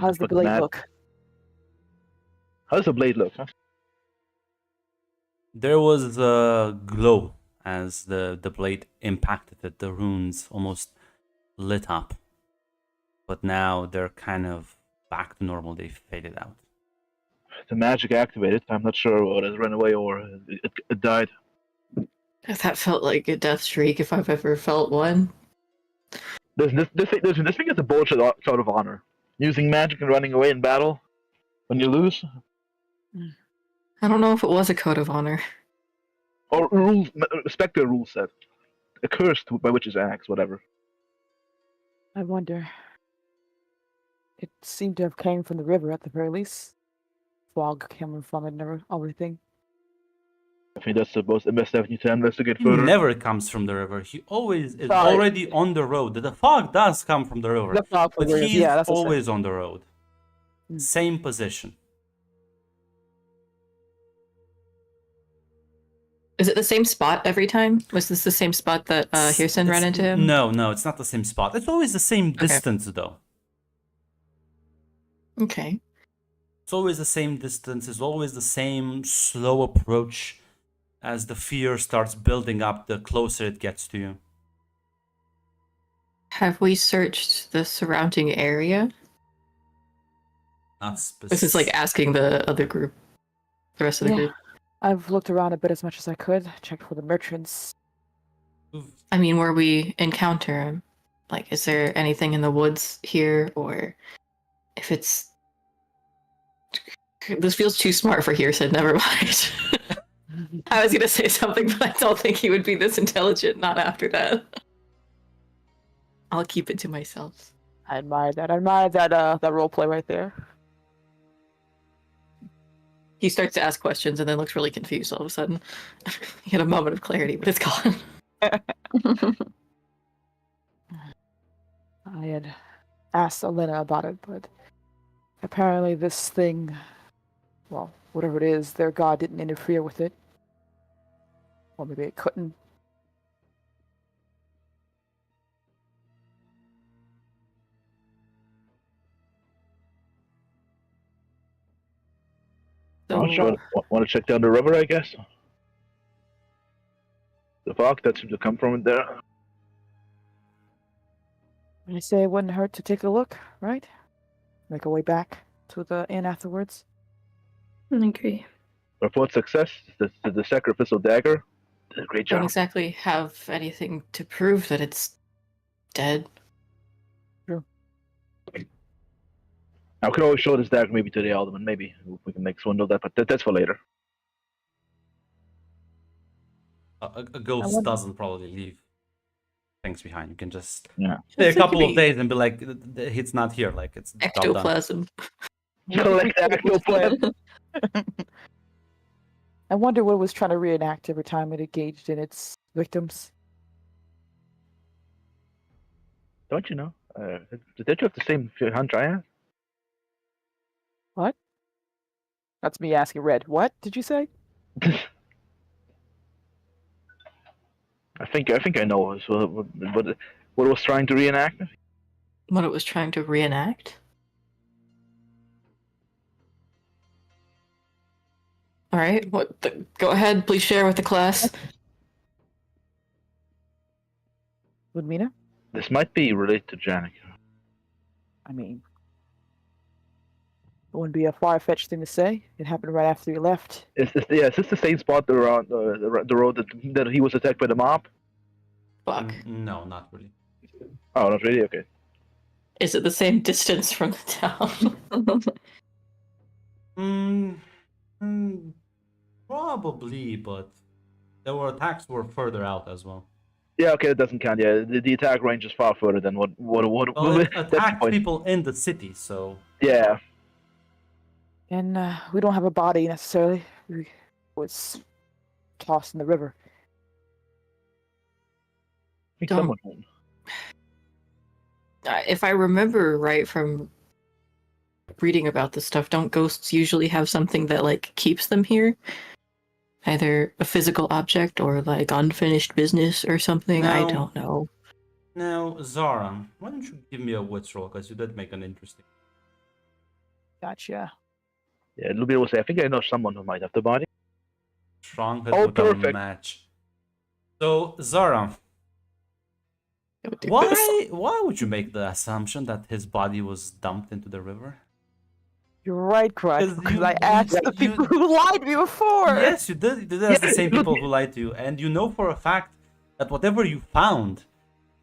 How's the Fucking blade mad. look? How's the blade look? Huh? There was a glow as the blade impacted it. The runes almost lit up. But now they're kind of back to normal. They faded out. The magic activated. I'm not sure whether it ran away or it died. That felt like a death streak if I've ever felt one. This thing is a bullshit code of honor. Using magic and running away in battle when you lose, I don't know if it was a code of honor. or rules. Respect the rule set. A curse by witches' axe, whatever. I wonder. It seemed to have came from the river at the very least. Fog coming from it and everything. I think that's the best avenue to investigate He further. never comes from the river. He always is Sorry. already on the road. The fog does come from the river, The fog from but the river, he's yeah, that's what I'm saying. always on the road. Mm. Same position. Is it the same spot every time? Was this the same spot that Hirson ran into him? No, it's not the same spot. It's always the same distance, though. Okay. It's always the same distance. It's always the same slow approach. As the fear starts building up, the closer it gets to you. Have we searched the surrounding area? Not specific. This is like asking the other group, the rest of the Yeah. group. I've looked around a bit as much as I could, checked for the merchants. I mean, where we encounter him. Like, is there anything in the woods here, or if it's... This feels too smart for Hirson, never mind. I was gonna say something, but I don't think he would be this intelligent, not after that. I'll keep it to myself. I admire that. I admire that role play right there. He starts to ask questions and then looks really confused all of a sudden. He had a moment of clarity, but it's gone. I had asked Elena about it, but apparently this thing, well, whatever it is, their god didn't interfere with it. Or maybe it couldn't. So, Want to check down the river, I guess. The fog that seems to come from it there. I say it wouldn't hurt to take a look, right? Make our way back to the inn afterwards. I agree. Report success. The sacrificial dagger. Did a great don't job. exactly have anything to prove that it's dead. I could always show this dagger maybe to the alderman. Maybe we can make swindle that, but that's for later. A ghost wonder- doesn't probably leave things behind. You can just Yeah. stay a It's like couple of me. days and be like, it's not here. Like it's job done. Ectoplasm. Collect ectoplasm. I wonder what it was trying to reenact every time it engaged in its victims. Don't you know? Did you have the same hunch I have? What? That's me asking Red. What did you say? I think I know what it was trying to reenact. What it was trying to reenact? All right. Go ahead. Please share with the class. Ludmina? This might be related to Janik. I mean, it wouldn't be a far-fetched thing to say. It happened right after you left. Is this the same spot around the road that he was attacked by the mob? Fuck. No, not really. Oh, not really. Okay. Is it the same distance from the town? Probably, but there were attacks were further out as well. Yeah. Okay, that doesn't count. Yeah, the attack range is far further than what. Well, it That's the attacked point. people in the city, so Yeah. And we don't have a body necessarily. It was tossed in the river. I think Don't- someone. If I remember right from reading about this stuff, don't ghosts usually have something that like keeps them here? Either a physical object or like unfinished business or something. I No. don't know. now Zara, why don't you give me a wits roll because you did make an interesting. Gotcha. Yeah, Lubia will say, I think I know someone who might have the body. Strong hit Oh, with a perfect. match. So Zara, Don't do this. why would you make the assumption that his body was dumped into the river? You're right, Crud, 'Cause because you- I asked the you- people who lied to me before. Yes, you did. You did ask the Yeah, same people who lied to you, and you know for a fact that whatever you found,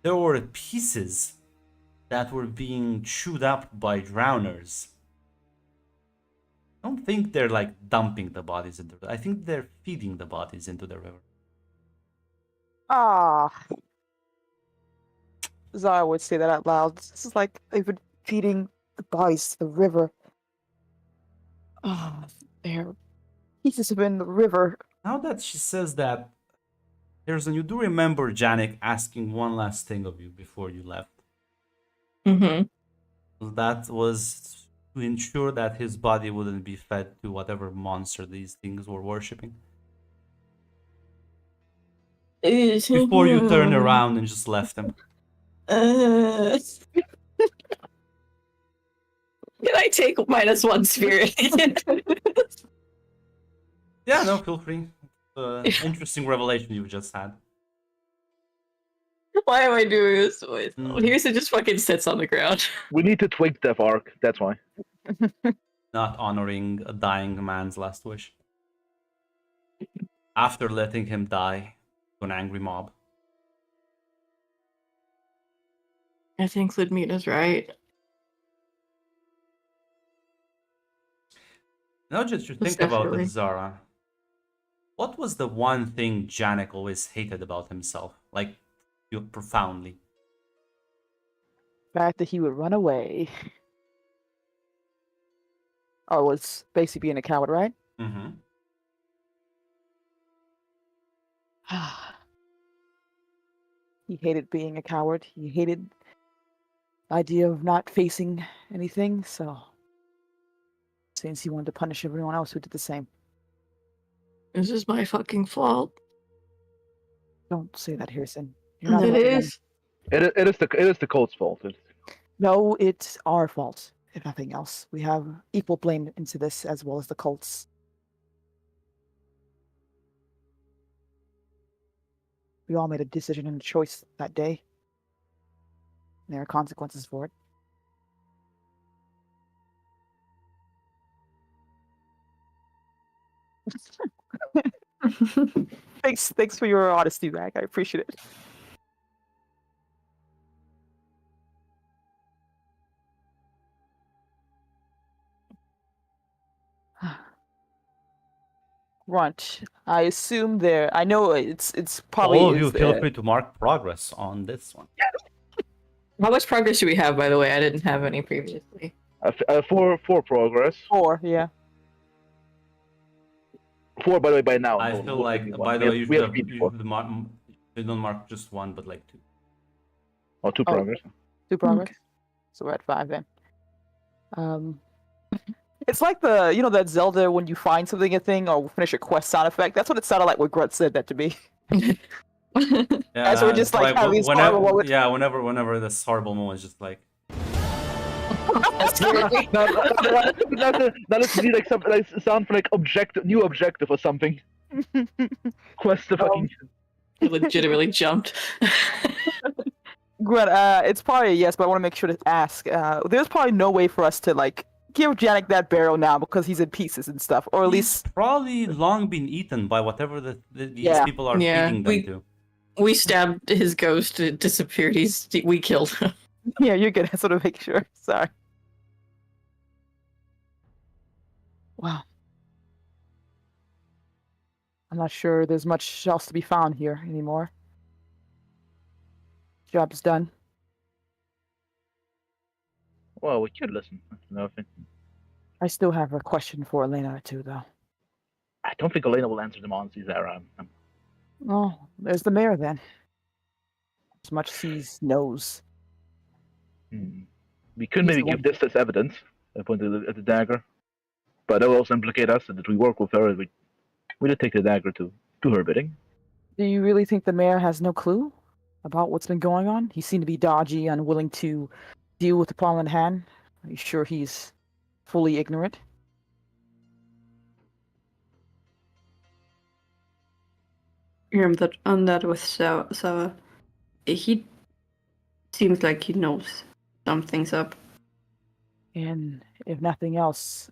there were pieces that were being chewed up by drowners. I don't think they're like dumping the bodies into. I think they're feeding the bodies into the river. Ah. Zara would say that out loud. This is like they've been feeding the bodies to the river. Ah, their pieces have been in the river. Now that she says that, Harrison, you do remember Janik asking one last thing of you before you left. Mm-hmm. That was to ensure that his body wouldn't be fed to whatever monster these things were worshipping. Before you turn around and just left him. Can I take -1 spirit? Yeah, no, feel free. Interesting revelation you just had. Why am I doing this? Wait, Mm. Here's it just fucking sits on the ground. We need to twig Death Arc, that's why. Not honoring a dying man's last wish. After letting him die to an angry mob. I think Ludmina's right. Now just to Most think about definitely. it, Zara. What was the one thing Janek always hated about himself? Like, profoundly. The fact that he would run away. Oh, it was basically being a coward, right? Mm-hmm. He hated being a coward. He hated the idea of not facing anything, so since he wanted to punish everyone else who did the same. This is my fucking fault. Don't say that, Harrison. You're not It the only one. is. It is the cult's fault. No, it's our fault, if nothing else. We have equal blame into this as well as the cults. We all made a decision and a choice that day. And there are consequences for it. Thanks for your honesty, Mac. I appreciate it. Grunt. I assume there. I know it's probably All of is you feel there. free to mark progress on this one. How much progress do we have, by the way? I didn't have any previously. Four progress. 4, yeah. 4, by the way, by now. I No, feel no, like, maybe by one. the way, you we should have have, three you before. should mark, you don't mark just one, but like 2. Oh, 2 Oh. progress. 2 progress. So we're at 5 then. It's like that Zelda when you find something a thing or finish a quest sound effect. That's what it sounded like when Grunt said that to me. Yeah, As we're just it's like having these whenever, horrible moments. yeah, whenever this horrible moment is just like, now let's be like something like sound for like new objective or something. Quest to fucking. I legitimately jumped. Grunt, it's probably a yes, but I want to make sure to ask. There's probably no way for us to like give Janik that barrel now because he's in pieces and stuff, or at he's least probably long been eaten by whatever these Yeah. people are Yeah, feeding them we- to. We stabbed his ghost. It disappeared. We killed him. yeah, you're good. I just want to make sure. Sorry. Wow. I'm not sure there's much else to be found here anymore. Job's done. Well, we could listen. That's another thing. I still have a question for Elena too, though. I don't think Elena will answer them honestly, Zara. Oh, there's the mayor then. As much as he knows. We could He's maybe the give this as evidence. I point at the dagger, but that will also implicate us that we work with her. And we did take the dagger to do her bidding. Do you really think the mayor has no clue about what's been going on? He seemed to be dodgy, unwilling to deal with the problem at hand. Are you sure he's fully ignorant? That on that with Sarah, he seems like he knows something's up. And if nothing else,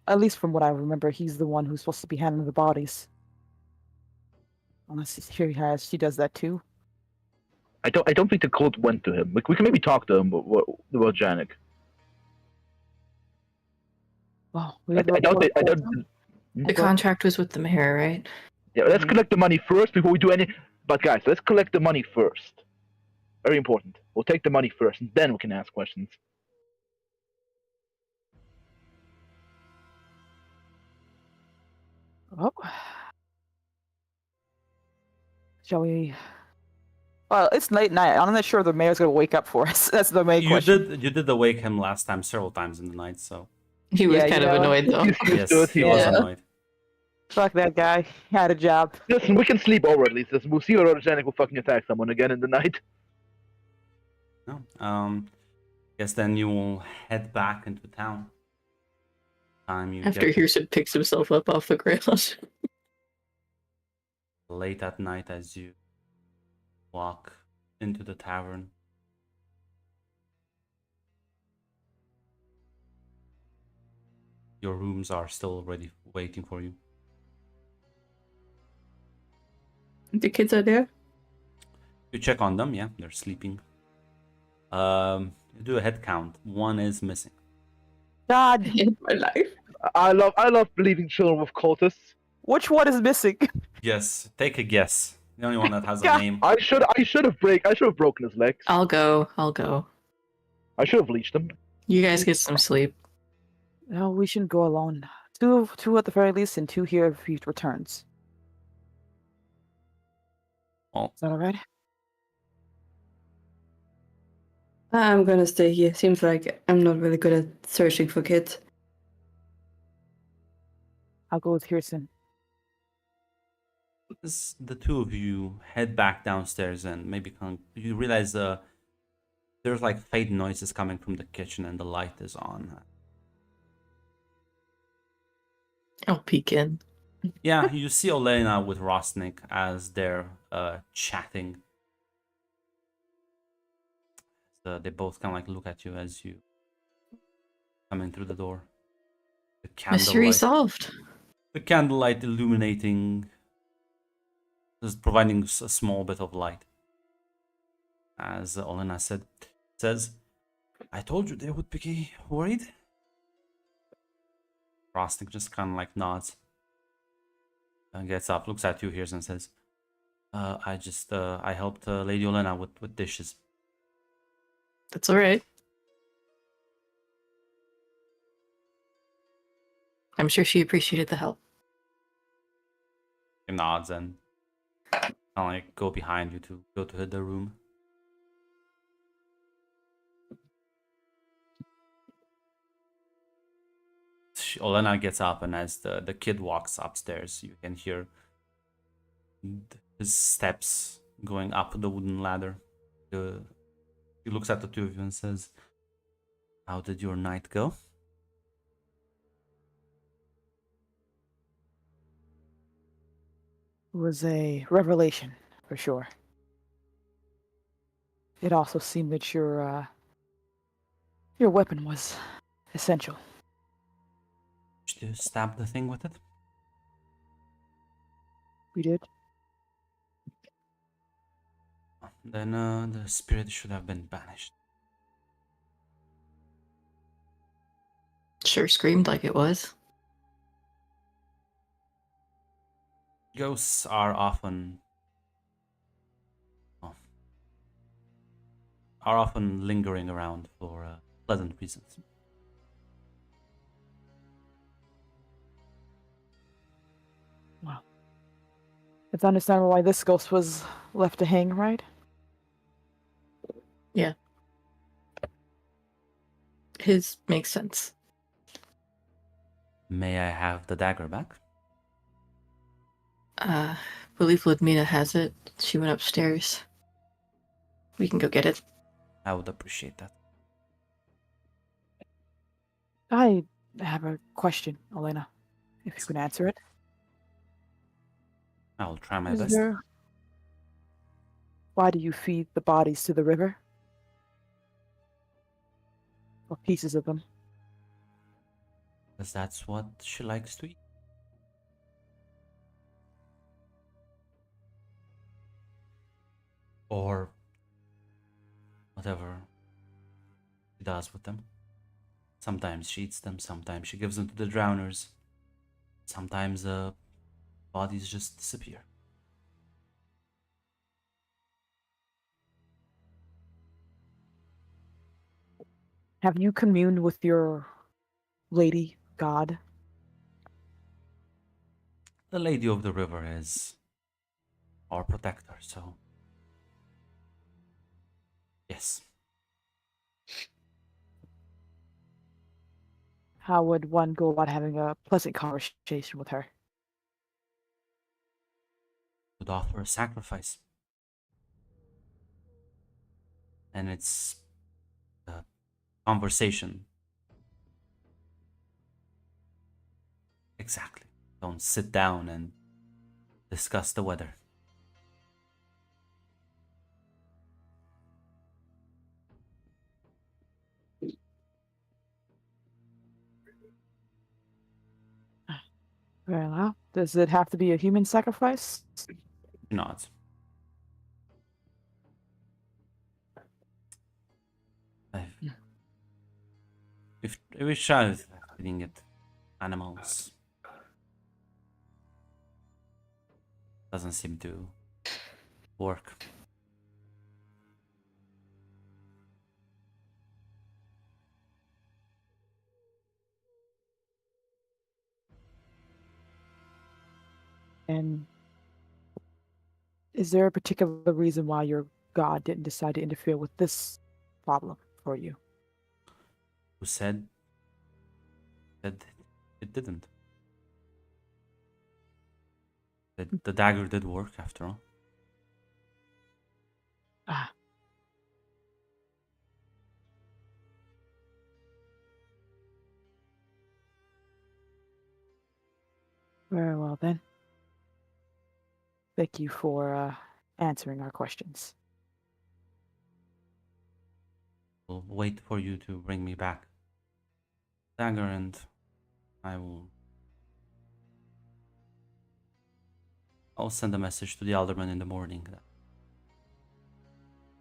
at least from what I remember, he's the one who's supposed to be handling the bodies. Unless she does that too. I don't think the cult went to him. Like, we can maybe talk to him about Janik. Well, I doubt they. I don't. The contract was with the mayor, right? Yeah, let's collect the money first before we do any. But guys, let's collect the money first. Very important. We'll take the money first, and then we can ask questions. Oh. Shall we? Well, it's late night. I'm not sure the mayor's gonna wake up for us. That's the main You question. did awake him last time several times in the night, so He was Yeah, kind you of know. annoyed though. He's used yes, to it. he was Yeah. annoyed. Fuck that guy. He had a job. Listen, we can sleep over at least. Listen, we'll see whether Janik will fucking attack someone again in the night. No. Guess then you will head back into town. Time you After get Hirschid picks himself up off the ground. late at night as you walk into the tavern. Your rooms are still ready, waiting for you. The kids are there. You check on them, yeah, they're sleeping. You do a head count. One is missing. God, In my life. I love believing children with cultists. which one is missing? Yes, take a guess. The only one that has a God. name. I should have broken his legs. I'll go. I should have leashed him. You guys get some sleep. No, we shouldn't go alone. Two at the very least, and 2 here if he returns. Well, Is that alright? I'm gonna stay here. Seems like I'm not really good at searching for kids. I'll go with Kirsten. as the two of you head back downstairs and maybe you realize there's like faint noises coming from the kitchen and the light is on. I'll peek in. Yeah, you see Olena with Rosnik as they're chatting. So they both kind of like look at you as you come in through the door. The Mystery solved. The candlelight illuminating, just providing a small bit of light. As Olena says, I told you they would be worried. Rosnik just kind of like nods. gets up, looks at you here, and says, I helped Lady Olena with dishes. That's all right. I'm sure she appreciated the help. He nods and I'll like go behind you to go to the room. Olena gets up, and as the kid walks upstairs, you can hear his steps going up the wooden ladder. He looks at the two of you and says, "How did your night go?" It was a revelation, for sure. It also seemed that your weapon was essential. Did you stab the thing with it? We did. Then the spirit should have been banished. Sure screamed like it was. Ghosts are often lingering around for pleasant reasons. Well, it's understandable why this ghost was left to hang, right? Yeah. His makes sense. May I have the dagger back? Believe Ludmila has it. She went upstairs. We can go get it. I would appreciate that. I have a question, Elena. If you can answer it. I will try my Is best. there... Why do you feed the bodies to the river? Or pieces of them? Because that's what she likes to eat. Or whatever she does with them. Sometimes she eats them, sometimes she gives them to the drowners. Sometimes the bodies just disappear. Have you communed with your lady god? The Lady of the River is our protector, so yes. How would one go about having a pleasant conversation with her? Would offer a sacrifice. And it's a conversation. Exactly. Don't sit down and discuss the weather. Very well. Does it have to be a human sacrifice? She nods. If we tried feeding it animals, doesn't seem to work. And is there a particular reason why your god didn't decide to interfere with this problem for you? Who said that it didn't? That the dagger did work after all. Ah. Very well then. Thank you for answering our questions. We'll wait for you to bring me back dagger, and I'll send a message to the alderman in the morning that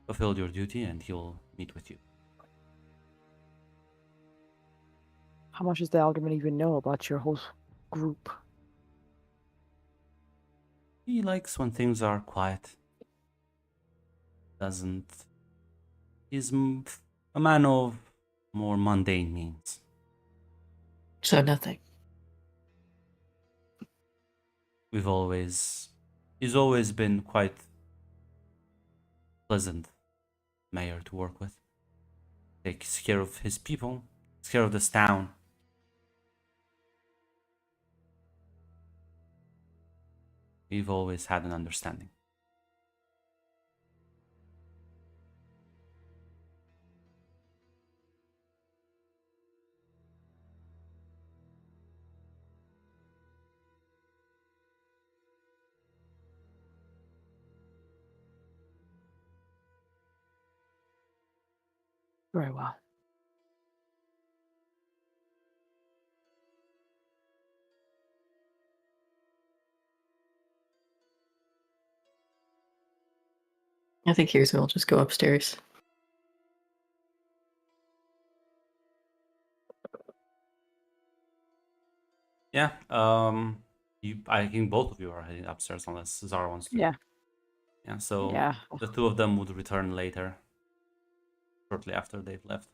fulfilled your duty, and he'll meet with you. How much does the alderman even know about your whole group? He likes when things are quiet. Doesn't. He's a man of more mundane means. So nothing. He's always been quite pleasant mayor to work with. Takes care of his people, takes care of this town. We've always had an understanding. Very well. I think here's we'll just go upstairs. Yeah. I think both of you are heading upstairs unless Zara wants to. Yeah. Yeah. So Yeah. the two of them would return later, shortly after they've left.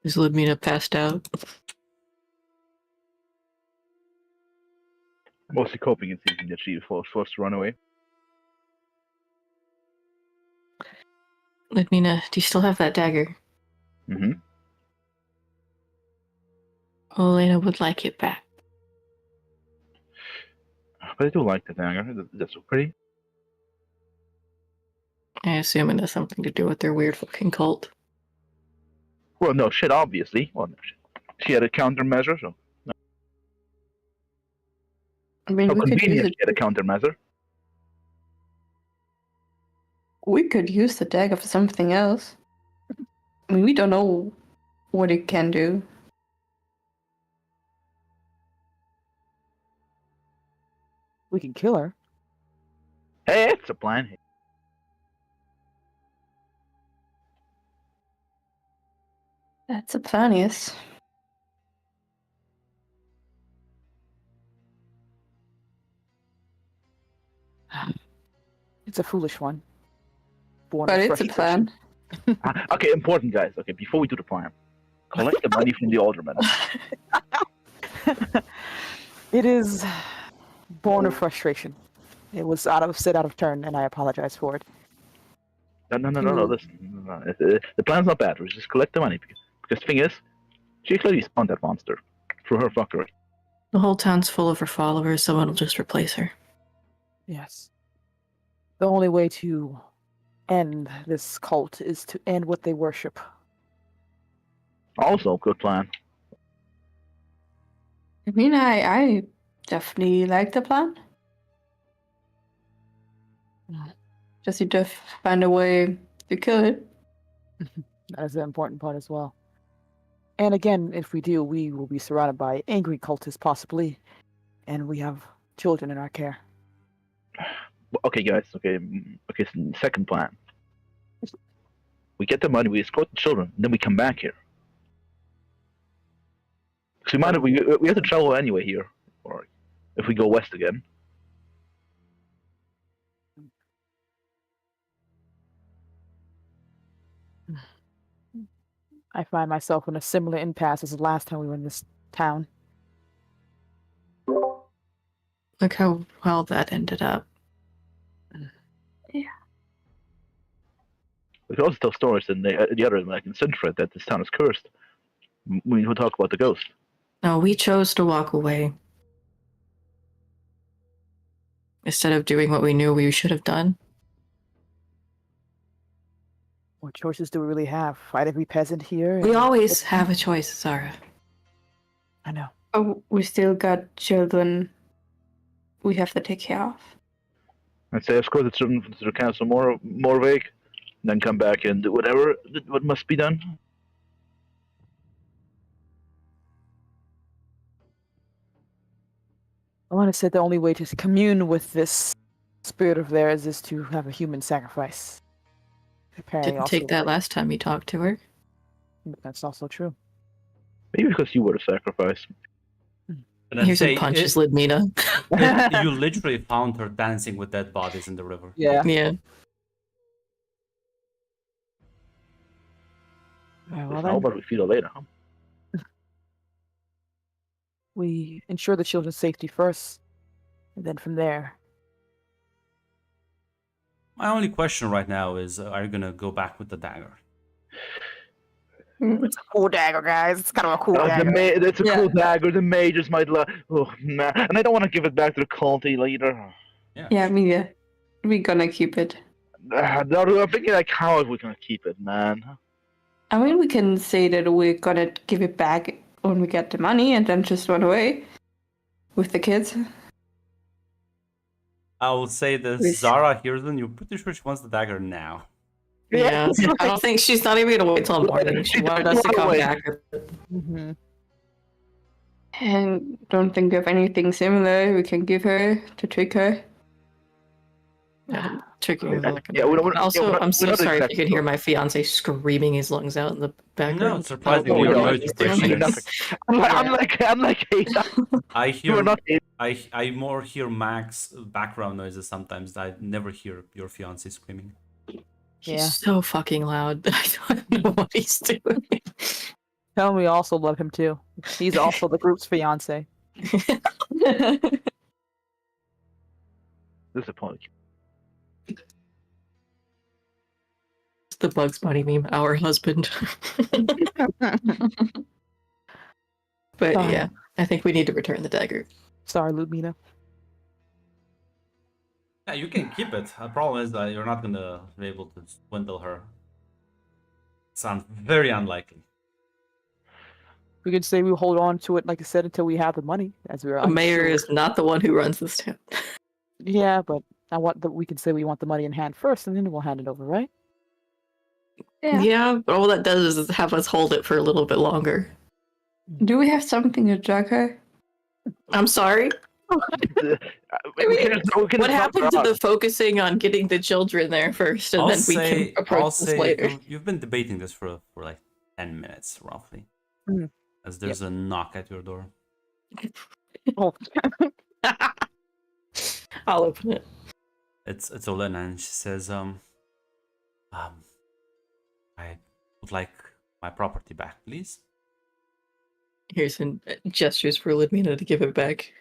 Is Ludmina passed out? Mostly coping and thinking that she was forced to run away. Ludmina, do you still have that dagger? Mm-hmm. Elena would like it back. But I do like the dagger. That's so pretty. I assume it has something to do with their weird fucking cult. Well, no shit, obviously. Well, no shit. She had a countermeasure, so I mean, how we could use convenient it. she had a countermeasure. We could use the dagger for something else. I mean, we don't know what it can do. We can kill her. Hey, it's a plan. That's a plan, yes. It's a foolish one. Born But of it's a frustration. plan. Okay, important guys. Okay, before we do the plan, collect the money from the alderman. It is born of frustration. It was said out of turn, and I apologize for it. No. Listen, no. The plan's not bad. We just collect the money because the thing is, she clearly spawned that monster through her fuckery. The whole town's full of her followers, someone will just replace her. Yes. The only way to end this cult is to end what they worship. Also, good plan. I mean, I definitely like the plan. Just need to find a way to kill it. That is the important part as well. And again, if we do, we will be surrounded by angry cultists, possibly, and we have children in our care. Okay, guys. Okay. Second plan. We get the money. We escort the children. Then we come back here. Because we have to travel anyway here, or if we go west again. I find myself in a similar impasse as the last time we were in this town. Look how well that ended up. We can also tell stories in the other, like in Sinfred, that this town is cursed. We will talk about the ghost. No, we chose to walk away. Instead of doing what we knew we should have done. What choices do we really have? Fight every peasant here? We and- always have a choice, Zara. I know. Oh, we still got children we have to take care of. I'd say escort the children to the castle Morvake, then come back and do whatever what must be done. Alana said the only way to commune with this spirit of theirs is to have a human sacrifice. apparently Didn't also take that last time you talked to her. That's also true. Maybe because you were the sacrifice. And then Here's say, some punches, Lidmina. you literally found her dancing with dead bodies in the river. Yeah. Yeah. Well, It's then, how about we feel later, huh? we ensure the children's safety first, and then from there. My only question right now is, are you gonna go back with the dagger? It's a cool dagger, guys. It's kind of a cool The dagger. it's a Yeah. cool dagger. The mages might oh man, and I don't want to give it back to the culty either. Yeah, we're gonna keep it. I'm thinking like, how are we gonna keep it, man? I mean, we can say that we're gonna give it back when we get the money and then just run away with the kids. I will say this: Which- Zara hears them. You're pretty sure she wants the dagger now. Yeah. it's I don't think she's not even gonna wait till morning. She wanted us to Run come away. back. Mhm. And don't think of anything similar we can give her to trick her. Tricking her like Yeah, we're not- Also, we're not- I'm we're so not sorry if you exactly can hear sure. my fiance screaming his lungs out in the background. No, it's surprisingly I don't know you're what right. he's Appreciate doing. it. I'm like, hey, I you are hear, not. I more hear Max background noises sometimes. I never hear your fiance screaming. He's Yeah. so fucking loud. I don't know what he's doing. Tell him we also love him too. He's also the group's fiance. Disappointed. It's the Bugs Bunny meme, our husband. But Fine. yeah, I think we need to return the dagger. Sorry, Ludmina. Yeah, you can keep it. The problem is that you're not gonna be able to swindle her. Sounds very unlikely. We could say we hold on to it, like I said, until we have the money, as we are. The mayor unsure. is not the one who runs this town. Yeah, but I want we can say we want the money in hand first, and then we'll hand it over, right? Yeah, but all that does is have us hold it for a little bit longer. Do we have something to drug her? I'm sorry. What happened to the focusing on getting the children there first, and I'll then we say, can approach this later? you've been debating this for like 10 minutes roughly. Mhm. As there's a knock at your door. Oh, I'll open it. It's Olena, and she says, I would like my property back, please. Here's some gestures for Lidmina to give it back.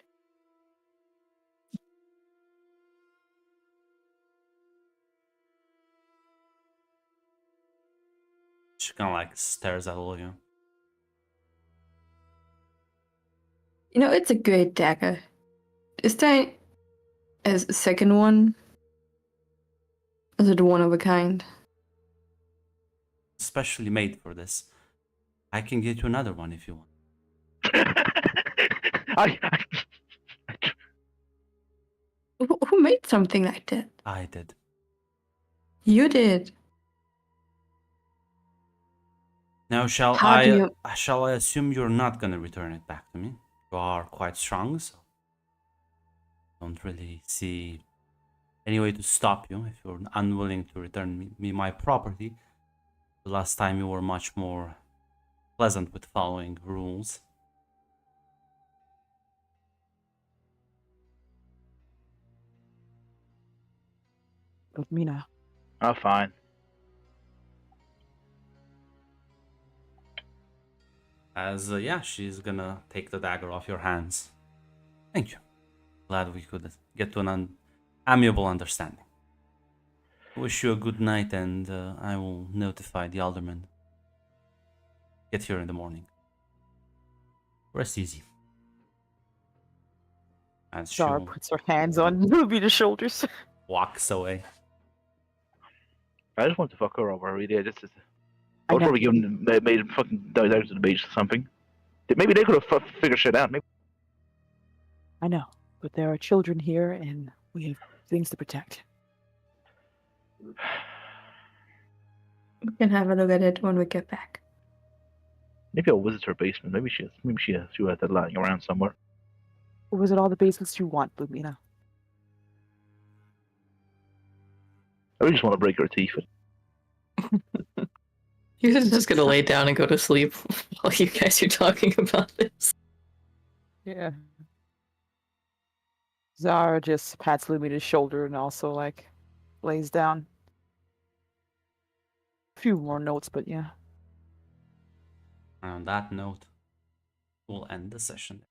She kind of like stares at all of you. You know, it's a great dagger. Is there a second one? Is it one of a kind? Specially made for this. I can get you another one if you want. Who made something like that? I did. You did. Now, shall How do you- I assume you're not gonna return it back to me? You are quite strong, so don't really see any way to stop you if you're unwilling to return me my property. The last time you were much more pleasant with following rules. Ludmina. Oh, fine. As yeah, she's gonna take the dagger off your hands. Thank you. Glad we could get to an amiable understanding. Wish you a good night, and I will notify the alderman. Get here in the morning. Rest easy. As Zara she puts her hands on Ludmina's shoulders. walks away. I just want to fuck her over. Really, I just. I I would know. probably give them made fucking dive out to the beach or something. Maybe they could have figured shit out. Maybe. I know, but there are children here, and we have things to protect. We can have a look at it when we get back. Maybe I'll visit her basement. Maybe she has that lying around somewhere. Or was it all the basements you want, Ludmina? I really just want to break her teeth. You're just gonna lay down and go to sleep while you guys are talking about this. Yeah. Zara just pats Lumina's shoulder and also like lays down. A few more notes, but yeah. And on that note, we'll end the session.